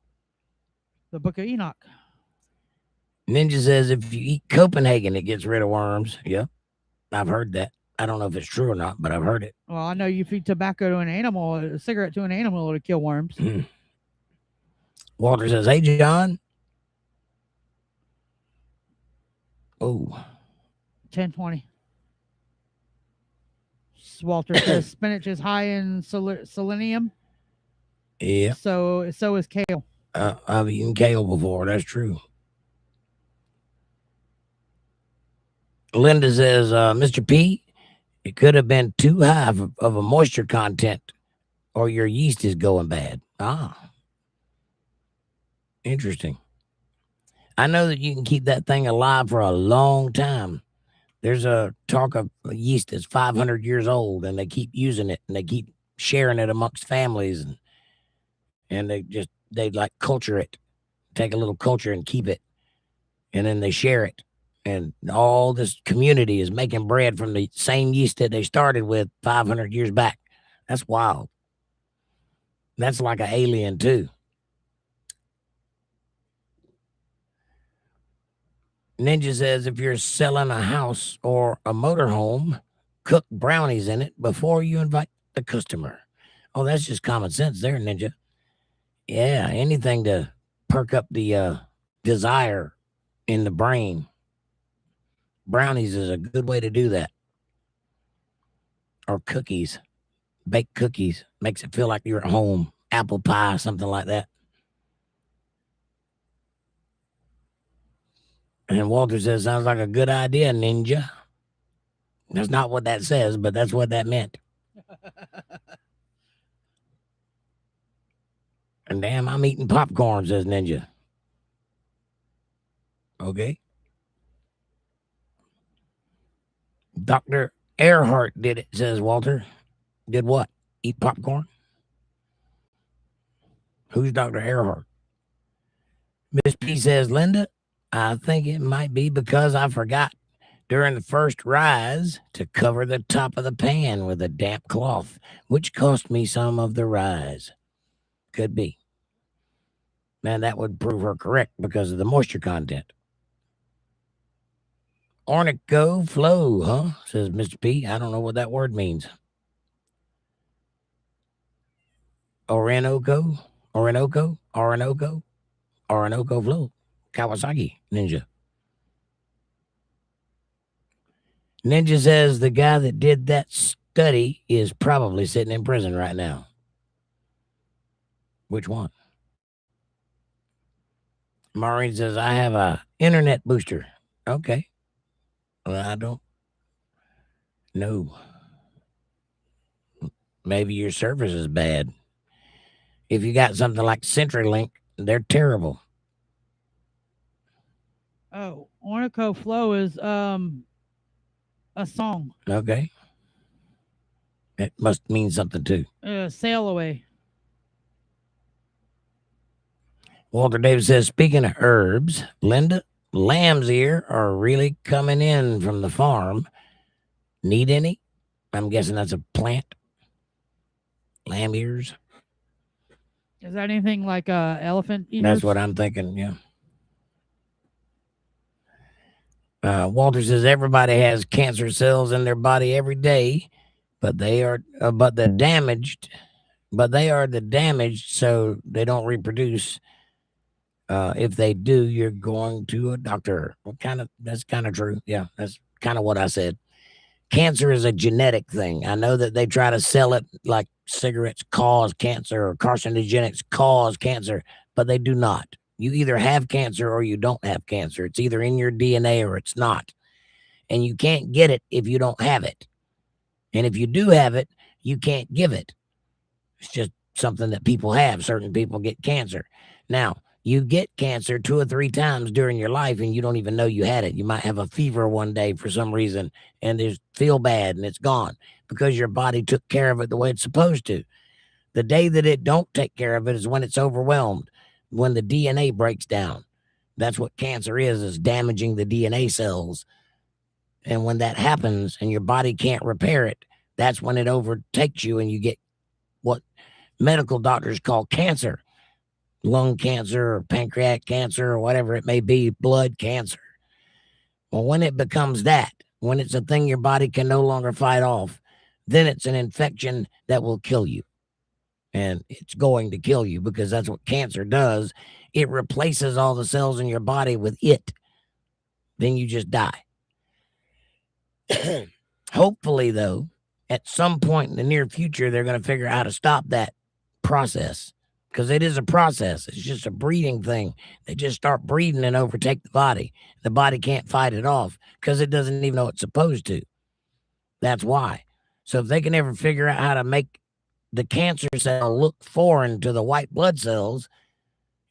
The Book of Enoch. Ninja says if you eat Copenhagen, it gets rid of worms. Yeah, I've heard that. I don't know if it's true or not, but I've heard it. Well, I know you feed tobacco to an animal, a cigarette to an animal, it'll kill worms. Walter says, hey, John. Oh. 1020. Walter says spinach is high in selenium. Yeah. So is kale. I've eaten kale before. That's true. Linda says, Mr. P, it could have been too high of a moisture content or your yeast is going bad. Interesting. I know that you can keep that thing alive for a long time. There's a talk of yeast that's 500 years old and they keep using it and they keep sharing it amongst families and they like culture it, take a little culture and keep it. And then they share it. And all this community is making bread from the same yeast that they started with 500 years back. That's wild. That's like an alien too. Ninja says if you're selling a house or a motorhome, cook brownies in it before you invite the customer. Oh, that's just common sense there, Ninja. Yeah, anything to perk up the desire in the brain. Brownies is a good way to do that. Or cookies. Baked cookies. Makes it feel like you're at home. Apple pie, something like that. And Walter says, sounds like a good idea, Ninja. That's not what that says, but that's what that meant. And damn, I'm eating popcorn, says Ninja. Okay. Dr. Earhart did it, says Walter. Did what? Eat popcorn? Who's Dr. Earhart? Miss P says, Linda, I think it might be because I forgot during the first rise to cover the top of the pan with a damp cloth, which cost me some of the rise. Could be. Man, that would prove her correct because of the moisture content. Ornico flow, huh? Says Mr. P. I don't know what that word means. Orinoco. Orinoco Flow, Kawasaki Ninja. Ninja says the guy that did that study is probably sitting in prison right now. Which one? Maureen says, I have a internet booster. Okay. Well, I don't know. Maybe your service is bad. If you got something like CenturyLink, they're terrible. Oh, Orinoco Flow is a song. Okay. It must mean something too. Sail Away. Walter Davis says, speaking of herbs, Linda, lamb's ear are really coming in from the farm. Need any? I'm guessing that's a plant. Lamb ears. Is that anything like elephant ears? That's what I'm thinking, yeah. Walter says everybody has cancer cells in their body every day, but they are the damaged, so they don't reproduce. If they do, you're going to a doctor. That's kind of true. Yeah, that's kind of what I said. Cancer is a genetic thing. I know that they try to sell it like cigarettes cause cancer or carcinogenics cause cancer, but they do not. You either have cancer or you don't have cancer. It's either in your DNA or it's not. And you can't get it if you don't have it. And if you do have it, you can't give it. It's just something that people have. Certain people get cancer. Now, you get cancer 2 or 3 times during your life and you don't even know you had it. You might have a fever one day for some reason and feel bad and it's gone because your body took care of it the way it's supposed to. The day that it don't take care of it is when it's overwhelmed, when the DNA breaks down. That's what cancer is damaging the DNA cells. And when that happens and your body can't repair it, that's when it overtakes you and you get what medical doctors call cancer. Lung cancer or pancreatic cancer or whatever it may be, blood cancer. Well, when it becomes that, when it's a thing your body can no longer fight off, then it's an infection that will kill you. And it's going to kill you because that's what cancer does. It replaces all the cells in your body with it. Then you just die. Hopefully, though, at some point in the near future, they're going to figure out how to stop that process. Because it is a process. It's just a breeding thing. They just start breeding and overtake the body. The body can't fight it off because it doesn't even know it's supposed to. That's why. So if they can ever figure out how to make the cancer cell look foreign to the white blood cells,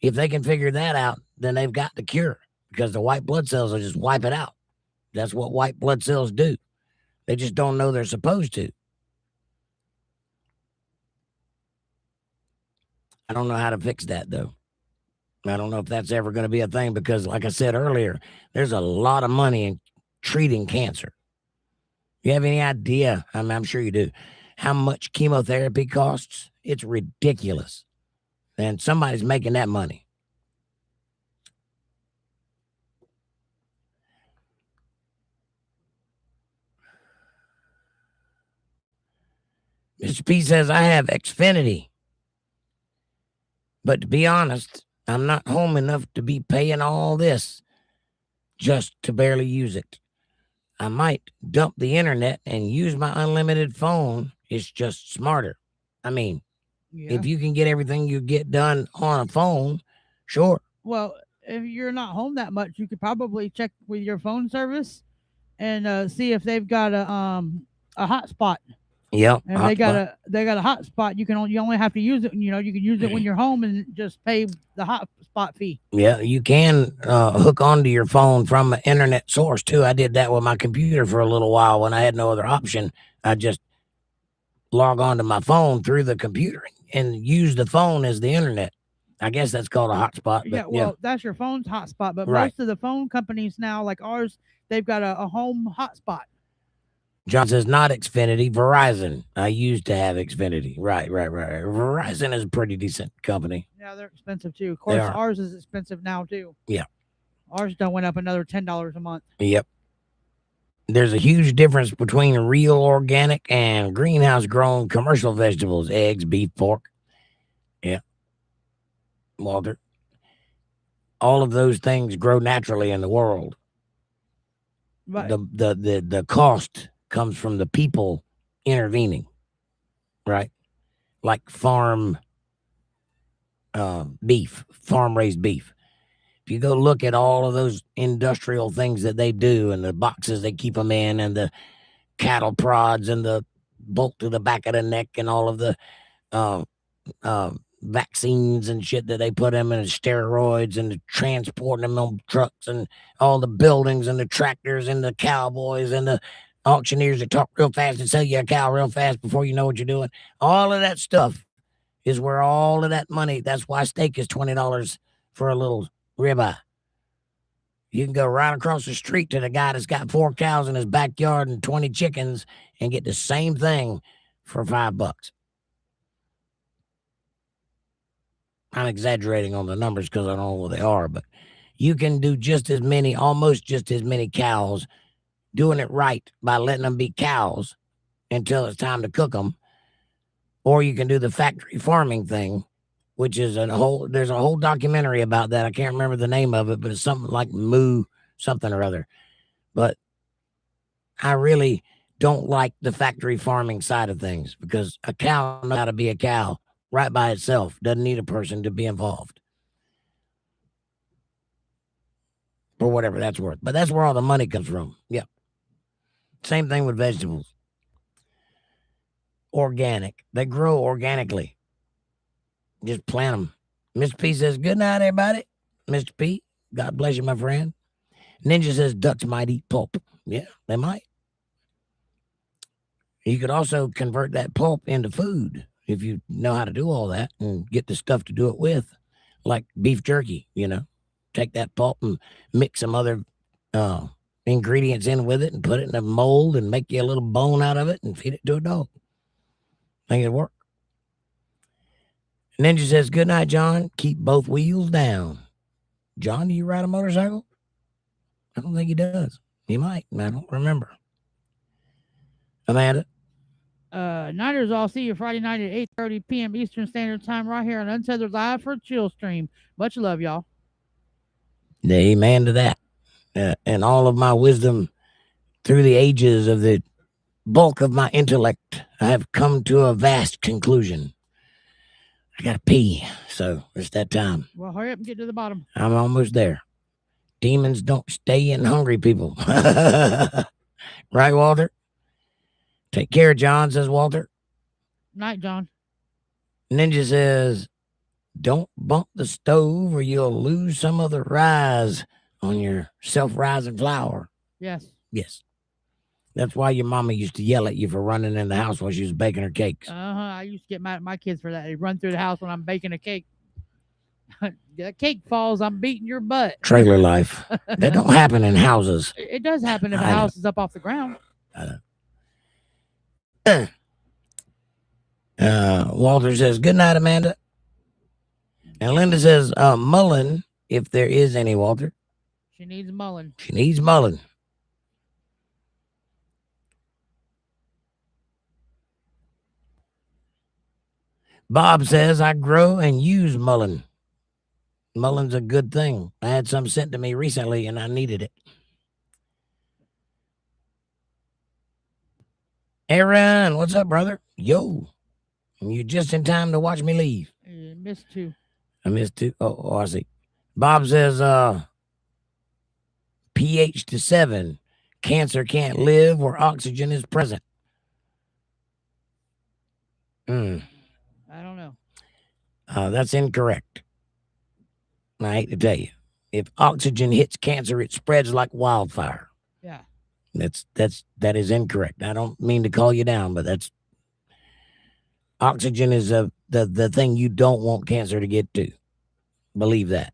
if they can figure that out, then they've got the cure because the white blood cells will just wipe it out. That's what white blood cells do. They just don't know they're supposed to. I don't know how to fix that, though. I don't know if that's ever going to be a thing because, like I said earlier, there's a lot of money in treating cancer. You have any idea? I'm sure you do. How much chemotherapy costs? It's ridiculous. And somebody's making that money. Mr. P says, I have Xfinity. But to be honest, I'm not home enough to be paying all this just to barely use it. I might dump the internet and use my unlimited phone. It's just smarter. I mean, if you can get everything you get done on a phone, sure. Well, if you're not home that much, you could probably check with your phone service and see if they've got a hotspot. Yep. And they got a hotspot. You only have to use it. You can use it when you're home and just pay the hotspot fee. Yeah, you can hook onto your phone from an internet source too. I did that with my computer for a little while when I had no other option. I just log onto my phone through the computer and use the phone as the internet. I guess that's called a hotspot. Well, that's your phone's hotspot. But most of the phone companies now, like ours, they've got a home hotspot. John says, not Xfinity, Verizon. I used to have Xfinity. Right. Verizon is a pretty decent company. Yeah, they're expensive too. Of course, ours is expensive now too. Yeah. Ours done went up another $10 a month. Yep. There's a huge difference between real organic and greenhouse grown commercial vegetables, eggs, beef, pork. Yeah. Walter. all of those things grow naturally in the world. Right. The cost comes from the people intervening, right? Like farm beef, farm raised beef. If you go look at all of those industrial things that they do and the boxes they keep them in and the cattle prods and the bolt to the back of the neck and all of the vaccines and shit that they put them in, and steroids and the transporting them on trucks and all the buildings and the tractors and the cowboys and the auctioneers that talk real fast and sell you a cow real fast before you know what you're doing. All of that stuff is where all of that money, that's why steak is $20 for a little ribeye. You can go right across the street to the guy that's got 4 cows in his backyard and 20 chickens and get the same thing for $5. I'm exaggerating on the numbers because I don't know what they are, but you can do just as many, almost just as many cows, doing it right by letting them be cows until it's time to cook them. Or you can do the factory farming thing, which is there's a whole documentary about that. I can't remember the name of it, but it's something like Moo something or other. But I really don't like the factory farming side of things because a cow knows how to be a cow right by itself. Doesn't need a person to be involved. For whatever that's worth. But that's where all the money comes from. Yeah. Same thing with vegetables. Organic. They grow organically. Just plant them. Mr. P says, good night, everybody. Mr. P, God bless you, my friend. Ninja says, ducks might eat pulp. Yeah, they might. You could also convert that pulp into food if you know how to do all that and get the stuff to do it with, like beef jerky, Take that pulp and mix some other ingredients in with it and put it in a mold and make you a little bone out of it and feed it to a dog. Think it'd work. Ninja says, good night, John. Keep both wheels down. John, do you ride a motorcycle? I don't think he does. He might. I don't remember. Amanda? Nighters, I'll see you Friday night at 8:30 p.m. Eastern Standard Time right here on Untethered Live for a chill stream. Much love, y'all. Amen to that. And all of my wisdom through the ages of the bulk of my intellect, I have come to a vast conclusion. I got to pee, so it's that time. Well, hurry up and get to the bottom. I'm almost there. Demons don't stay in hungry people. Right, Walter? Take care, John, says Walter. Night, John. Ninja says, don't bump the stove or you'll lose some of the rise on your self-rising flour. Yes. Yes. That's why your mama used to yell at you for running in the house while she was baking her cakes. I used to get mad at my kids for that. They run through the house when I'm baking a cake. That cake falls, I'm beating your butt. Trailer life. That don't happen in houses. It does happen if a house is up off the ground. Walter says, good night, Amanda. And Linda says, mullen, if there is any, Walter. She needs mullen. She needs mullen. Bob says, I grow and use mullen. Mullen's a good thing. I had some sent to me recently and I needed it. Aaron, what's up, brother? Yo. You just in time to watch me leave. Missed 2. I missed 2. Oh, I see. Bob says, pH to 7. Cancer can't live where oxygen is present. I don't know. That's incorrect. I hate to tell you. If oxygen hits cancer, it spreads like wildfire. Yeah. That is incorrect. I don't mean to call you down, but that's oxygen is the thing you don't want cancer to get to. Believe that.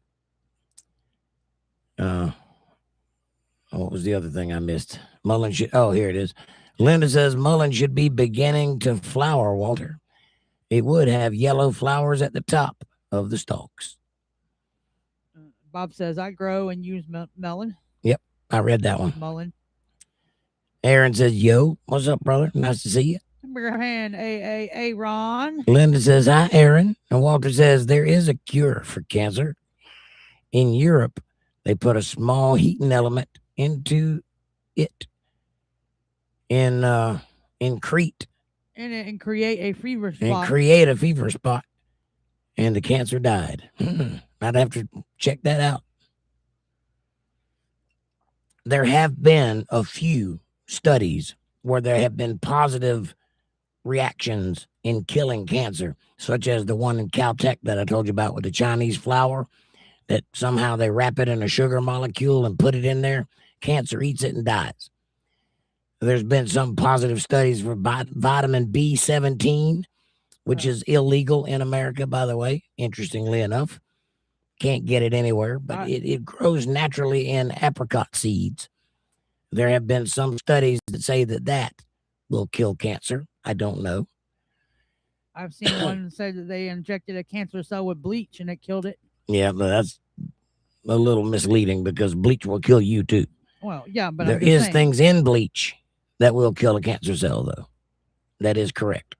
What was the other thing I missed? Mullen should. Oh, here it is. Linda says mullen should be beginning to flower, Walter. It would have yellow flowers at the top of the stalks. Bob says, I grow and use melon. Yep, I read that one. Mullen. Aaron says, yo, what's up, brother? Nice to see you. Your hand, Ron. Linda says, hi, Aaron. And Walter says, there is a cure for cancer. in Europe, they put a small heating element into it in Crete And create a fever spot. and create a fever spot, and the cancer died. I'd have to check that out. There have been a few studies where there have been positive reactions in killing cancer, such as the one in Caltech that I told you about with the Chinese flour, that somehow they wrap it in a sugar molecule and put it in there. Cancer eats it and dies. There's been some positive studies for vitamin B17, which is illegal in America, by the way, interestingly enough. Can't get it anywhere, but it grows naturally in apricot seeds. There have been some studies that say that will kill cancer. I don't know. I've seen one say that they injected a cancer cell with bleach and it killed it. Yeah, but that's a little misleading because bleach will kill you too. Well, yeah, but there is things in bleach that will kill a cancer cell, though. That is correct.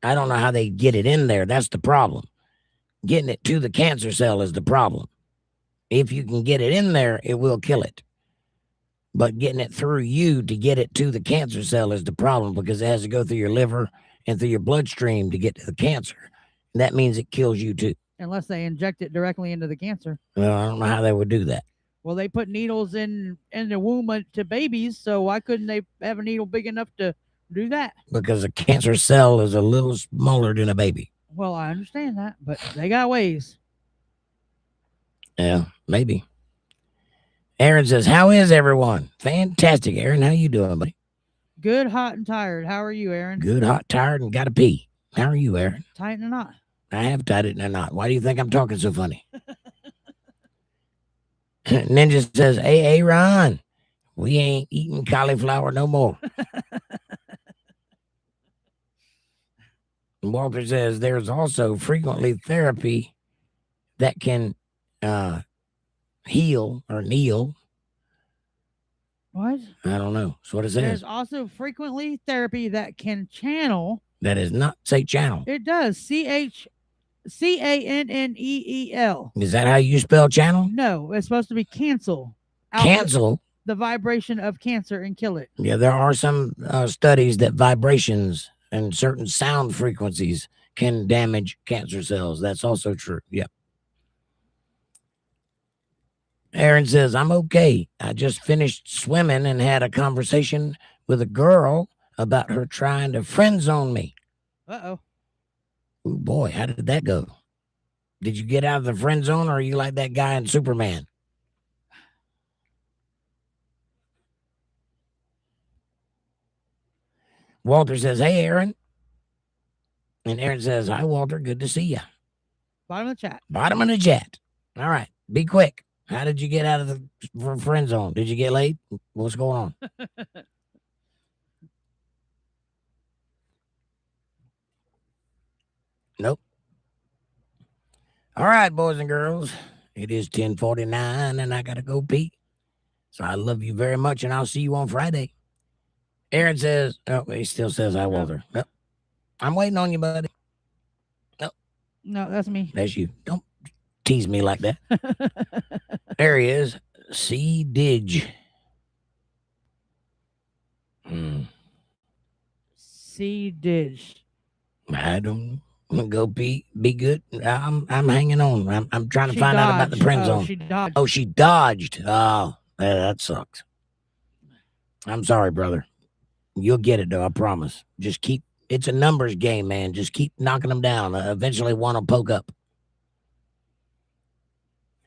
I don't know how they get it in there. That's the problem. Getting it to the cancer cell is the problem. If you can get it in there, it will kill it. But getting it through you to get it to the cancer cell is the problem, because it has to go through your liver and through your bloodstream to get to the cancer. And that means it kills you too. Unless they inject it directly into the cancer. Well, I don't know how they would do that. Well, they put needles in the womb to babies, so why couldn't they have a needle big enough to do that? Because a cancer cell is a little smaller than a baby. Well, I understand that, but they got ways. Yeah, maybe. Aaron says, how is everyone? Fantastic, Aaron. How you doing, buddy? Good, hot, and tired. How are you, Aaron? Good, hot, tired, and gotta pee. How are you, Aaron? Tighten a knot. I have tied it in a knot. Why do you think I'm talking so funny? Ninja says, hey, Ron, we ain't eating cauliflower no more. Walter says, there's also frequently therapy that can heal or kneel. What? I don't know. That's what it says. There's also frequently therapy that can channel. That is not say channel. It does. CHANNEEL. Is that how you spell channel? No, it's supposed to be cancel. Cancel the vibration of cancer and kill it. Yeah, there are some studies that vibrations and certain sound frequencies can damage cancer cells. That's also true. Yep. Aaron says, I'm okay. I just finished swimming and had a conversation with a girl about her trying to friend zone me. Uh-oh. Oh boy, how did that go? Did you get out of the friend zone, or are you like that guy in Superman? Walter says, hey, Aaron. And Aaron says, hi, Walter. Good to see you. Bottom of the chat. Bottom of the chat. All right. Be quick. How did you get out of the friend zone? Did you get laid? What's going on? Nope. All right, boys and girls. It is 10:49 and I got to go pee. So I love you very much, and I'll see you on Friday. Aaron says, oh, he still says hi, Walter. Nope. I'm waiting on you, buddy. Nope. No, that's me. That's you. Don't tease me like that. There he is. C. Didge. C. Didge. I don't go be good. I'm hanging on. I'm trying to find out about the friend zone. She dodged. Oh, she dodged. Oh, that sucks. I'm sorry, brother. You'll get it, though. I promise. Just keep. It's a numbers game, man. Just keep knocking them down. Eventually, one will poke up.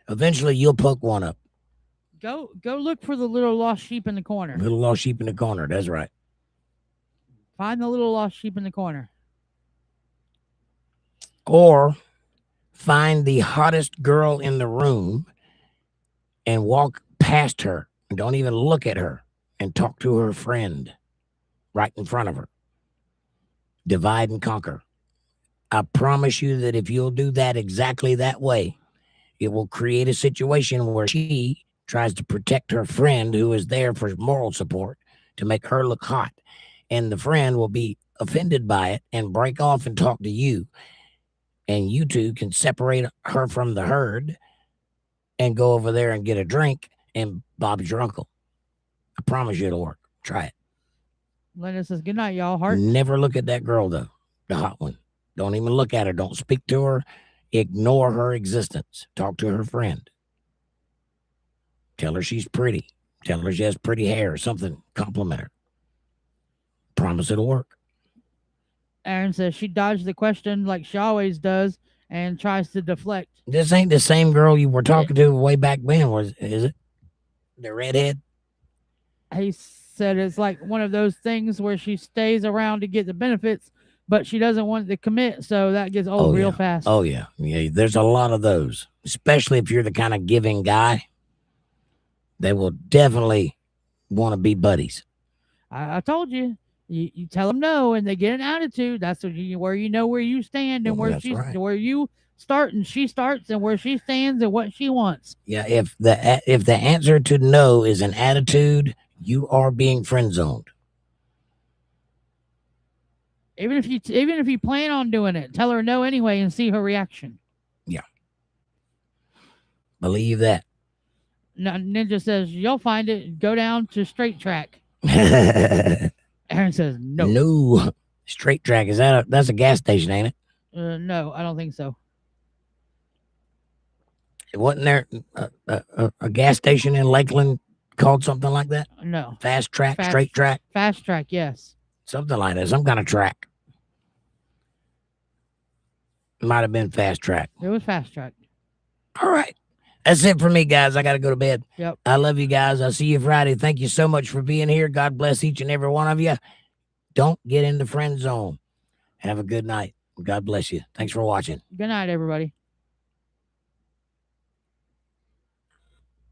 Eventually, you'll poke one up. Go look for the little lost sheep in the corner. Little lost sheep in the corner. That's right. Find the little lost sheep in the corner. Or find the hottest girl in the room and walk past her. And don't even look at her, and talk to her friend right in front of her. Divide and conquer. I promise you that if you'll do that exactly that way, it will create a situation where she tries to protect her friend who is there for moral support to make her look hot. And the friend will be offended by it and break off and talk to you. and you two can separate her from the herd and go over there and get a drink, and Bob's your uncle. I promise you it'll work. Try it. Linda says, good night, y'all. Heart. Never look at that girl, though, the hot one. Don't even look at her. Don't speak to her. Ignore her existence. Talk to her friend. Tell her she's pretty. Tell her she has pretty hair or something. Compliment her. Promise it'll work. Aaron says she dodged the question like she always does and tries to deflect. This ain't the same girl you were talking to way back when, is it? The redhead? He said it's like one of those things where she stays around to get the benefits, but she doesn't want to commit, so that gets old real fast. Oh, yeah. Yeah, there's a lot of those, especially if you're the kind of giving guy. They will definitely want to be buddies. I told you. You tell them no, and they get an attitude. That's where you know where you stand and where where you start and she starts, and where she stands and what she wants. Yeah, if the answer to no is an attitude, you are being friend zoned. Even if you plan on doing it, tell her no anyway and see her reaction. Yeah, believe that. Now, Ninja says you'll find it. Go down to Straight Track. Aaron says no. No. Straight Track, that's a gas station, ain't it? No, I don't think so. Wasn't there a gas station in Lakeland called something like that? No. Fast Track, Straight Track? Fast Track, yes. Something like that, some kind of track. Might have been Fast Track. It was Fast Track. All right. That's it for me, guys. I got to go to bed. Yep. I love you guys. I'll see you Friday. Thank you so much for being here. God bless each and every one of you. Don't get in the friend zone. Have a good night. God bless you. Thanks for watching. Good night, everybody.